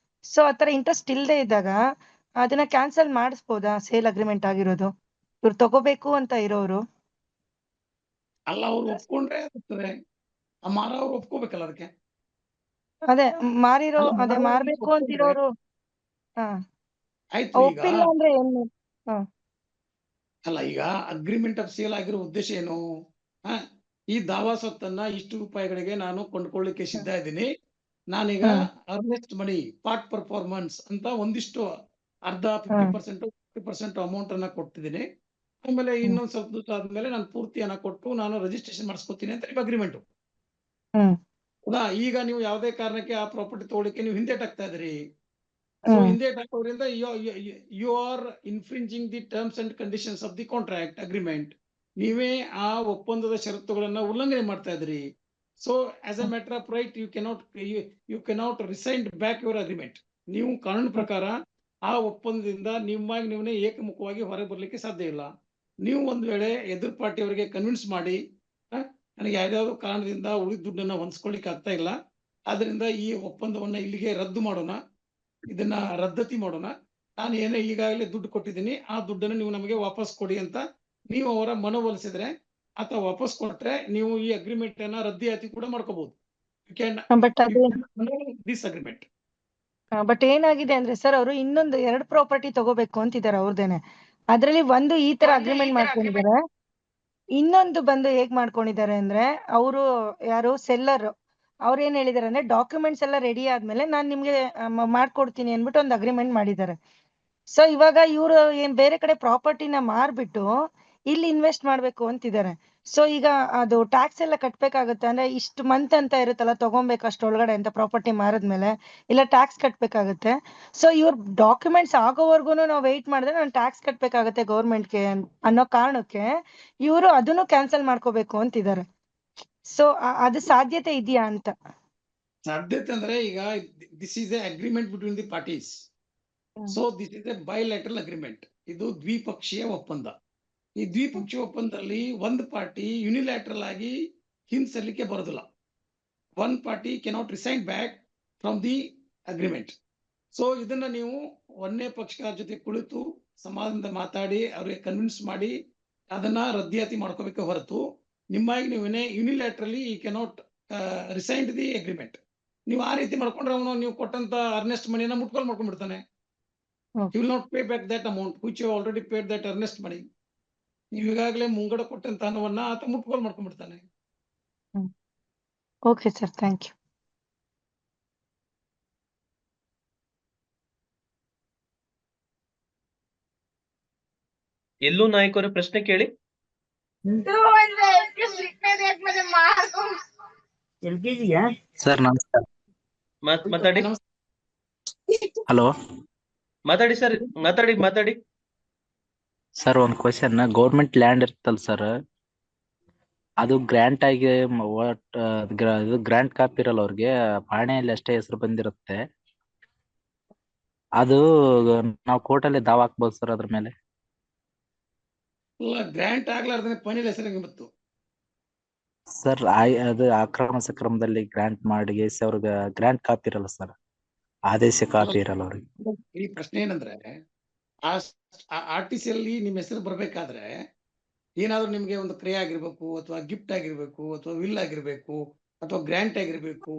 ಸೊ ಆತರ ಇಂಟ್ರೆಸ್ಟ್ ಇಲ್ಲದೆ ಇದ್ದಾಗ ಅದನ್ನ ಕ್ಯಾನ್ಸಲ್ ಮಾಡಿಸ್ಬೋದಾ? ಸೇಲ್ ಅಗ್ರಿಮೆಂಟ್ ಆಗಿರೋದು ಇವ್ರು ತಗೋಬೇಕು ಅಂತ ಇರೋರು. ಅಲ್ಲ, ಅವ್ರು ಒಪ್ಕೊಂಡ್ರೆ ಆಗ್ತದೆ. ಮಾರವ್ರು ಒಪ್ಕೋಬೇಕಲ್ಲ ಅದಕ್ಕೆ. ಅದೇ ಮಾರಿರೋ, ಅಲ್ಲ, ಅದೇ ಮಾರ್ಬೇಕು ಅಂತಿರೋರು. ಆಯ್ತು. ಈಗ ಒಪ್ಪಿಲ್ಲ ಅಂದ್ರೆ ಏನು? ಅಲ್ಲ, ಈಗ ಅಗ್ರಿಮೆಂಟ್ ಆಫ್ ಸೇಲ್ ಆಗಿರೋ ಉದ್ದೇಶ ಏನು? ಈ ದಾವಾ ಸ್ವತ್ತನ್ನ ಇಷ್ಟು ರೂಪಾಯಿಗಳಿಗೆ ನಾನು ಕೊಂಡ್ಕೊಳ್ಳಿಕ್ಕೆ ಸಿದ್ಧ ಇದ್ದೀನಿ, ನಾನೀಗ ಅರ್ನೆಸ್ಟ್ ಮನಿ, ಪಾರ್ಟ್ ಪರ್ಫಾರ್ಮೆನ್ಸ್ ಅಂತ ಒಂದಿಷ್ಟು ಅರ್ಧ 50% 50% ಅಮೌಂಟ್ ಅನ್ನ ಕೊಟ್ಟಿದ್ದೀನಿ. ಆಮೇಲೆ ಇನ್ನೊಂದ್ ಸ್ವಲ್ಪ ದಿವಸ ಆದ್ಮೇಲೆ ನಾನು ಪೂರ್ತಿ ಹಣ ಕೊಟ್ಟು ನಾನು ರಿಜಿಸ್ಟ್ರೇಷನ್ ಮಾಡಿಸ್ಕೊತೀನಿ ಅಂತ ನಿಮ್ಮ ಅಗ್ರಿಮೆಂಟ್. ಹೌದಾ? ಈಗ ನೀವು ಯಾವುದೇ ಕಾರಣಕ್ಕೆ ಆ ಪ್ರಾಪರ್ಟಿ ತಗೊಳ್ಳಿಕ್ಕೆ ನೀವು ಹಿಂದೇಟಾಗ್ತಾ ಇದ್ರಿ. ಸೊ ಹಿಂದೇಟ್ ಹಾಕೋದ್ರಿಂದ you are infringing the terms and conditions of the contract agreement. ನೀವೇ ಆ ಒಪ್ಪಂದದ ಷರತ್ತುಗಳನ್ನ ಉಲ್ಲಂಘನೆ ಮಾಡ್ತಾ ಇದ್ರಿ. So as a matter of right you cannot rescind back your agreement. ನೀವು ಕಾನೂನು ಪ್ರಕಾರ ಆ ಒಪ್ಪಂದದಿಂದ ನೀವೇ ಏಕಮುಖವಾಗಿ ಹೊರಗೆ ಬರ್ಲಿಕ್ಕೆ ಸಾಧ್ಯ ಇಲ್ಲ. ನೀವು ಒಂದ್ ವೇಳೆ ಎದುರು ಪಾರ್ಟಿಯವರಿಗೆ ಕನ್ವಿನ್ಸ್ ಮಾಡಿ ನನಗೆ ಯಾವ್ದಾದ್ರು ಕಾರಣದಿಂದ ಉಳಿದ ದುಡ್ಡನ್ನ ಹೊಂದ್ಸ್ಕೊಳ್ಳಿಕ್ಕೆ ಆಗ್ತಾ ಇಲ್ಲ, ಆದ್ರಿಂದ ಈ ಒಪ್ಪಂದವನ್ನ ಇಲ್ಲಿಗೆ ರದ್ದು ಮಾಡೋಣ, ಇದನ್ನ ರದ್ದತಿ ಮಾಡೋಣ, ನಾನು ಏನೇ ಈಗಾಗಲೇ ದುಡ್ಡು ಕೊಟ್ಟಿದ್ದೀನಿ ಆ ದುಡ್ಡನ್ನು ನೀವು ನಮಗೆ ವಾಪಸ್ ಕೊಡಿ ಅಂತ ನೀವು ಅವರ ಮನವೊಲಿಸಿದ್ರೆ ಅಥವಾ ವಾಪಸ್ ಕೊಟ್ರೆ ನೀವು ಈ ಅಗ್ರಿಮೆಂಟ್ ಅನ್ನ ರದ್ದಿಯಾತಿ ಕೂಡ ಮಾಡ್ಕೋಬಹುದು. This agreement. ಬಟ್ ಏನಾಗಿದೆ ಅಂದ್ರೆ ಸರ್, ಅವರು ಇನ್ನೊಂದು 2 ಪ್ರಾಪರ್ಟಿ ತಗೋಬೇಕು ಅಂತಿದ್ದಾರೆ ಅವ್ರದೇನೆ. ಅದ್ರಲ್ಲಿ ಒಂದು ಈ ತರ ಅಗ್ರಿಮೆಂಟ್ ಮಾಡ್ಕೊಂಡಿದ್ದಾರೆ, ಇನ್ನೊಂದು ಬಂದು ಹೇಗ್ ಮಾಡ್ಕೊಂಡಿದ್ದಾರೆ ಅಂದ್ರೆ, ಅವರು ಯಾರು ಸೆಲ್ಲರ್ ಅವ್ರು ಏನ್ ಹೇಳಿದಾರೆ ಅಂದ್ರೆ, ಡಾಕ್ಯುಮೆಂಟ್ಸ್ ಎಲ್ಲ ರೆಡಿ ಆದ್ಮೇಲೆ ನಾನ್ ನಿಮ್ಗೆ ಮಾಡ್ಕೊಡ್ತೀನಿ ಅನ್ಬಿಟ್ಟು ಒಂದು ಅಗ್ರಿಮೆಂಟ್ ಮಾಡಿದ್ದಾರೆ. ಸೊ ಇವಾಗ ಇವರು ಏನ್ ಬೇರೆ ಕಡೆ ಪ್ರಾಪರ್ಟಿನ ಮಾರ್ಬಿಟ್ಟು ಇಲ್ಲಿ ಇನ್ವೆಸ್ಟ್ ಮಾಡ್ಬೇಕು ಅಂತಿದ್ದಾರೆ. ಸೊ ಈಗ ಅದು ಟ್ಯಾಕ್ಸ್ ಎಲ್ಲ ಕಟ್ಬೇಕಾಗುತ್ತೆ ಅಂದ್ರೆ, ಇಷ್ಟು ಮಂತ್ ಅಂತ ಇರುತ್ತಲ್ಲ ತಗೊಬೇಕು ಅಷ್ಟೊಳಗಡೆ ಅಂತ ಪ್ರಾಪರ್ಟಿ ಮಾರಿದ್ಮೇಲೆ, ಇಲ್ಲ ಟ್ಯಾಕ್ಸ್ ಕಟ್ಬೇಕಾಗುತ್ತೆ. ಸೊ ಇವ್ರ ಡಾಕ್ಯುಮೆಂಟ್ಸ್ ಆಗೋವರೆಗೂ ನಾವು ವೆಯ್ಟ್ ಮಾಡಿದ್ರೆ ನಾನು ಟ್ಯಾಕ್ಸ್ ಕಟ್ಬೇಕಾಗತ್ತೆ ಗೌರ್ಮೆಂಟ್ಗೆ ಅನ್ನೋ ಕಾರಣಕ್ಕೆ ಇವರು ಅದನ್ನು ಕ್ಯಾನ್ಸಲ್ ಮಾಡ್ಕೋಬೇಕು ಅಂತಿದ್ದಾರೆ. ಸೊ ಅದು ಸಾಧ್ಯತೆ ಇದೆಯಾ ಅಂತ? ಸಾಧ್ಯತೆ ಅಂದ್ರೆ, ಈಗ this is A agreement between the parties. So this is A ಬೈಲ್ಯಾಟರಲ್ agreement. ಇದು ದ್ವಿಪಕ್ಷೀಯ ಒಪ್ಪಂದ. ಈ ದ್ವಿಪಕ್ಷೀಯ ಒಪ್ಪಂದದಲ್ಲಿ ಒಂದು ಪಾರ್ಟಿ ಯುನಿಲ್ಯಾಟರಲ್ ಆಗಿ ಹಿಂಸಲಿಕ್ಕೆ ಬರೋದಿಲ್ಲ. One party cannot resign back from the agreement. So ಇದನ್ನ ನೀವು ಒಂದೇ ಪಕ್ಷದ ಜೊತೆ ಕುಳಿತು ಸಮಾಧಾನದಿಂದ ಮಾತಾಡಿ ಅವ್ರಿಗೆ ಕನ್ವಿನ್ಸ್ ಮಾಡಿ ಅದನ್ನ ರದ್ದಿಯಾತಿ ಮಾಡ್ಕೋಬೇಕು ಹೊರತು ನಿಮ್ಮಾಗಿ ನೀವೇನೇ ಯುನಿಲ್ಯಾಟರಲಿ ಈ ಕೆನಾಟ್ ರಿಸೈನ್ ದಿ ಅಗ್ರಿಮೆಂಟ್. ನೀವು ಆ ರೀತಿ ಮಾಡ್ಕೊಂಡ್ರೆ ಅವನು ನೀವು ಕೊಟ್ಟಂತ Ernst ಮನಿಯನ್ನ ಮಾಡ್ಕೊಂಡ್ಬಿಡ್ತಾನೆ. He will not pay back that amount which you already paid that earnest money. ನೀವು ಈಗಾಗಲೇ ಮುಂಗಡ ಕೊಟ್ಟಂತ ಹಣವನ್ನ ಆತ ಮಾಡ್ಕೊಂಡ್ಬಿಡ್ತಾನೆ. Okay sir, thank you. ಎಲ್ಲೂ ನಾಯ್ಕ ಅವರ ಪ್ರಶ್ನೆ ಕೇಳಿ. ಸರ್ ನಮಸ್ಕಾರ. ಮಾತಾಡಿ. ಹಲೋ ಮಾತಾಡಿ ಸರ್, ಮಾತಾಡಿ. ಸರ್, ಒಂದು ಕ್ವಶನ್. ಗೌರ್ಮೆಂಟ್ ಲ್ಯಾಂಡ್ ಇರ್ತಲ್ಲ ಸರ್, ಅದು ಗ್ರಾಂಟ್ ಆಗಿ ಗ್ರಾಂಟ್ ಕಾಪಿ ಇರಲ್ಲ ಅವ್ರಿಗೆ, ಪಾಣೆಯಲ್ಲಿ ಅಷ್ಟೇ ಹೆಸರು ಬಂದಿರುತ್ತೆ. ಅದು ನಾವು ಕೋರ್ಟಲ್ಲಿ ದಾವ ಹಾಕ್ಬೋದು ಸರ್ ಅದ್ರ ಮೇಲೆ? ಗ್ರಾಂಟ್ ಆಗ್ಲಾರ್ದೇ ಪಣಿಲ್ ಹೆಸರಿಗೆ ಬಂತು ಸರ್. ಅದು ಅಕ್ರಮ ಸಕ್ರಮದಲ್ಲಿ ಗ್ರಾಂಟ್ ಮಾಡಿ ಅವ್ರಿಗೆ ಗ್ರಾಂಟ್ ಕಾಪಿ ಇರಲ್ಲ ಸರ್, ಆದೇಶ ಕಾಪಿ ಇರಲ್ಲ ಅವ್ರಿಗೆ. ಈ ಪ್ರಶ್ನೆ ಏನಂದ್ರೆ, RTC ಅಲ್ಲಿ ನಿಮ್ಮ ಹೆಸರು ಬರ್ಬೇಕಾದ್ರೆ ಏನಾದ್ರು ನಿಮ್ಗೆ ಒಂದು ಕ್ರಿಯೆ ಆಗಿರ್ಬೇಕು, ಅಥವಾ ಗಿಫ್ಟ್ ಆಗಿರ್ಬೇಕು, ಅಥವಾ ವಿಲ್ ಆಗಿರ್ಬೇಕು, ಅಥವಾ ಗ್ರಾಂಟ್ ಆಗಿರ್ಬೇಕು.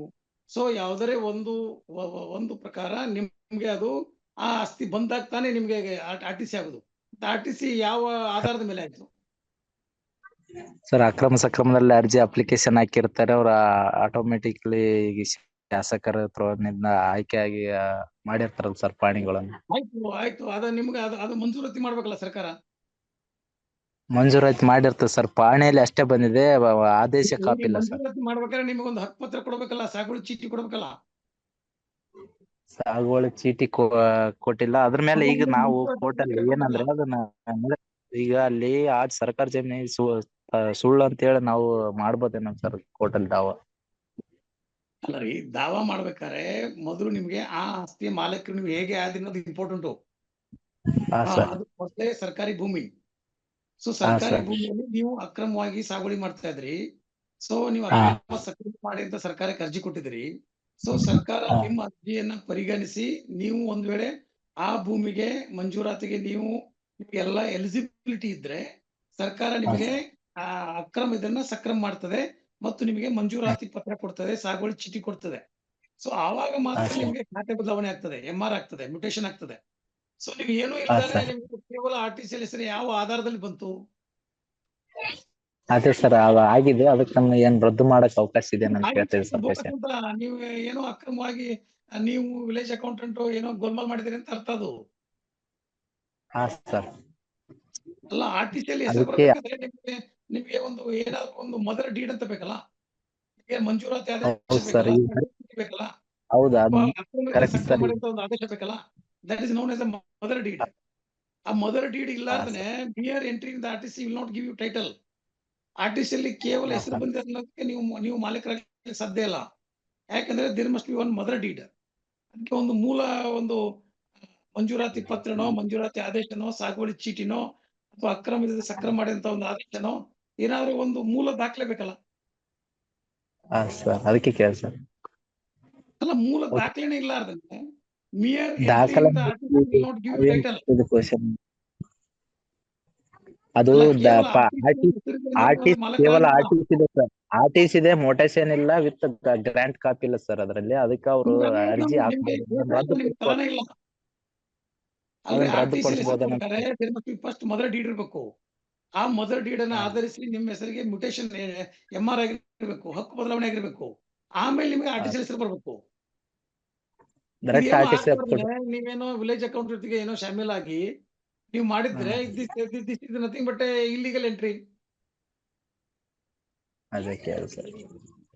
ಸೊ ಯಾವ್ದಾರೆ ಒಂದು ಪ್ರಕಾರ ನಿಮ್ಗೆ ಅದು ಆ ಆಸ್ತಿ ಬಂದಾಗ ತಾನೇ ನಿಮ್ಗೆ RTC ಆಗುದು. RTC ಯಾವ ಆಧಾರದ ಮೇಲೆ ಆಯ್ತು? ಸರ್, ಅಕ್ರಮ ಸಕ್ರಮದಲ್ಲಿ ಅರ್ಜಿ ಅಪ್ಲಿಕೇಶನ್ ಹಾಕಿರ್ತಾರೆ, ಅವ್ರ ಆಟೋಮೆಟಿಕ್ಲಿ ಶಾಸಕರ ಆಯ್ಕೆ ಆಗಿ ಮಾಡಿರ್ತಾರಲ್ಲ ಸರ್ ಪಾಣಿಗಳನ್ನು. ಆಯ್ತು ಅದ ನಿಮ್ಗೆ ಅದು ಮಂಜೂರಾತಿ ಮಾಡ್ಬೇಕಲ್ಲ ಸರ್ಕಾರ. ಮಂಜೂರಾತಿ ಮಾಡಿರ್ತದೆ ಸರ್, ಪಾಣಿಯಲ್ಲಿ ಅಷ್ಟೇ ಬಂದಿದೆ, ಆದೇಶ ಕಾಪಿ ಇಲ್ಲ ಸರ್. ಮಂಜೂರಾತಿ ಮಾಡ್ಬೇಕಾದ್ರೆ ನಿಮ್ಗೊಂದು ಹಕ್ಕು ಪತ್ರ ಕೊಡ್ಬೇಕಲ್ಲ, ಸಾಗುವಳಿ ಚೀಟಿ ಕೊಡ್ಬೇಕಲ್ಲ. ಸಾಗುವಳಿ ಚೀಟಿ ಕೊಟ್ಟಿಲ್ಲ. ಅದ್ರ ಮೇಲೆ ಈಗ ನಾವು ಕೋರ್ಟಲ್ಲಿ ಏನಂದ್ರೆ, ಅದನ್ನ ಈಗ ಅಲ್ಲಿ ಆ ಸರ್ಕಾರ ಜಮೀನು ಸುಳ್ಳು ಅಂತ ಹೇಳಿ ನಾವು ಮಾಡ್ಬೋದೇನೋ ಸರ್ ಕೋರ್ಟಲ್ಲಿ ದಾವ? ಅಲ್ಲ ರೀ, ದಾವಾ ಮಾಡ್ಬೇಕಾದ್ರೆ ಮೊದಲು ನಿಮ್ಗೆ ಆ ಆಸ್ತಿಯ ಮಾಲೀಕರು ನೀವು ಹೇಗೆ ಆದ್ರಿ ಅನ್ನೋದು ಇಂಪಾರ್ಟೆಂಟು. ಅದು ಮೊದಲೇ ಸರ್ಕಾರಿ ಭೂಮಿ. ಸೊ ಸರ್ಕಾರಿ ಭೂಮಿಯಲ್ಲಿ ನೀವು ಅಕ್ರಮವಾಗಿ ಸಾಗುವಳಿ ಮಾಡ್ತಾ ಇದ್ರಿ. ಸೊ ನೀವು ಅಕ್ರಮ ಸಕ್ರಮ ಮಾಡಿ ಅಂತ ಸರ್ಕಾರಕ್ಕೆ ಅರ್ಜಿ ಕೊಟ್ಟಿದ್ರಿ. ಸೊ ಸರ್ಕಾರ ನಿಮ್ಮ ಅರ್ಜಿಯನ್ನ ಪರಿಗಣಿಸಿ ನೀವು ಒಂದ್ ವೇಳೆ ಆ ಭೂಮಿಗೆ ಮಂಜೂರಾತಿಗೆ ನಿಮ್ಗೆಲ್ಲ ಎಲಿಜಿಬಿಲಿಟಿ ಇದ್ರೆ ಸರ್ಕಾರ ನಿಮಗೆ ಆ ಅಕ್ರಮ ಇದನ್ನ ಸಕ್ರಮ ಮಾಡ್ತದೆ ಮತ್ತು ನಿಮಗೆ ಮಂಜೂರಾತಿ ಪತ್ರ ಕೊಡ್ತದೆ, ಸಾಗುವಳಿ ಚೀಟಿ ಕೊಡ್ತದೆ. ಸೊ ಆವಾಗ ಮಾತ್ರ ನಿಮ್ಗೆ ಖಾತೆ ಬದಲಾವಣೆ ಆಗ್ತದೆ, MR ಆಗ್ತದೆ, ಮ್ಯೂಟೇಶನ್ ಆಗ್ತದೆ. ಸೊ ನೀವು ಏನು ಇಲ್ಲದೆ ನಿಮ್ಗೆ ಕೇವಲ RTC ಹೆಸರು ಯಾವ ಆಧಾರದಲ್ಲಿ ಬಂತು? ಅದೇ ಸರ್, ಆಗಿದೆ. ಅದಕ್ಕೆ ಏನ್ ರದ್ದು ಮಾಡಕ್ ಅವಕಾಶ ಇದೆ ನೀವು ಏನೋ ಅಕ್ರಮವಾಗಿ ನೀವು ವಿಲೇಜ್ ಅಕೌಂಟೆಂಟ್ ಏನೋ ಗೋಲ್ಮಾಲ್ ಮಾಡಿದಿರಿ ಅಂತ ಅರ್ಥ ಅದು. ಅಲ್ಲ, RTC ಅಲ್ಲಿ ಹೆಸರು ಬರ್ಬೇಕಾದ್ರೆ ನಿಮ್ಗೆ ಒಂದು ಏನಾದ್ರು ಒಂದು ಮದರ್ ಡೀಡ್ ಅಂತ ಬೇಕಲ್ಲ, ಮಂಜೂರಾತಿ ಆದೇಶ ಬೇಕಲ್ಲ, ಒಂದು ಆದೇಶ ಬೇಕಲ್ಲ. That is known as a mother deed. ಆ ಮದರ್ ಡೀಡ್ ಇಲ್ಲಾರ್ದನೆ mere entry in the RTC will not give you title. RTC ಅಲ್ಲಿ ಕೇವಲ ಹೆಸರು ಬಂದಿರೋದಕ್ಕೆ ನೀವು ಮಾಲೀಕರಾಗಲಿಕ್ಕೆ ಸಾಧ್ಯ ಇಲ್ಲ. ಯಾಕಂದ್ರೆ there must be one mother deed. ಅದಕ್ಕೆ ಒಂದು ಮೂಲ ಒಂದು ಮಂಜೂರಾತಿ ಪತ್ರನೋ, ಮಂಜೂರಾತಿ ಆದೇಶನೋ, ಸಾಗುವಳಿ ಚೀಟಿನೋ, ಅಥವಾ ಅಕ್ರಮದಿಂದ ಸಕ್ರಮ ಮಾಡಿದಂತ ಒಂದು ಆದೇಶನೋ, ಏನಾದ್ರೂ ಒಂದು ಮೂಲ ದಾಖಲೆ ಬೇಕಲ್ಲ. ಅದಕ್ಕೆ ಕೇಳ ಅಲ್ಲ, ಮೂಲ ದಾಖಲೆನೇ ಇಲ್ಲ ಅರ್ಧಂತೆ ಮಿಯರ್ ಅದು ಕೇವಲ RTC ಇದೆ, ಮೋಟೇಶನ್ ಇಲ್ಲ, ವಿತ್ ಗ್ರಾಂಟ್ ಕಾಪಿ ಇಲ್ಲ ಸರ್ ಅದರಲ್ಲಿ. ಅದಕ್ಕೆ ಅವರು ಅರ್ಜಿ ಫಸ್ಟ್ ಮದರ್ ಡೀಡ್ ಇರ್ಬೇಕು. ಆ ಮದರ್ ಡೀಡ್ ಅನ್ನ ಆಧರಿಸಿ ನಿಮ್ಮ ಹೆಸರಿಗೆ ಮ್ಯೂಟೇಶನ್ MR ಆಗಿರ್ಬೇಕು, ಹಕ್ಕು ಬದಲಾವಣೆ ಆಗಿರ್ಬೇಕು. ಆಮೇಲೆ ನಿಮ್ಗೆ RTC ಹೆಸರು ಬರ್ಬೇಕು. ನೀವೇನೋ ವಿಲೇಜ್ ಅಕೌಂಟ್ ಏನೋ ಶಾಮೀಲಾಗಿ ನೀವು ಮಾಡಿದ್ರೆ nothing but illegal entry.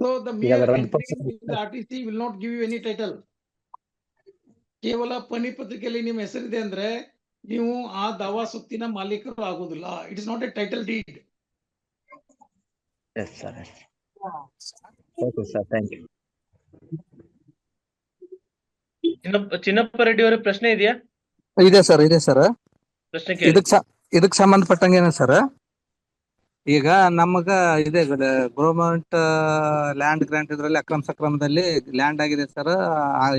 So the mere entry in the RTC will not give you any title. ಕೇವಲ ಪನಿ ಪತ್ರಿಕೆಯಲ್ಲಿ ನಿಮ್ಮ ಹೆಸರಿದೆ ಅಂದ್ರೆ ನೀವು ಆ ದಾವಾ ಸುತ್ತಿನ ಮಾಲೀಕರು ಆಗುದಿಲ್ಲ. It is not a title deed. Chinnappa Reddy ಅವರ ಪ್ರಶ್ನೆ ಇದೆಯಾ? ಇದೆ ಸರ್, ಇದೆ ಸರ್. ಪ್ರಶ್ನೆ ಕೇಳಿ. ಇದಕ್ ಸಂಬಂಧಪಟ್ಟಂಗೆ ಸರ್, ಈಗ ನಮಗ ಇದೆ ಗವರ್ಮೆಂಟ್ ಲ್ಯಾಂಡ್ ಗ್ರಾಂಟ್ ಇದ್ರಲ್ಲಿ ಅಕ್ರಮ ಸಕ್ರಮದಲ್ಲಿ ಲ್ಯಾಂಡ್ ಆಗಿದೆ ಸರ್.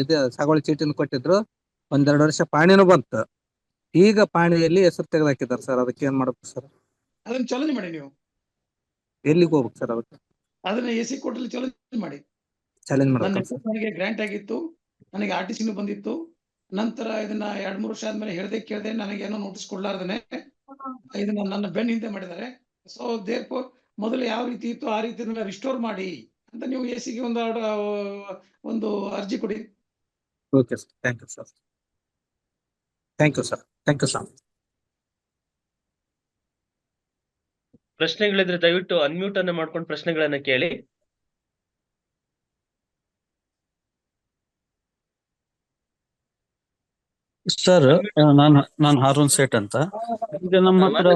ಇದು ಸಾಗುವಳಿ ಚೀಟಿನ ಕೊಟ್ಟಿದ್ರು, 1-2 ವರ್ಷ ಪಾಣಿನೂ ಬಂತು. ಈಗ ಪಾಣಿಯಲ್ಲಿ ಹೆಸರು ತೆಗೆದಾಕಿದ್ದಾರೆ ಸರ್. ಅದಕ್ಕೆ ಏನ್ ಮಾಡ್ಬೇಕು ಸರ್? ಅದನ್ನ ಚಾಲೆಂಜ್ ಮಾಡಿ. ನೀವು ಎಲ್ಲಿಗೆ ಹೋಗ್ಬೇಕು ಸರ್? ಅದಕ್ಕೆ ಅದನ್ನ AC ಕೋರ್ಟ್ ಅಲ್ಲಿ ಚಾಲೆಂಜ್ ಮಾಡಿ. ನನಗೆ ಗ್ರಾಂಟ್ ಆಗಿತ್ತು, ನನಗೆ RTC ಬಂದಿತ್ತು. ನಂತರ ಇದನ್ನ 2-3 ವರ್ಷ ಆದ್ಮೇಲೆ ಹೇಳ್ದೆ ಕೇಳ್ದೆ, ನನಗೇನೋ ನೋಟಿಸ್ ಕೊಡ್ಲಾರ್ದೇನೆ ಇದನ್ನ ನನ್ನ ಬೆನ್ನ ಹಿಂದೆ ಮಾಡಿದ್ದಾರೆ. ಸೊ ದೇರ್ಫೋರ್ ಮೊದಲು ಯಾವ ರೀತಿ ಇತ್ತು ಆ ರೀತಿ ರಿಸ್ಟೋರ್ ಮಾಡಿ ಅಂತ ನೀವು ಎಸಿಗೆ ಒಂದು ಅರ್ಜಿ ಕೊಡಿ. Okay sir, thank you sir. Thank you sir, thank you sir. ಪ್ರಶ್ನೆಗಳಿದ್ರೆ ದಯವಿಟ್ಟು ಅನ್ಮ್ಯೂಟ್ ಅನ್ನ ಮಾಡ್ಕೊಂಡು ಪ್ರಶ್ನೆಗಳನ್ನ ಕೇಳಿ. ಸರ್, ನಾನು ಹಾರೂನ್ ಸೇಠ್ ಅಂತ. ಈಗ ನಮ್ಮ ಹತ್ರ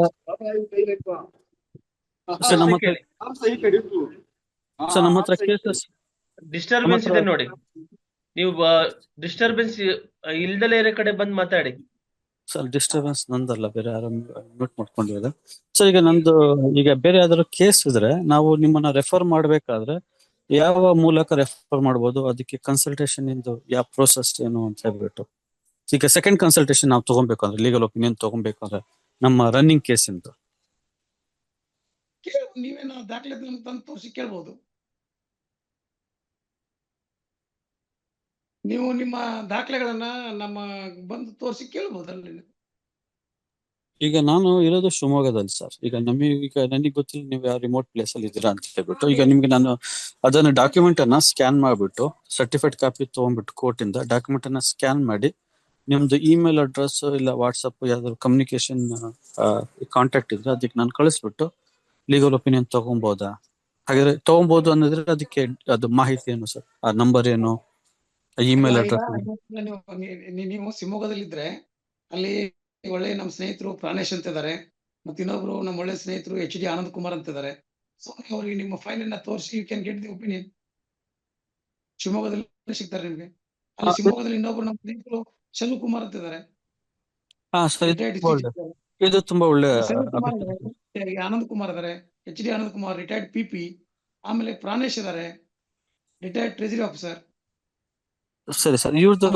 ನಮ್ಮ ಹತ್ರ ಕೇಸಸ್ ಡಿಸ್ಟರ್ಬೆನ್ಸ್ ಇದೆ ನೋಡಿ. ನೀವು ಡಿಸ್ಟರ್ಬೆನ್ಸ್ ಇಲ್ದಲೇ ಇರೋ ಕಡೆ ಬಂದು ಮಾತಾಡಿ. ಸರ್, ಡಿಸ್ಟರ್ಬೆನ್ಸ್ ನಂದಲ್ಲ, ಬೇರೆ ಯಾರು ಮ್ಯೂಟ್ ಮಾಡ್ಕೊಂಡಿರೋದು. ಸರ್, ಈಗ ಬೇರೆ ಯಾವ್ದಾದ್ರು ಕೇಸ್ ಇದ್ರೆ ನಾವು ನಿಮ್ಮನ್ನ ರೆಫರ್ ಮಾಡ್ಬೇಕಾದ್ರೆ ಯಾವ ಮೂಲಕ ರೆಫರ್ ಮಾಡ್ಬೋದು? ಅದಕ್ಕೆ ಕನ್ಸಲ್ಟೇಷನ್ ಇಂದು ಯಾವ ಪ್ರೋಸೆಸ್ ಏನು ಅಂತ ಹೇಳ್ಬಿಟ್ಟು. ಈಗ ಸೆಕೆಂಡ್ ಕನ್ಸಲ್ಟೇಷನ್ ನಾವು ತಗೊಬೇಕು ಅಂದ್ರೆ, ಲೀಗಲ್ ಒಪಿನಿಯನ್ ತಗೊಬೇಕು ಅಂದ್ರೆ ನಮ್ಮ ರನ್ನಿಂಗ್ ಕೇಸ್ ಇಂದು ನೀವೇನು ದಾಖಲೆ ತಂದು ತೋರಿಸಿ ಕೇಳ್ಬೋದು. ನೀವು ನಿಮ್ಮ ದಾಖಲೆಗಳನ್ನ ನಮ್ಮ ಬಂದು ತೋರಿಸಿ ಕೇಳ್ಬೋದಲ್ಲಿ. ಈಗ ನಾನು ಇರೋದು ಶಿವಮೊಗ್ಗದಲ್ಲಿ ಸರ್. ಈಗ ನನಗೆ ಗೊತ್ತಿಲ್ಲ ನೀವು ಯಾವ ರಿಮೋಟ್ ಪ್ಲೇಸ್ ಅಲ್ಲಿ ಇದ್ದೀರಾ ಅಂತ ಹೇಳ್ಬಿಟ್ಟು. ಈಗ ನಿಮ್ಗೆ ನಾನು ಅದನ್ನ ಡಾಕ್ಯುಮೆಂಟ್ ಅನ್ನ ಸ್ಕ್ಯಾನ್ ಮಾಡ್ಬಿಟ್ಟು, ಸರ್ಟಿಫೈಡ್ ಕಾಪಿ ತಗೊಂಡ್ಬಿಟ್ಟು ಕೋರ್ಟ್ ಇಂದ ಡಾಕ್ಯುಮೆಂಟ್ ಅನ್ನ ಸ್ಕ್ಯಾನ್ ಮಾಡಿ, ನಿಮ್ದು ಇಮೇಲ್ ಅಡ್ರೆಸ್ ಇಲ್ಲ ವಾಟ್ಸಪ್ ಯಾವ್ದಾದ್ರು ಕಮ್ಯುನಿಕೇಶನ್ ಕಾಂಟ್ಯಾಕ್ಟ್ ಇದ್ರೆ ಅದಕ್ಕೆ ನಾನು ಕಳಿಸ್ಬಿಟ್ಟು ಲೀಗಲ್ ಒಪಿನಿಯನ್ ತಗೊಬೋದಾ? ಹಾಗಾದ್ರೆ ತಗೊಬಹುದು ಅನ್ನೋದ್ರೆ ಅದಕ್ಕೆ ಅದು ಮಾಹಿತಿ ಏನು ಸರ್? ಆ ನಂಬರ್ ಏನು, ಇಮೇಲ್ ಅಡ್ರೆಸ್? ನೀವು ಶಿವಮೊಗ್ಗದಲ್ಲಿದ್ರೆ ಅಲ್ಲಿ ಒಳ್ಳೆ ನಮ್ಮ ಸ್ನೇಹಿತರು ಪ್ರಾಣೇಶ್ ಅಂತ ಇದ್ದಾರೆ, ಮತ್ತೆ ಇನ್ನೊಬ್ರು ನಮ್ಮ ಒಳ್ಳೆ ಸ್ನೇಹಿತರು HD ಆನಂದ್ ಕುಮಾರ್ ಅಂತ ಇದ್ದಾರೆ. ಸೊ ಅವ್ರಿಗೆ ನಿಮ್ಮ ಫೈಲ್ ಅನ್ನ ತೋರಿಸಿ you can get the opinion. ಶಿವಮೊಗ್ಗದಲ್ಲಿ ಸಿಗ್ತಾರೆ ನಿಮ್ಗೆ. ಅಲ್ಲಿ ಶಿವಮೊಗ್ಗದಲ್ಲಿ ಇನ್ನೊಬ್ರು ನಮ್ಮ ಸ್ನೇಹಿತರು ಶಲು ಕುಮಾರ್ ಅಂತ ಇದ್ದಾರೆ. ಇದು ತುಂಬಾ ಒಳ್ಳೆ ಆನಂದ್ ಕುಮಾರ್ ಇದಾರೆ, HD Anand Kumar retired PP. ಆಮೇಲೆ ಪ್ರಾಣೇಶ್ ಇದಾರೆ, ರಿಟೈರ್ಡ್ ಟ್ರೆಜರಿ ಆಫೀಸರ್. ಸರಿ ಸರ್, ಇವ್ರದ್ದು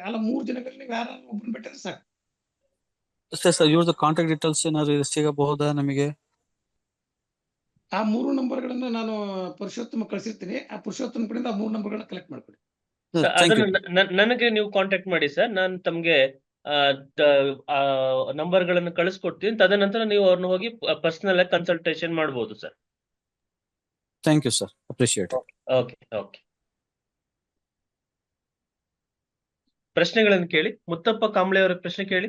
ಅಲ್ಲ 3 ಜನಗಳಲ್ಲಿ ಯಾರು ಒಬ್ಬರು ಬಿಟ್ಟರೆ ಸಾಕು. ಅಷ್ಟೇ ಸರ್. ಇವ್ರದ್ದು ಕಾಂಟ್ಯಾಕ್ಟ್ ಡೀಟೇಲ್ಸ್ ಏನಾದ್ರು ಸಿಗಬಹುದಾ ನಮಗೆ? ಆ 3 ನಂಬರ್ಗಳನ್ನ ನಾನು ಪುರುಷೋತ್ತಮ ಕಳಿಸಿರ್ತೀನಿ. ಆ ಪುರುಷೋತ್ತಮ ಕಡೆಯಿಂದ ಆ 3 ನಂಬರ್ಗಳನ್ನ ಕಲೆಕ್ಟ್ ಮಾಡ್ಕೊಡಿ. ನನಗೆ ನೀವು ಕಾಂಟ್ಯಾಕ್ಟ್ ಮಾಡಿ ಸರ್. ನಾನು ತಮ್ಗೆ ನಂಬರ್ಗಳನ್ನು ಕಳಿಸ್ಕೊಡ್ತೀನಿ. ತದನಂತರ ನೀವು ಅವ್ರನ್ನ ಹೋಗಿ ಪರ್ಸನಲ್ ಆಗಿ ಕನ್ಸಲ್ಟೇಷನ್ ಮಾಡಬಹುದು sir. Thank you sir, appreciate. Okay okay. ಪ್ರಶ್ನೆಗಳನ್ನು ಕೇಳಿ. ಮುತ್ತಪ್ಪ ಕಾಂಬ್ಳೆ ಅವರ ಪ್ರಶ್ನೆ ಕೇಳಿ.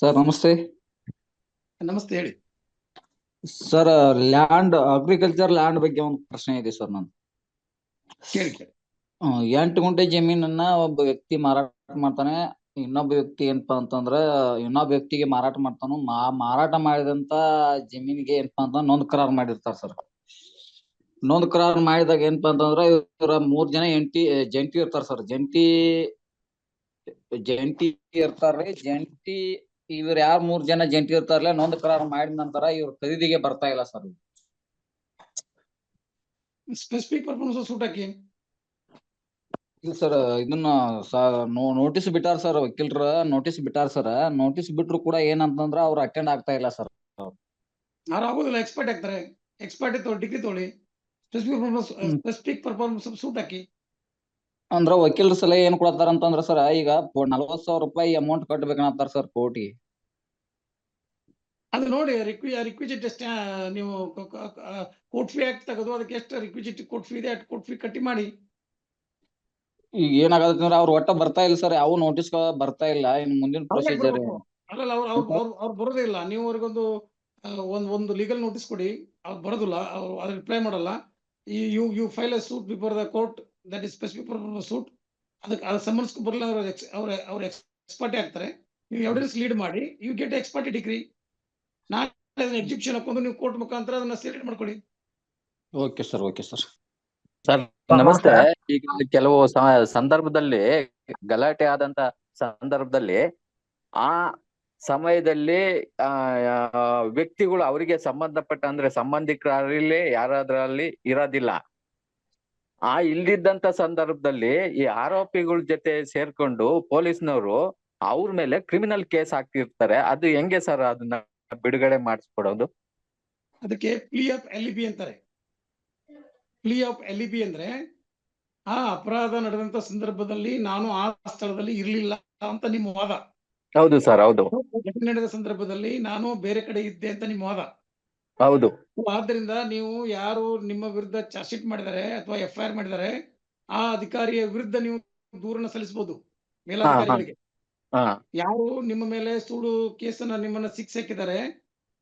ಸರ್ ನಮಸ್ತೆ. ನಮಸ್ತೆ, ಹೇಳಿ ಸರ್. ಅಗ್ರಿಕಲ್ಚರ್ ಲ್ಯಾಂಡ್ ಬಗ್ಗೆ ಒಂದು ಪ್ರಶ್ನೆ ಇದೆ ಸರ್. ನಾನು ಕೇಳಿ. 8 ಗುಂಟೆ ಜಮೀನನ್ನ ಒಬ್ಬ ವ್ಯಕ್ತಿ ಮಾರಾಟ ಮಾಡ್ತಾನೆ. ಇನ್ನೊಬ್ಬ ವ್ಯಕ್ತಿ ಏನಪ್ಪಾ ಅಂತಂದ್ರ ಇನ್ನೊಬ್ಬ ವ್ಯಕ್ತಿಗೆ ಮಾರಾಟ ಮಾಡ್ತಾನು. ಮಾರಾಟ ಮಾಡಿದಂತ ಜಮೀನಿಗೆ ಏನಪ್ಪಾ ಅಂತ ನೊಂದ್ ಕರಾರ್ ಮಾಡಿರ್ತಾರ ಸರ್. ನೊಂದ್ ಕರಾರ್ ಮಾಡಿದಾಗ ಏನಪ್ಪಾ ಅಂತಂದ್ರ ಇವ್ರ 3 ಜನ ಜಂಟಿ ಇರ್ತಾರ ಸರ್. ಜಂಟಿ ಇರ್ತಾರ್ರಿ. ಇವ್ರ ಯಾರ್ 3 ಜನ ಜಂಟಿ ಇರ್ತಾರಲ್ಲ, ನೊಂದ್ ಕರಾರ್ ಮಾಡಿದ ನಂತರ ಇವ್ರ ಖರೀದಿಗೆ ಬರ್ತಾ ಇಲ್ಲ ಸರ್. ಸ್ಪೆಸಿಫಿಕ್ ಪರ್ಪಸ್ ಸೂಟ್ ಹಾಕಿ. ಇಲ್ಲ ಸರ್, ಇದನ್ನ ನೋಟಿಸ್ ಬಿಟ್ಟಾರ ಸರ್. ವಕೀಲರ ನೋಟಿಸ್ ಬಿಟ್ಟಾರ ಸರ್. ನೋಟಿಸ್ ಬಿಟ್ರು ಕೂಡ ಏನಂತಂದ್ರ ಅವ್ರು ಅಟೆಂಡ್ ಆಗ್ತಾ ಇಲ್ಲ ಸರ್. ಅವ್ರು ಆಗೋದಿಲ್ಲ, ಎಕ್ಸ್ಪರ್ಟ್ ಆಗ್ತಾರೆ. ಎಕ್ಸ್ಪರ್ಟ್ ಡಿಗ್ರಿ ತೊಗೊಳ್ಳಿ. ಸ್ಪೆಸಿಫಿಕ್ ಪರ್ಪಸ್ ಸೂಟ್ ಹಾಕಿ. ಅಂದ್ರ ವಕೀಲರ ಸಲಹೆ ಏನ್ ಕೊಡ್ತಾರ ಅಂತಂದ್ರ ಸರ್, ಈಗ 40,000 ರೂಪಾಯಿ ಅಮೌಂಟ್ ಕಟ್ಬೇಕಂತಾರ ಸರ್ ಕೋರ್ಟಿಗೆ. ಅದು ನೋಡಿ ರಿಕ್ವಿಸಿಟ್ ಎಷ್ಟು ನೀವು ಕೋರ್ಟ್ ಫೀ ಆಕ್ಟ್ ತೆಗೆದು ಅದಕ್ಕೆ ಎಷ್ಟು ರಿಕ್ವಿಸಿಟ್ ಕೋರ್ಟ್ ಫೀ ಇದೆ ಅಷ್ಟು ಕೋರ್ಟ್ ಫೀ ಕಟ್ಟಿ ಮಾಡಿ. ಈಗ ಏನಾಗತ್ತೆ ಅಂದ್ರೆ ಅವ್ರು ಒಟ್ಟ ಬರ್ತಾ ಇಲ್ಲ ಸರ್. ಯಾವ ನೋಟಿಸ್ ಬರ್ತಾ ಇಲ್ಲ. ಇನ್ ಮುಂದಿನ ಪ್ರೊಸೀಜರ್ ಅಲ್ಲಲ್ಲ, ಅವ್ರು ಬರೋದೇ ಇಲ್ಲ. ನೀವು ಅವ್ರಿಗೊಂದು ಒಂದು ಲೀಗಲ್ ನೋಟಿಸ್ ಕೊಡಿ. ಅವ್ರು ಬರೋದಿಲ್ಲ, ಅವ್ರು ಅದ್ರ ರಿಪ್ಲೈ ಮಾಡಲ್ಲ. You file a suit before the court, that is specific purpose suit. ಅದಕ್ಕೆ ಅದು ಸಮನ್ಸ್ ಬರಲ್ಲ, ಅವ್ರ ಎಕ್ಸ್ಪರ್ಟಿ ಆಗ್ತಾರೆ. ನೀವು ಎವಿಡೆನ್ಸ್ ಲೀಡ್ ಮಾಡಿ, ಯು ಗೆಟ್ ಎಕ್ಸ್ಪರ್ಟಿ ಡಿಗ್ರಿ. ನಾಳೆ ಎಕ್ಸಿಕ್ಯೂಷನ್ ಹಾಕೊಂಡು ನೀವು ಕೋರ್ಟ್ ಮುಖಾಂತರ ಅದನ್ನ ಸೆಲೆಕ್ಟ್ ಮಾಡ್ಕೊಳ್ಳಿ. Okay sir. Okay sir. Sir ನಮಸ್ತೆ. ಈಗ ಕೆಲವು ಸಂದರ್ಭದಲ್ಲಿ ಗಲಾಟೆ ಆದಂತ ಸಂದರ್ಭದಲ್ಲಿ ಆ ಸಮಯದಲ್ಲಿ ವ್ಯಕ್ತಿಗಳು ಅವರಿಗೆ ಸಂಬಂಧಪಟ್ಟ ಅಂದ್ರೆ ಸಂಬಂಧಿಕರಲ್ಲಿ ಯಾರಾದ್ರಲ್ಲಿ ಇರೋದಿಲ್ಲ. ಆ ಇಲ್ದಿದ್ದಂತ ಸಂದರ್ಭದಲ್ಲಿ ಈ ಆರೋಪಿಗಳ ಜೊತೆ ಸೇರ್ಕೊಂಡು ಪೊಲೀಸ್ನವರು ಅವ್ರ ಮೇಲೆ ಕ್ರಿಮಿನಲ್ ಕೇಸ್ ಹಾಕ್ತಿರ್ತಾರೆ. ಅದು ಹೆಂಗೆ ಸರ್ ಅದನ್ನ ಬಿಡುಗಡೆ ಮಾಡಿಸ್ಕೊಡೋದು? ಅದಕ್ಕೆ ಪ್ಲೀ ಆಫ್ LEB ಅಂತಾರೆ. ಪ್ಲೀ ಆಫ್ LEB ಅಂದ್ರೆ ಆ ಅಪರಾಧ ನಡೆದಂತ ಸಂದರ್ಭದಲ್ಲಿ ನಾನು ಆ ಸ್ಥಳದಲ್ಲಿ ಇರ್ಲಿಲ್ಲ ಅಂತ ನಿಮ್ಮ ವಾದ. ಹೌದು ಸರ್, ಹೌದು. ನಡೆದ ಸಂದರ್ಭದಲ್ಲಿ ನಾನು ಬೇರೆ ಕಡೆ ಇದ್ದೆ ಅಂತ ನಿಮ್ಮ ವಾದ. ಹೌದು. ಆದ್ದರಿಂದ ನೀವು ಯಾರು ನಿಮ್ಮ ವಿರುದ್ಧ ಚಾರ್ಜ್ ಶೀಟ್ ಮಾಡಿದ್ದಾರೆ ಅಥವಾ FIR ಮಾಡಿದ್ದಾರೆ ಆ ಅಧಿಕಾರಿಯ ವಿರುದ್ಧ ನೀವು ದೂರನ್ನ ಸಲ್ಲಿಸಬಹುದು ಮೇಲಾಧಿಕಾರಿಗಳಿಗೆ. ಯಾರು ನಿಮ್ಮ ಮೇಲೆ ಸುಳ್ಳು ಕೇಸನ್ನ ನಿಮ್ಮನ್ನ ಶಿಕ್ಷೆ ಹಾಕಿದ್ದಾರೆ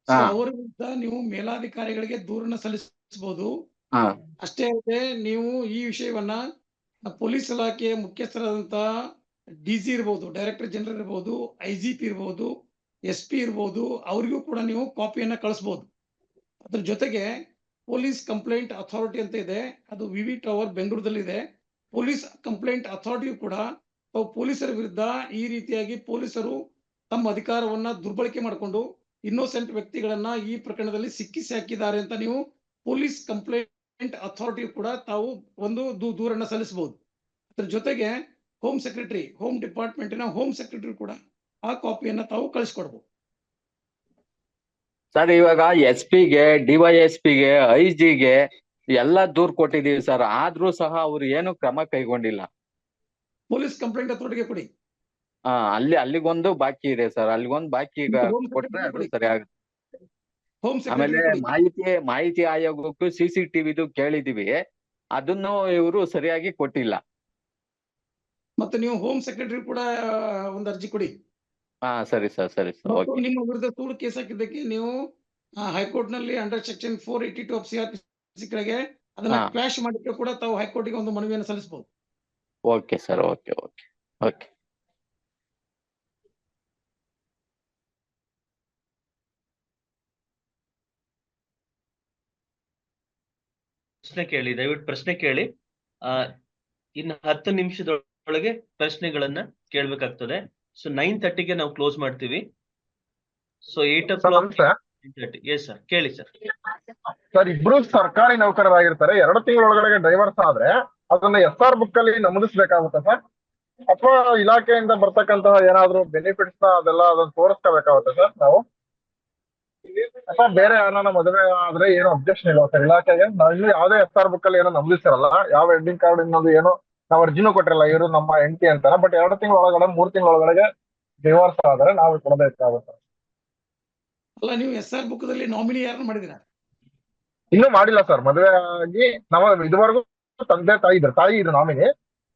ಸೊ ಅವರ ವಿರುದ್ಧ ನೀವು ಮೇಲಾಧಿಕಾರಿಗಳಿಗೆ ದೂರನ್ನ ಸಲ್ಲಿಸಬಹುದು. ಅಷ್ಟೇ ಅಲ್ಲದೆ ನೀವು ಈ ವಿಷಯವನ್ನ ಪೊಲೀಸ್ ಇಲಾಖೆಯ ಮುಖ್ಯಸ್ಥರಾದಂತ DG ಇರ್ಬೋದು, ಡೈರೆಕ್ಟರ್ ಜನರಲ್ ಇರ್ಬೋದು, IGP ಇರ್ಬೋದು, SP ಇರ್ಬೋದು, ಅವರಿಗೂ ಕೂಡ ನೀವು ಕಾಪಿಯನ್ನ ಕಳಿಸಬಹುದು. ಅದ್ರ ಜೊತೆಗೆ ಪೊಲೀಸ್ ಕಂಪ್ಲೇಂಟ್ ಅಥಾರಿಟಿ ಅಂತ ಇದೆ, ಅದು VV ಟವರ್ ಬೆಂಗಳೂರಲ್ಲಿ ಇದೆ. ಪೊಲೀಸ್ ಕಂಪ್ಲೇಂಟ್ ಅಥಾರಿಟಿಯು ಕೂಡ ಪೊಲೀಸರ ವಿರುದ್ಧ ಈ ರೀತಿಯಾಗಿ ಪೊಲೀಸರು ತಮ್ಮ ಅಧಿಕಾರವನ್ನ ದುರ್ಬಳಕೆ ಮಾಡಿಕೊಂಡು ಇನ್ನೋಸೆಂಟ್ ವ್ಯಕ್ತಿಗಳನ್ನ ಈ ಪ್ರಕರಣದಲ್ಲಿ ಸಿಕ್ಕಿಸಿ ಹಾಕಿದ್ದಾರೆ ಅಂತ ನೀವು ಪೊಲೀಸ್ ಕಂಪ್ಲೇಂಟ್ ಅಥಾರಿಟಿ ಕೂಡ ತಾವು ಒಂದು ದೂರನ್ನ ಸಲ್ಲಿಸಬಹುದು. ಅದ್ರ ಜೊತೆಗೆ ಹೋಮ್ ಸೆಕ್ರೆಟರಿ, ಹೋಮ್ ಡಿಪಾರ್ಟ್ಮೆಂಟಿನ ಹೋಮ್ ಸೆಕ್ರೆಟರಿ ಕೂಡ ಆ ಕಾಪಿಯನ್ನ ತಾವು ಕಳಿಸ್ಕೊಡ್ಬಹುದು. ಸರ್ ಇವಾಗ SP ಗೆ, DYSPಗೆ, IG ಗೆ ಎಲ್ಲ ದೂರ್ ಕೊಟ್ಟಿದೀವಿ ಸರ್, ಆದ್ರೂ ಸಹ ಅವ್ರು ಏನು ಕ್ರಮ ಕೈಗೊಂಡಿಲ್ಲ. ಪೊಲೀಸ್ ಕಂಪ್ಲೇಂಟ್ ಅಥಾರಿಟಿಗೆ ಕೊಡಿ. ಅಲ್ಲಿಗೊಂದು ಬಾಕಿ ಇದೆ ಸರ್, ಅಲ್ಲಿಗೊಂದು ಬಾಕಿ ಈಗ ಕೊಟ್ರೆ ಅದು ಸರಿ ಆಗುತ್ತೆ. ಆಮೇಲೆ ಮಾಹಿತಿ ಆಯೋಗಕ್ಕೂ CCTVದು ಕೇಳಿದೀವಿ, ಅದನ್ನು ಇವರು ಸರಿಯಾಗಿ ಕೊಟ್ಟಿಲ್ಲ. ಮತ್ತೆ ನೀವು ಹೋಮ್ ಸೆಕ್ರೆಟರಿ ಕೂಡ ಒಂದು ಅರ್ಜಿ ಕೊಡಿ. ಸರಿ ಸರ್, ಸರಿ ಸರ್, ಓಕೆ. ನಿಮ್ಮ ವಿರುದ್ಧ ಸುಳ್ಳು ಕೇಸ್ ಹಾಕಿದ್ದಕ್ಕೆ ನೀವು ಹೈಕೋರ್ಟ್ ನಲ್ಲಿ ಅಂಡರ್ ಸೆಕ್ಷನ್ 482 ಆಫ್ CRPC ಕೆಳಗೆ ಅದನ್ನ ಕ್ವಾಶ್ ಮಾಡಿದ್ರೆ ಕೂಡ ತಾವು ಹೈಕೋರ್ಟ್ಗೆ ಒಂದು ಮನವಿಯನ್ನು ಸಲ್ಲಿಸಬಹುದು. Okay sir, okay okay okay. ಪ್ರಶ್ನೆ ಕೇಳಿ, ದಯವಿಟ್ಟು ಪ್ರಶ್ನೆ ಕೇಳಿ. ಇನ್ನು 10 ನಿಮಿಷದೊಳಗೆ ಪ್ರಶ್ನೆಗಳನ್ನ ಕೇಳ್ಬೇಕಾಗ್ತದೆ. ಸೊ 9:30ಗೆ ನಾವು ಕ್ಲೋಸ್ ಮಾಡ್ತೀವಿ. So 8 o'clock. ಎಸ್ ಸರ್, ಕೇಳಿ ಸರ್. ಸರ್, ಇಬ್ರು ಸರ್ಕಾರಿ ನೌಕರರಾಗಿರ್ತಾರೆ, 2 ತಿಂಗಳೊಳಗಡೆ ಡೈವರ್ಸ್ ಆದ್ರೆ ಅದನ್ನ SR ಬುಕ್ ಅಲ್ಲಿ ನಮೂದಿಸ್ಬೇಕಾಗುತ್ತೆ ಸರ್, ಅಥವಾ ಇಲಾಖೆಯಿಂದ ಬರ್ತಕ್ಕಂತಹ ಏನಾದ್ರು ಬೆನಿಫಿಟ್ಸ್ ಅದೆಲ್ಲ ಅದನ್ನ ತೋರಿಸ್ಕೋಬೇಕಾಗುತ್ತೆ ಸರ್ ನಾವು, ಅಥವಾ ಬೇರೆ ಯಾರನ್ನ ಮದುವೆ ಆದ್ರೆ ಏನು ಅಬ್ಜೆಕ್ಷನ್ ಇಲ್ಲ ಸರ್ ಇಲಾಖೆಗೆ? ನಾವು ಇನ್ನು ಯಾವುದೇ SR ಬುಕ್ ಅಲ್ಲಿ ಏನೋ ನಮೂದಿಸಿರಲ್ಲ, ಯಾವ ಹೆಡ್ಡಿಂಗ್ ಕಾರ್ಡ್ ಇನ್ನೊಂದು ಏನು ನಾವು ಅರ್ಜಿನೂ ಕೊಟ್ಟಿರಲ್ಲ ಇವರು ನಮ್ಮ ಹೆಂಡತಿ ಅಂತಾನೆ. ಬಟ್ 2 ತಿಂಗಳೊಳಗಡೆ 3 ತಿಂಗಳೊಳಗಡೆ ಡಿವೋರ್ಸ್ ಆದ್ರೆ ನಾವು ಕೊಡಬೇಕಾಗುತ್ತೆ. ಅಲ್ಲ, ನೀವು SR ಬುಕ್ ದಲ್ಲಿ ನಾಮಿನಿ ಯಾರನ್ನ ಮಾಡಿದಿರಾ? ಇನ್ನೂ ಮಾಡಿಲ್ಲ ಸರ್. ಮದುವೆ ಆಗಿ ನಾವು ಇದುವರೆಗೂ ತಾಯಿ ಇದು ನಾಮಿನಿ.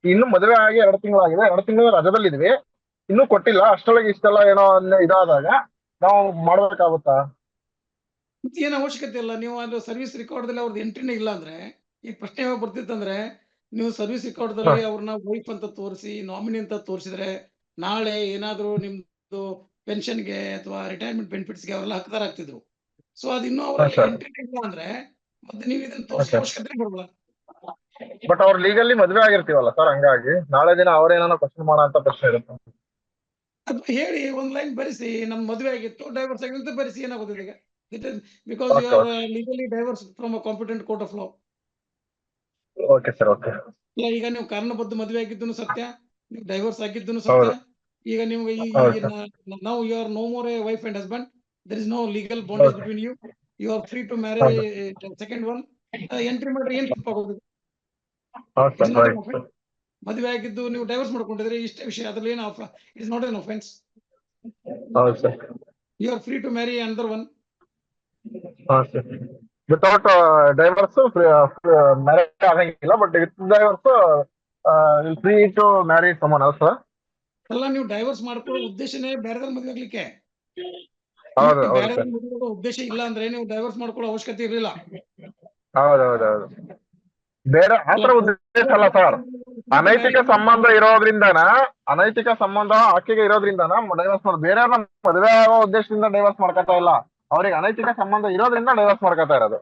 ಇನ್ನು ಮದುವೆ ಆಗಿ 2 ತಿಂಗಳಾಗಿದೆ, 2 ತಿಂಗಳ ರಜದಲ್ಲಿ ಇದೀವಿ, ಇನ್ನೂ ಕೊಟ್ಟಿಲ್ಲ. ಅಷ್ಟೊಳಗೆ ಇಷ್ಟೆಲ್ಲ ಏನೋ ಇದಾದಾಗ ನಾವು ಮಾಡ್ಬೇಕಾಗುತ್ತಾ? ಏನು ಅವಶ್ಯಕತೆ ಇಲ್ಲ. ನೀವು ಅದು ಸರ್ವಿಸ್ ರೆಕಾರ್ಡ್ ದಲ್ಲಿ ಅವ್ರದ್ದು ಎಂಟ್ರಿನೇ ಇಲ್ಲ ಅಂದ್ರೆ ಈ ಪ್ರಶ್ನೆ ಯಾವಾಗ ಬರ್ತಿತ್ತಂದ್ರೆ, ನೀವು ಸರ್ವಿಸ್ ರೆಕಾರ್ಡ್ ದಲ್ಲಿ ಅವ್ರನ್ನ ವೈಫ್ ಅಂತ ತೋರಿಸಿ ನಾಮಿನಿ ಅಂತ ತೋರಿಸಿದ್ರೆ ನಾಳೆ ಏನಾದ್ರು ನಿಮ್ದು ಪೆನ್ಷನ್ಗೆ ಅಥವಾ ರಿಟೈರ್ಮೆಂಟ್ ಬೆನಿಫಿಟ್ಸ್ಗೆ ಅವರೆಲ್ಲ ಹಕ್ಕದಾರ ಆಗ್ತಿದ್ರು. ಸೊ ಅದು ಇನ್ನೂ ಅವರಲ್ಲಿ ಎಂಟ್ರಿ ಇಲ್ಲ ಅಂದ್ರೆ ಮತ್ತೆ ನೀವು ಇದನ್ನ ತೋರಿಸೋ ಅವಶ್ಯಕತೆ ಬರಲ್ಲ. ಬಟ್ ಅವ್ರು ಲೀಗಲಿ ಮದುವೆ ಆಗಿರ್ತೀವಲ್ಲ ಸರ್, ಹಂಗಾಗಿ ನಾಳೆ ದಿನ ಅವ್ರೇನೋ ಕ್ವಶನ್ ಮಾಡೋ ಅಂತ ಪ್ರಶ್ನೆ ಇರುತ್ತೆ. ಅದು ಹೇಳಿ, ಒಂದ್ ಲೈನ್ ಬರೆಸಿ, ನಮ್ ಮದುವೆ ಆಗಿತ್ತು, ಡೈವರ್ಸ್ ಆಗಿತ್ತು ಬರೆಸಿ, ಏನಾಗೋದಿಲ್ಲ ಈಗ. Because you are legally divorce from a competent court of law. Okay sir, okay. ಈಗ ನೀವು ಕಾರಣಬದ್ಧ ಮದುವೆ ಆಗಿದ್ದನು ಸತ್ಯ, ನೀವು ಡೈವರ್ಸ್ ಆಗಿದ್ದನು ಸತ್ಯ. ಈಗ ನಿಮ್ಗೆ ನಾವು you are no more a wife and husband, there is no legal bondage between you, you are free to marry second one. Entry ಮಾಡ್ರಿ, ಏನ್ ತಪ್ಪಾಗೋದು? ಮದುವೆ ಆಗಿದ್ದು ನೀವು ಡೈವರ್ಸ್ ಮಾಡ್ಕೊಂಡಿದ್ರೆ ಇಷ್ಟೇ ವಿಷಯ, ಅದ್ರಲ್ಲಿ ಏನು it is not an offence. You are free to marry another one. Without divorce marriage ಆಗಂಗಿಲ್ಲ, but with divorce free to marry someone also. ಅಲ್ಲ, ನೀವು ಡೈವರ್ಸ್ ಮಾಡ್ಕೊಳ್ಳೋ ಉದ್ದೇಶನೇ ಬೇರೆದ್ರ ಮದುವೆ ಆಗ್ಲಿಕ್ಕೆ. ಬೇರೆದ್ರ ಮದುವೆ ಉದ್ದೇಶ ಇಲ್ಲ ಅಂದ್ರೆ ನೀವು ಡೈವರ್ಸ್ ಮಾಡ್ಕೊಳ್ಳೋ ಅವಶ್ಯಕತೆ ಇರಲಿಲ್ಲ. ಹೌದೌದೌದು, ಬೇರೆ ಆತರ ಉದ್ದೇಶ ಅಲ್ಲ ಸರ್. ಅನೈತಿಕ ಸಂಬಂಧ ಇರೋದ್ರಿಂದನ, ಅನೈತಿಕ ಸಂಬಂಧ ಆಕೆಗೆ ಇರೋದ್ರಿಂದನ ಡೈವರ್ಸ್ ಮಾಡೋದು. ಬೇರೆಯವ್ರನ್ನ ಮದುವೆ ಆಗೋ ಉದ್ದೇಶದಿಂದ ಡೈವರ್ಸ್ ಮಾಡ್ಕೊತಾ ಇಲ್ಲ, ಅವ್ರಿಗೆ ಅನೈತಿಕ ಸಂಬಂಧ ಇರೋದ್ರಿಂದ ಡೈವರ್ಸ್ ಮಾಡ್ಕೊತಾ ಇರೋದು.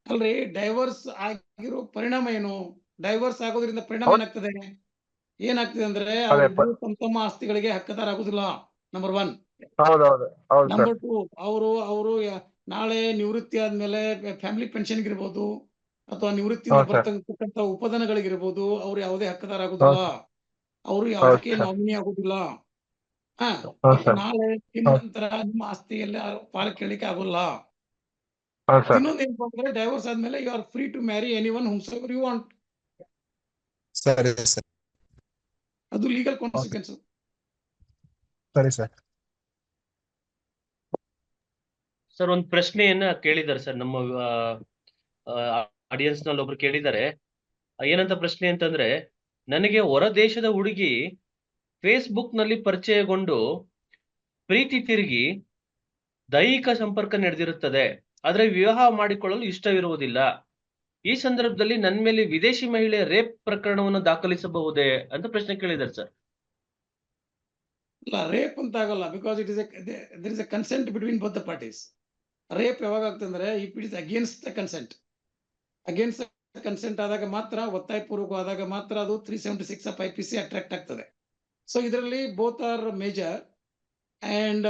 ಅಲ್ರಿ, ಡೈವರ್ಸ್ ಆಗಿರೋ ಪರಿಣಾಮ ಏನು? ಡೈವರ್ಸ್ ಆಗೋದ್ರಿಂದ ಪರಿಣಾಮ ಏನಾಗ್ತದೆ ಅಂದ್ರೆ ತಮ್ಮ ಆಸ್ತಿಗಳಿಗೆ ಹಕ್ಕದಾರ ಆಗುದಿಲ್ಲ. ನಂಬರ್ 1. ನಂಬರ್ 2, ಅವರು ನಾಳೆ ನಿವೃತ್ತಿ ಆದ್ಮೇಲೆ ಫ್ಯಾಮಿಲಿ ಪೆನ್ಷನ್ ಇರ್ಬೋದು ಅಥವಾ ನಿವೃತ್ತಿಯಿಂದ ಬರ್ತಕ್ಕಂಥ ಉಪದಾನಗಳಿಗಿರ್ಬೋದು, ಅವ್ರು ಯಾವುದೇ ಹಕ್ಕದಾರ ಆಗುದಿಲ್ಲ, ಅವರು ಯಾವುದಕ್ಕೆ ನಾಮಿನಿ ಆಗುದಿಲ್ಲ. ನಾಳೆ ನಿಮ್ಮ ನಂತರ ನಿಮ್ಮ ಆಸ್ತಿ ಎಲ್ಲ ಪಾಲ ಕೇಳಲಿಕ್ಕೆ ಆಗೋಲ್ಲ. ಇನ್ನೊಂದು ಏನಪ್ಪಾ ಅಂದ್ರೆ, ಡೈವರ್ಸ್ ಆದ್ಮೇಲೆ you are free to marry anyone whomsoever you want. ಸರಿ ಸರ್, ಅದು ಲೀಗಲ್ ಕಾನ್ಸಿಕ್ವೆನ್ಸ್. ಸರಿ ಸರ್. ಸರ್ ಒಂದು ಪ್ರಶ್ನೆಯನ್ನ ಕೇಳಿದ್ದಾರೆ ಸರ್ ನಮ್ಮ ಆಡಿಯನ್ಸ್ ನಲ್ಲಿ ಒಬ್ರು ಕೇಳಿದ್ದಾರೆ. ಏನಂತ ಪ್ರಶ್ನೆ ಅಂತಂದ್ರೆ, ನನಗೆ ಹೊರ ದೇಶದ ಹುಡುಗಿ ಫೇಸ್ಬುಕ್ ನಲ್ಲಿ ಪರಿಚಯಗೊಂಡು ಪ್ರೀತಿ ತಿರುಗಿ ದೈಹಿಕ ಸಂಪರ್ಕ ನಡೆದಿರುತ್ತದೆ, ಆದ್ರೆ ವಿವಾಹ ಮಾಡಿಕೊಳ್ಳಲು ಇಷ್ಟವಿರುವುದಿಲ್ಲ. ಈ ಸಂದರ್ಭದಲ್ಲಿ ನನ್ನ ಮೇಲೆ ವಿದೇಶಿ ಮಹಿಳೆ ರೇಪ್ ಪ್ರಕರಣವನ್ನು ದಾಖಲಿಸಬಹುದೇ ಅಂತ ಪ್ರಶ್ನೆ ಕೇಳಿದ್ದಾರೆ ಸರ್. ಇಲ್ಲ, ರೇಪ್ ಅಂತ ಆಗಲ್ಲ, because it is there is a consent between both the parties. Rape ಯಾವಾಗ ಆಗ್ತಂದ್ರೆ if it is against the consent. Against consent ಆದಾಗ ಮಾತ್ರ, ಒತ್ತಾಯಪೂರ್ವಕ ಆದಾಗ ಮಾತ್ರ ಅದು 376 ಆಫ್ IPC ಅಟ್ರಾಕ್ಟ್ ಆಗ್ತದೆ. ಸೊ ಇದರಲ್ಲಿ both are major and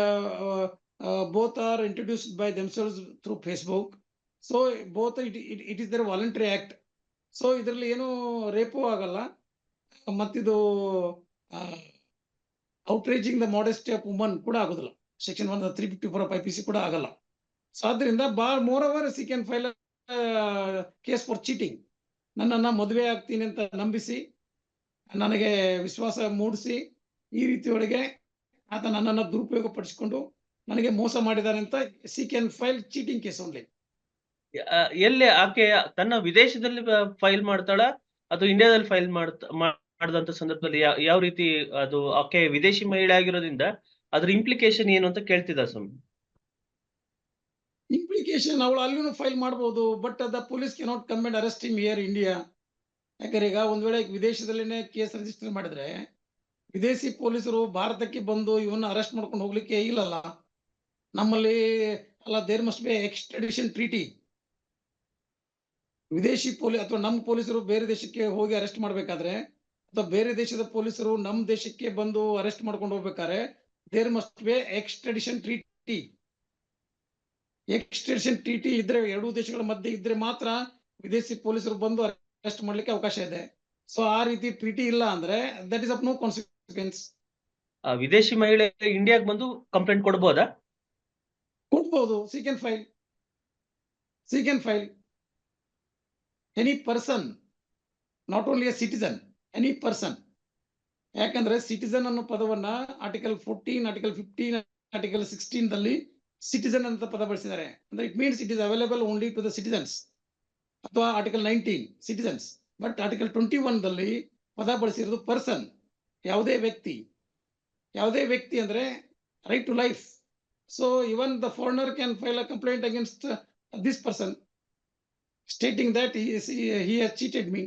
both are introduced by themselves through Facebook. So both it is their voluntary act. So ಇದರಲ್ಲಿ ಏನು ರೇಪು ಆಗಲ್ಲ, ಮತ್ತಿದು outraging the modesty of woman ಕೂಡ ಆಗೋದಿಲ್ಲ. ಸೆಕ್ಷನ್ 354 ಆಫ್ IPC ಕೂಡ ಆಗಲ್ಲ. ಸೊ ಆದ್ರಿಂದ more over C can file case for cheating. ನನ್ನನ್ನ ಮದುವೆ ಆಗ್ತೀನಿ ಅಂತ ನಂಬಿಸಿ, ನನಗೆ ವಿಶ್ವಾಸ ಮೂಡಿಸಿ, ಈ ರೀತಿಯೊಳಗೆ ಆತ ನನ್ನನ್ನು ದುರುಪಯೋಗ ಪಡಿಸಿಕೊಂಡು ನನಗೆ ಮೋಸ ಮಾಡಿದ್ದಾರೆ ಅಂತ C can file cheating case only. ಎಲ್ಲಿ ಆಕೆ ತನ್ನ ವಿದೇಶದಲ್ಲಿ ಫೈಲ್ ಮಾಡ್ತಾಳ ಅಥವಾ ಇಂಡಿಯಾದಲ್ಲಿ ಫೈಲ್ ಮಾಡಿದಂತ ಸಂದರ್ಭದಲ್ಲಿ ಯಾವ ರೀತಿ ಅದು ಆಕೆ ವಿದೇಶಿ ಮಹಿಳೆ ಆಗಿರೋದ್ರಿಂದ ಅದ್ರ ಇಂಪ್ಲಿಕೇಶನ್ ಏನು ಅಂತ ಕೇಳ್ತಿದ್ದ ಸ್ವಾಮಿ. ಇಂಪ್ಲಿಕೇಶನ್ ಅವಳು ಅಲ್ಲಿನೂ ಫೈಲ್ ಮಾಡಬಹುದು, but the police cannot come and arrest him here India. ಯಾಕಂದ್ರೆ ಈಗ ಒಂದ್ ವೇಳೆ ವಿದೇಶದಲ್ಲಿನೇ ಕೇಸ್ ರಿಜಿಸ್ಟರ್ ಮಾಡಿದ್ರೆ ವಿದೇಶಿ ಪೊಲೀಸರು ಭಾರತಕ್ಕೆ ಬಂದು ಇವನ್ನ ಅರೆಸ್ಟ್ ಮಾಡ್ಕೊಂಡು ಹೋಗ್ಲಿಕ್ಕೆ ಇಲ್ಲಲ್ಲ. ನಮ್ಮಲ್ಲಿ ಅಲ್ಲ, there must be extradition treaty. ವಿದೇಶಿ ಅಥವಾ ನಮ್ಮ ಪೊಲೀಸರು ಬೇರೆ ದೇಶಕ್ಕೆ ಹೋಗಿ ಅರೆಸ್ಟ್ ಮಾಡ್ಬೇಕಾದ್ರೆ, ಅಥವಾ ಬೇರೆ ದೇಶದ ಪೊಲೀಸರು ನಮ್ಮ ದೇಶಕ್ಕೆ ಬಂದು ಅರೆಸ್ಟ್ ಮಾಡ್ಕೊಂಡು ಹೋಗ್ಬೇಕಾದ್ರೆ, there must be extradition treaty. Extradition treaty ಇದ್ರೆ, ಎರಡೂ ದೇಶಗಳ ಮಧ್ಯೆ ಇದ್ರೆ ಮಾತ್ರ ವಿದೇಶಿ ಪೊಲೀಸರು ಬಂದು ಅರೆಸ್ಟ್ ಮಾಡ್ಲಿಕ್ಕೆ ಅವಕಾಶ ಇದೆ. ಸೊ ಆ ರೀತಿ ಟ್ರೀಟಿ ಇಲ್ಲ ಅಂದ್ರೆ that is of no consequence. ವಿದೇಶಿ ಮಹಿಳೆ ಇಂಡಿಯಾಗೆ ಬಂದು ಕಂಪ್ಲೇಂಟ್ ಕೊಡ್ಬೋದಾ? ಕೊಡ್ಬೋದು. She can file any person, not only a citizen, any person. ಯಾಕಂದ್ರೆ ಸಿಟಿಸನ್ ಅನ್ನೋ ಪದವನ್ನ ಆರ್ಟಿಕಲ್ 14, ಆರ್ಟಿಕಲ್ 15, ಆರ್ಟಿಕಲ್ 16 ದಲ್ಲಿ ಸಿಟಿಸನ್ ಅಂತ ಪದ ಬಳಸಿದ್ದಾರೆ. ಅಂದ್ರೆ it means it is available only to the citizens. ಅಥವಾ ಆರ್ಟಿಕಲ್ 19 ಸಿಟಿಸನ್ಸ್, ಬಟ್ ಆರ್ಟಿಕಲ್ 21 ದಲ್ಲಿ ಪದ ಬಳಸಿರೋದು ಪರ್ಸನ್, ಯಾವುದೇ ವ್ಯಕ್ತಿ. ಯಾವುದೇ ವ್ಯಕ್ತಿ ಅಂದ್ರೆ right to life. So even the foreigner can file a complaint against this person stating that he has cheated me,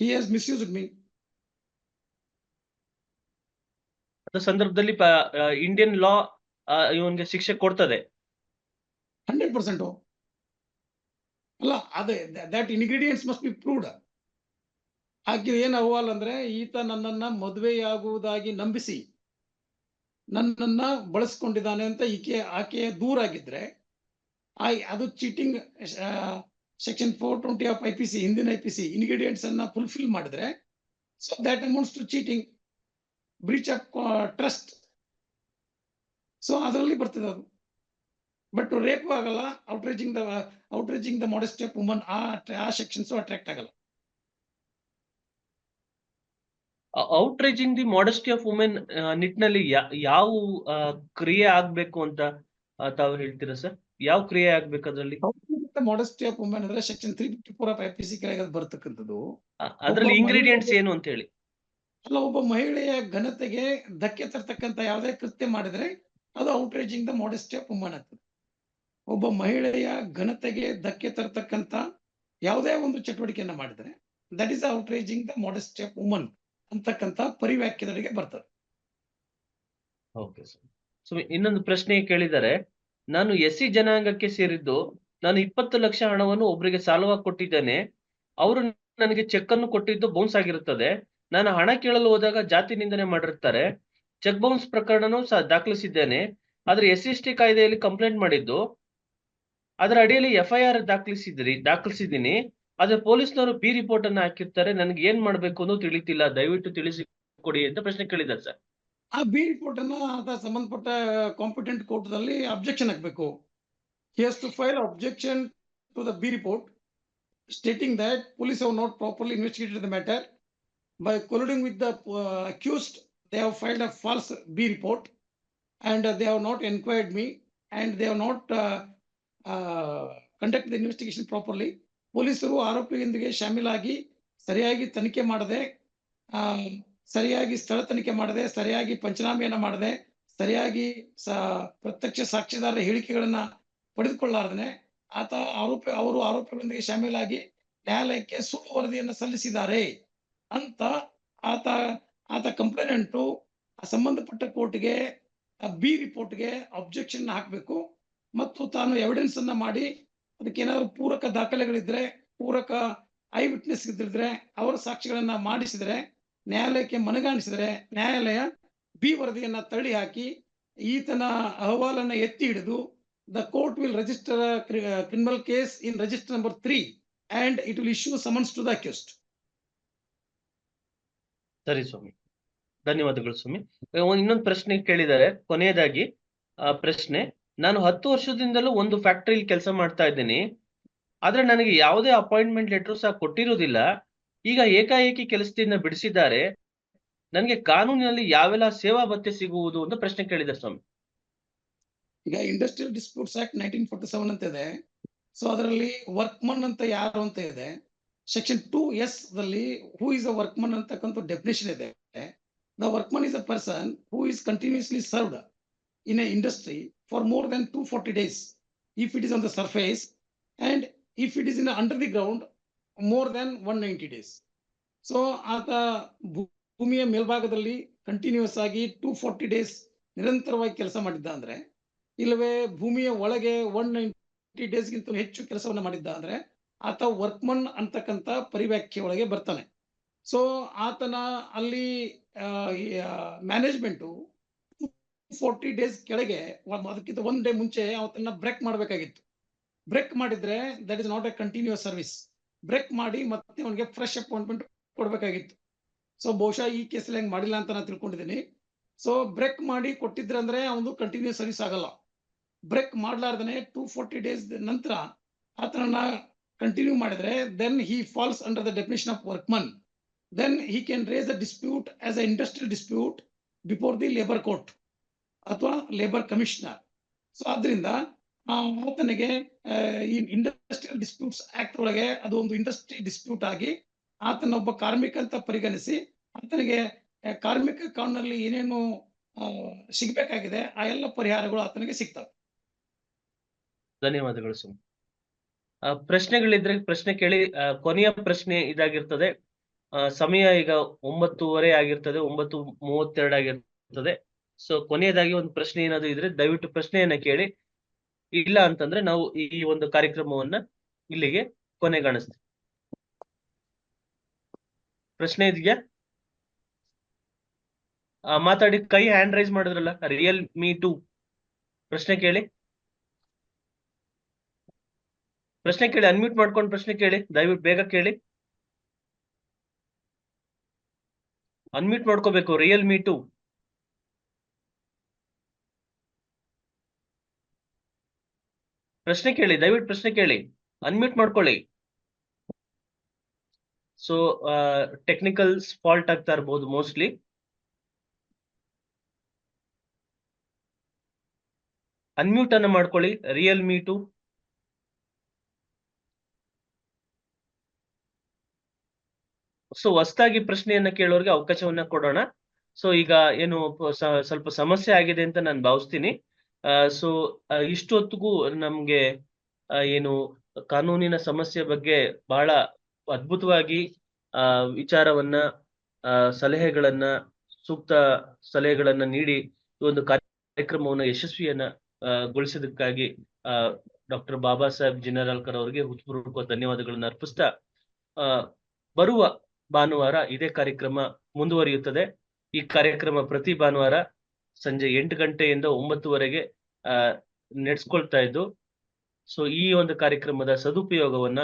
he has misused me. ಆ ಸಂದರ್ಭದಲ್ಲಿ ಇಂಡಿಯನ್ ಲಾ ಇವನ್ಗೆ ಶಿಕ್ಷೆ ಕೊಡ್ತದೆ 100%. ಅಲ್ಲ, ಅದೇ that ingredients must be proved. ಆಕೆ ಏನು ಅಹವಾಲ್ ಅಂದ್ರೆ, ಈತ ನನ್ನನ್ನ ಮದುವೆಯಾಗುವುದಾಗಿ ನಂಬಿಸಿ ನನ್ನನ್ನ ಬಳಸ್ಕೊಂಡಿದ್ದಾನೆ ಅಂತ ಆಕೆ ದೂರ ಆಗಿದ್ರೆ ಅದು ಚೀಟಿಂಗ್. ಸೆಕ್ಷನ್ 420 ಆಫ್ IPC, ಹಿಂದಿನ IPC ಇಂಗ್ರೀಡಿಯೆಂಟ್ಸ್ ಅನ್ನ ಫುಲ್ಫಿಲ್ ಮಾಡಿದ್ರೆ, so that amounts to cheating, breach of trust. So ಅದರಲ್ಲಿ ಬರ್ತದೆ ಅದು. ಬಟ್ ರೇಪ್ ಆಗಲ್ಲ, outraging the modesty of woman ಆ ಸೆಕ್ಷನ್ಸ್ ಅಟ್ರಾಕ್ಟ್ ಆಗಲ್ಲ. Outraging the modesty of women ನಿಟ್ಟಿನಲ್ಲಿ ಯಾವ ಕ್ರಿಯೆ ಆಗ್ಬೇಕು ಅಂತ ತಾವು ಹೇಳ್ತೀರಾ ಸರ್? ಯಾವ ಕ್ರಿಯೆ ಆಗ್ಬೇಕು ಅದರಲ್ಲಿ? ಮಾಡೆಸ್ಟಿ ಆಫ್ ವುಮೆನ್ ಅಂದ್ರೆ ಸೆಕ್ಷನ್ 354 ಆಫ್ IPC ಕೆಳಗೆ ಬರ್ತಕ್ಕಂಥದ್ದು. ಅದರಲ್ಲಿ ಇಂಗ್ರೀಡಿಯೆಂಟ್ಸ್ ಏನು ಅಂತ ಹೇಳಿ? ಅಲ್ಲ, ಒಬ್ಬ ಮಹಿಳೆಯ ಘನತೆಗೆ ಧಕ್ಕೆ ತರ್ತಕ್ಕಂಥ ಯಾವುದೇ ಕೃತ್ಯ ಮಾಡಿದ್ರೆ ಅದು outraging the modesty of woman ಆಗ್ತದೆ. ಒಬ್ಬ ಮಹಿಳೆಯ ಘನತೆಗೆ ಧಕ್ಕೆ ತರ್ತಕ್ಕಂಥ ಯಾವುದೇ ಒಂದು ಚಟುವಟಿಕೆಯನ್ನ ಮಾಡಿದ್ರೆ that is outraging the modesty of woman ಅಂತಕ್ಕಂಥ ಪರಿವ್ಯಾಖ್ಯದೊಳಗೆ ಬರ್ತದೆ. Okay sir. ಸೊ ಇನ್ನೊಂದು ಪ್ರಶ್ನೆ ಕೇಳಿದ್ದಾರೆ, ನಾನು SC ಜನಾಂಗಕ್ಕೆ ಸೇರಿದ್ದು, ನಾನು 20 ಲಕ್ಷ ಹಣವನ್ನು ಒಬ್ಬರಿಗೆ ಸಾಲವಾಗಿ ಕೊಟ್ಟಿದ್ದೇನೆ, ಅವರು ನನಗೆ ಚೆಕ್ ಅನ್ನು ಕೊಟ್ಟಿದ್ದು ಬೌನ್ಸ್ ಆಗಿರುತ್ತದೆ. ನಾನು ಹಣ ಕೇಳಲು ಹೋದಾಗ ಜಾತಿ ನಿಂದನೆ ಮಾಡಿರ್ತಾರೆ. ಚೆಕ್ ಬೌನ್ಸ್ ಪ್ರಕರಣನೂ ದಾಖಲಿಸಿದ್ದೇನೆ, ಆದ್ರೆ SC/ST ಕಾಯ್ದೆಯಲ್ಲಿ ಕಂಪ್ಲೇಂಟ್ ಮಾಡಿದ್ದು, ಅದರ ಅಡಿಯಲ್ಲಿ FIR ದಾಖಲಿಸಿದ್ದೀನಿ. ಆದ್ರೆ ಪೊಲೀಸ್ನವರು B ರಿಪೋರ್ಟ್ ಅನ್ನ ಹಾಕಿರ್ತಾರೆ. ನನಗೆ ಏನ್ ಮಾಡ್ಬೇಕು ಅನ್ನೋ ತಿಳಿತಿಲ್ಲ, ದಯವಿಟ್ಟು ತಿಳಿಸಿ ಕೊಡಿ ಅಂತ ಪ್ರಶ್ನೆ ಕೇಳಿದ್ದಾರೆ ಸರ್. ಆ B ರಿಪೋರ್ಟ್ ಅನ್ನ ಸಂಬಂಧಪಟ್ಟ ಕಾಂಪಿಟೆಂಟ್ ಕೋರ್ಟ್ದಲ್ಲಿ ಅಬ್ಜೆಕ್ಷನ್ ಹಾಕಬೇಕು. He has to file objection to the B report stating that police have not properly investigated the matter. By colluding with the accused, they have filed a false B report and they have not inquired me and they have not conducted the investigation properly. ಪೊಲೀಸರು ಆರೋಪಿಯೊಂದಿಗೆ ಶಾಮೀಲಾಗಿ ಸರಿಯಾಗಿ ತನಿಖೆ ಮಾಡದೆ, ಸರಿಯಾಗಿ ಸ್ಥಳ ತನಿಖೆ ಮಾಡದೆ, ಸರಿಯಾಗಿ ಪಂಚನಾಮೆಯನ್ನ ಮಾಡದೆ, ಸರಿಯಾಗಿ ಪ್ರತ್ಯಕ್ಷ ಸಾಕ್ಷಿದಾರರ ಹೇಳಿಕೆಗಳನ್ನ ಪಡೆದುಕೊಳ್ಳಾರ್ದನೆ ಅವರು ಆರೋಪಿಗಳೊಂದಿಗೆ ಶಾಮೀಲಾಗಿ ನ್ಯಾಯಾಲಯಕ್ಕೆ ಸುಳ್ಳು ವರದಿಯನ್ನು ಸಲ್ಲಿಸಿದ್ದಾರೆ ಅಂತ ಆತ ಕಂಪ್ಲೇನೆಂಟು ಸಂಬಂಧಪಟ್ಟ ಕೋರ್ಟ್ಗೆ ಬಿ ರಿಪೋರ್ಟ್ಗೆ ಅಬ್ಜೆಕ್ಷನ್ ಹಾಕಬೇಕು ಮತ್ತು ತಾನು ಎವಿಡೆನ್ಸ್ ಅನ್ನ ಮಾಡಿ ಅದಕ್ಕೆ ಏನಾದ್ರು ಪೂರಕ ದಾಖಲೆಗಳಿದ್ರೆ, ಪೂರಕ ಐ ವಿಟ್ನೆಸ್ ಇದ್ದಿದ್ರೆ, ಅವರ ಸಾಕ್ಷಿಗಳನ್ನ ಮಾಡಿಸಿದ್ರೆ, ನ್ಯಾಯಾಲಯಕ್ಕೆ ಮನಗಾಣಿಸಿದ್ರೆ ನ್ಯಾಯಾಲಯ ಬಿ ವರದಿಯನ್ನ ತಳ್ಳಿ ಹಾಕಿ ಈತನ ಅಹವಾಲನ್ನ ಎತ್ತಿ ಹಿಡಿದು the court will register a criminal case in register number 3 and it will issue summons to the accused. ಸರಿ ಸ್ವಾಮಿ, ಧನ್ಯವಾದಗಳು ಸ್ವಾಮಿ. ಇನ್ನೊಂದು ಪ್ರಶ್ನೆ ಕೇಳಿದ್ದಾರೆ ಕೊನೆಯದಾಗಿ. ಪ್ರಶ್ನೆ, ನಾನು 10 ವರ್ಷದಿಂದಲೂ ಒಂದು ಫ್ಯಾಕ್ಟರಿಯಲ್ಲಿ ಕೆಲಸ ಮಾಡ್ತಾ ಇದ್ದೀನಿ, ಆದ್ರೆ ನನಗೆ ಯಾವುದೇ ಅಪಾಯಿಂಟ್ಮೆಂಟ್ ಲೆಟರ್ ಸಹ ಕೊಟ್ಟಿರುವುದಿಲ್ಲ. ಈಗ ಏಕಾಏಕಿ ಕೆಲಸದಿಂದ ಬಿಡಿಸಿದ್ದಾರೆ, ನನಗೆ ಕಾನೂನಿನಲ್ಲಿ ಯಾವೆಲ್ಲ ಸೇವಾ ಭತ್ಯೆ ಸಿಗುವುದು ಅಂತ ಪ್ರಶ್ನೆ ಕೇಳಿದ್ದಾರೆ ಸ್ವಾಮಿ. ಈಗ ಇಂಡಸ್ಟ್ರಿಯಲ್ ಡಿಸ್ಪ್ಯೂಟ್ಸ್ ಆಕ್ಟ್ 1947 ಅಂತ ಇದೆ. ಸೊ ಅದರಲ್ಲಿ ವರ್ಕ್ಮನ್ ಅಂತ ಯಾರು ಅಂತ ಇದೆ. ಸೆಕ್ಷನ್ 2S ದಲ್ಲಿ ಹೂ ಇಸ್ ಅ ವರ್ಕ್ಮನ್ ಅಂತಕ್ಕಂಥ ಡೆಫಿನೇಷನ್ ಇದೆ. The workman is a person who is continuously served in a industry for more than 240 days if it is on the surface, and if it is in under the ground more than 190 days. So ಆತ ಭೂಮಿಯ ಮೇಲ್ಭಾಗದಲ್ಲಿ continuous ಆಗಿ 240 days ನಿರಂತರವಾಗಿ ಕೆಲಸ ಮಾಡಿದ್ದ ಅಂದ್ರೆ, ಇಲ್ಲವೇ ಭೂಮಿಯ ಒಳಗೆ 190 ಡೇಸ್ಗಿಂತ ಹೆಚ್ಚು ಕೆಲಸವನ್ನ ಮಾಡಿದ್ದ ಅಂದ್ರೆ ಆತ ವರ್ಕ್ಮನ್ ಅಂತಕ್ಕಂಥ ಪರಿವ್ಯಾಖ್ಯೆ ಒಳಗೆ ಬರ್ತಾನೆ. ಸೊ ಆತನ ಅಲ್ಲಿ ಮ್ಯಾನೇಜ್ಮೆಂಟು 40 ಡೇಸ್ ಕೆಳಗೆ ಅದಕ್ಕಿಂತ 1 ಡೇ ಮುಂಚೆ ಅವತ್ತನ್ನ ಬ್ರೇಕ್ ಮಾಡಬೇಕಾಗಿತ್ತು. ಬ್ರೇಕ್ ಮಾಡಿದ್ರೆ that is not a continuous service. Break ಮಾಡಿ ಮತ್ತೆ ಅವನಿಗೆ ಫ್ರೆಶ್ ಅಪಾಯಿಂಟ್ಮೆಂಟ್ ಕೊಡ್ಬೇಕಾಗಿತ್ತು. ಸೊ ಬಹುಶಃ ಈ ಕೇಸಲ್ಲಿ ಹೆಂಗ್ ಮಾಡಿಲ್ಲ ಅಂತ ನಾನು ತಿಳ್ಕೊಂಡಿದ್ದೀನಿ. ಸೊ ಬ್ರೇಕ್ ಮಾಡಿ ಕೊಟ್ಟಿದ್ರೆ ಅಂದ್ರೆ ಅವನು ಕಂಟಿನ್ಯೂಸ್ ಸರ್ವಿಸ್ ಆಗಲ್ಲ. ಬ್ರೇಕ್ ಮಾಡ್ಲಾರ್ದನೆ 240 ಡೇಸ್ ನಂತರ ಆತನನ್ನ ಕಂಟಿನ್ಯೂ ಮಾಡಿದ್ರೆ then he falls under the definition of workman. Then he can raise a dispute as a industrial dispute before the labour court ಅಥವಾ ಲೇಬರ್ ಕಮಿಷನರ್. ಸೊ ಆದ್ರಿಂದ ಆತನಿಗೆ ಈ ಇಂಡಸ್ಟ್ರಿಯಲ್ ಡಿಸ್ಪ್ಯೂಟ್ಸ್ ಆಕ್ಟ್ ಒಳಗೆ ಅದು ಒಂದು ಇಂಡಸ್ಟ್ರಿ ಡಿಸ್ಪ್ಯೂಟ್ ಆಗಿ ಆತನ ಒಬ್ಬ ಕಾರ್ಮಿಕ ಅಂತ ಪರಿಗಣಿಸಿ ಆತನಿಗೆ ಕಾರ್ಮಿಕ ಕಾನೂನಲ್ಲಿ ಏನೇನು ಸಿಗ್ಬೇಕಾಗಿದೆ ಆ ಎಲ್ಲ ಪರಿಹಾರಗಳು ಆತನಿಗೆ ಸಿಗ್ತವೆ. ಧನ್ಯವಾದಗಳು ಸ್ವಾಮಿ. ಪ್ರಶ್ನೆಗಳಿದ್ರೆ ಪ್ರಶ್ನೆ ಕೇಳಿ. ಕೊನೆಯ ಪ್ರಶ್ನೆ ಇದಾಗಿರ್ತದೆ. ಸಮಯ ಈಗ 9:30 ಆಗಿರ್ತದೆ, 9:32 ಆಗಿರ್ತದೆ. ಸೊ ಕೊನೆಯದಾಗಿ ಒಂದು ಪ್ರಶ್ನೆ ಏನಾದ್ರು ಇದ್ರೆ ದಯವಿಟ್ಟು ಪ್ರಶ್ನೆಯನ್ನ ಕೇಳಿ. ಇಲ್ಲ ಅಂತಂದ್ರೆ ನಾವು ಈ ಒಂದು ಕಾರ್ಯಕ್ರಮವನ್ನ ಇಲ್ಲಿಗೆ ಕೊನೆಗಾಣಿಸ್ತೀವಿ. ಪ್ರಶ್ನೆ ಇದೆಯಾ? ಮಾತಾಡಿ. ಕೈ ಹ್ಯಾಂಡ್ ರೈಸ್ ಮಾಡಿದ್ರಲ್ಲ, ರಿಯಲ್ ಮೀ ಟು. ಪ್ರಶ್ನೆ ಕೇಳಿ, ಪ್ರಶ್ನೆ ಕೇಳಿ. ಅನ್ಮ್ಯೂಟ್ ಮಾಡ್ಕೊಂಡು ಪ್ರಶ್ನೆ ಕೇಳಿ, ದಯವಿಟ್ಟು ಬೇಗ ಕೇಳಿ. ಅನ್ಮ್ಯೂಟ್ ಮಾಡ್ಕೋಬೇಕು. ರಿಯಲ್ ಮೀ ಟು. ಪ್ರಶ್ನೆ ಕೇಳಿ, ದಯವಿಟ್ಟು ಪ್ರಶ್ನೆ ಕೇಳಿ. ಅನ್ಮ್ಯೂಟ್ ಮಾಡ್ಕೊಳ್ಳಿ. ಸೊ ಟೆಕ್ನಿಕಲ್ ಫಾಲ್ಟ್ ಆಗ್ತಾ ಇರ್ಬೋದು ಮೋಸ್ಟ್ಲಿ. ಅನ್ಮ್ಯೂಟ್ ಅನ್ನ ಮಾಡ್ಕೊಳ್ಳಿ. ರಿಯಲ್ ಮೀ ಟು. ಸೊ ಹೊಸದಾಗಿ ಪ್ರಶ್ನೆಯನ್ನ ಕೇಳೋರಿಗೆ ಅವಕಾಶವನ್ನ ಕೊಡೋಣ. ಸೊ ಈಗ ಏನು ಸ್ವಲ್ಪ ಸಮಸ್ಯೆ ಆಗಿದೆ ಅಂತ ನಾನು ಭಾವಿಸ್ತೀನಿ. ಸೊ ಇಷ್ಟೊತ್ತಿಗೂ ನಮ್ಗೆ ಏನು ಕಾನೂನಿನ ಸಮಸ್ಯೆ ಬಗ್ಗೆ ಬಹಳ ಅದ್ಭುತವಾಗಿ ವಿಚಾರವನ್ನ, ಸಲಹೆಗಳನ್ನ, ಸೂಕ್ತ ಸಲಹೆಗಳನ್ನ ನೀಡಿ ಈ ಒಂದು ಕಾರ್ಯಕ್ರಮವನ್ನ ಯಶಸ್ವಿಯನ್ನ ಗೊಳಿಸೋದಕ್ಕಾಗಿ ಡಾಕ್ಟರ್ ಬಾಬಾ ಸಾಹೇಬ್ ಜಿನರಾಳ್ಕರ್ ಅವರಿಗೆ ಹೃತ್ಪೂರ್ವಕ ಧನ್ಯವಾದಗಳನ್ನ ಅರ್ಪಿಸ್ತಾ, ಬರುವ ಭಾನುವಾರ ಇದೇ ಕಾರ್ಯಕ್ರಮ ಮುಂದುವರಿಯುತ್ತದೆ. ಈ ಕಾರ್ಯಕ್ರಮ ಪ್ರತಿ ಭಾನುವಾರ ಸಂಜೆ 8 ಗಂಟೆಯಿಂದ 9ವರೆಗೆ ನಡೆಸ್ಕೊಳ್ತಾ ಇದ್ದು, ಸೊ ಈ ಒಂದು ಕಾರ್ಯಕ್ರಮದ ಸದುಪಯೋಗವನ್ನ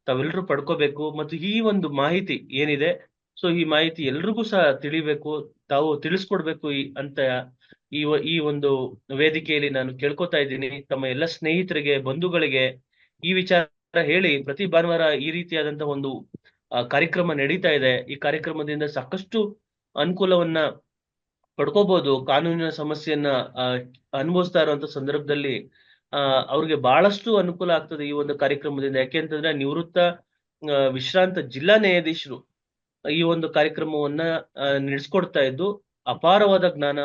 ತಾವೆಲ್ಲರೂ ಪಡ್ಕೋಬೇಕು. ಮತ್ತು ಈ ಒಂದು ಮಾಹಿತಿ ಏನಿದೆ, ಸೊ ಈ ಮಾಹಿತಿ ಎಲ್ರಿಗೂ ಸಹ ತಿಳಿಬೇಕು, ತಾವು ತಿಳಿಸ್ಕೊಡ್ಬೇಕು ಅಂತ ಈ ಒಂದು ವೇದಿಕೆಯಲ್ಲಿ ನಾನು ಕೇಳ್ಕೊತಾ ಇದ್ದೀನಿ. ತಮ್ಮ ಎಲ್ಲ ಸ್ನೇಹಿತರಿಗೆ, ಬಂಧುಗಳಿಗೆ ಈ ವಿಚಾರ ಹೇಳಿ. ಪ್ರತಿ ಭಾನುವಾರ ಈ ರೀತಿಯಾದಂತಹ ಒಂದು ಕಾರ್ಯಕ್ರಮ ನಡೀತಾ ಇದೆ. ಈ ಕಾರ್ಯಕ್ರಮದಿಂದ ಸಾಕಷ್ಟು ಅನುಕೂಲವನ್ನ ಪಡ್ಕೋಬಹುದು. ಕಾನೂನಿನ ಸಮಸ್ಯೆಯನ್ನ ಅನುಭವಿಸ್ತಾ ಇರುವಂತ ಸಂದರ್ಭದಲ್ಲಿ ಅವ್ರಿಗೆ ಬಹಳಷ್ಟು ಅನುಕೂಲ ಆಗ್ತದೆ ಈ ಒಂದು ಕಾರ್ಯಕ್ರಮದಿಂದ. ಯಾಕೆಂತಂದ್ರೆ ನಿವೃತ್ತ ವಿಶ್ರಾಂತ ಜಿಲ್ಲಾ ನ್ಯಾಯಾಧೀಶರು ಈ ಒಂದು ಕಾರ್ಯಕ್ರಮವನ್ನ ನಡೆಸ್ಕೊಡ್ತಾ ಇದ್ದು ಅಪಾರವಾದ ಜ್ಞಾನ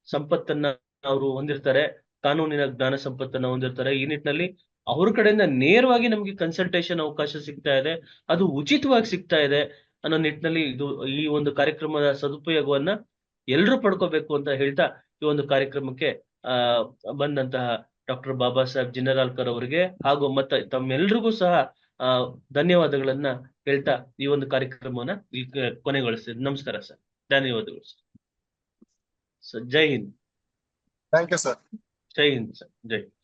ಸಂಪತ್ತನ್ನ ಅವರು ಹೊಂದಿರ್ತಾರೆ, ಕಾನೂನಿನ ಜ್ಞಾನ ಸಂಪತ್ತನ್ನ ಹೊಂದಿರ್ತಾರೆ. ಈ ನಿಟ್ಟಿನಲ್ಲಿ ಅವ್ರ ಕಡೆಯಿಂದ ನೇರವಾಗಿ ನಮ್ಗೆ ಕನ್ಸಲ್ಟೇಷನ್ ಅವಕಾಶ ಸಿಗ್ತಾ ಇದೆ, ಅದು ಉಚಿತವಾಗಿ ಸಿಗ್ತಾ ಇದೆ ಅನ್ನೋ ನಿಟ್ಟಿನಲ್ಲಿ ಈ ಒಂದು ಕಾರ್ಯಕ್ರಮದ ಸದುಪಯೋಗವನ್ನ ಎಲ್ರೂ ಪಡ್ಕೋಬೇಕು ಅಂತ ಹೇಳ್ತಾ ಈ ಒಂದು ಕಾರ್ಯಕ್ರಮಕ್ಕೆ ಬಂದಂತಹ ಡಾಕ್ಟರ್ ಬಾಬಾ ಸಾಹೇಬ್ ಜಿನರಾಲ್ಕರ್ ಅವರಿಗೆ ಹಾಗೂ ಮತ್ತೆ ತಮ್ಮೆಲ್ರಿಗೂ ಸಹ ಧನ್ಯವಾದಗಳನ್ನ ಹೇಳ್ತಾ ಈ ಒಂದು ಕಾರ್ಯಕ್ರಮವನ್ನ ಕೊನೆಗೊಳಿಸ್ತೀನಿ. ನಮಸ್ಕಾರ ಸರ್, ಧನ್ಯವಾದಗಳು sir. Jai Hind. Thank you sir. Jai Hind sir, Jai Hind.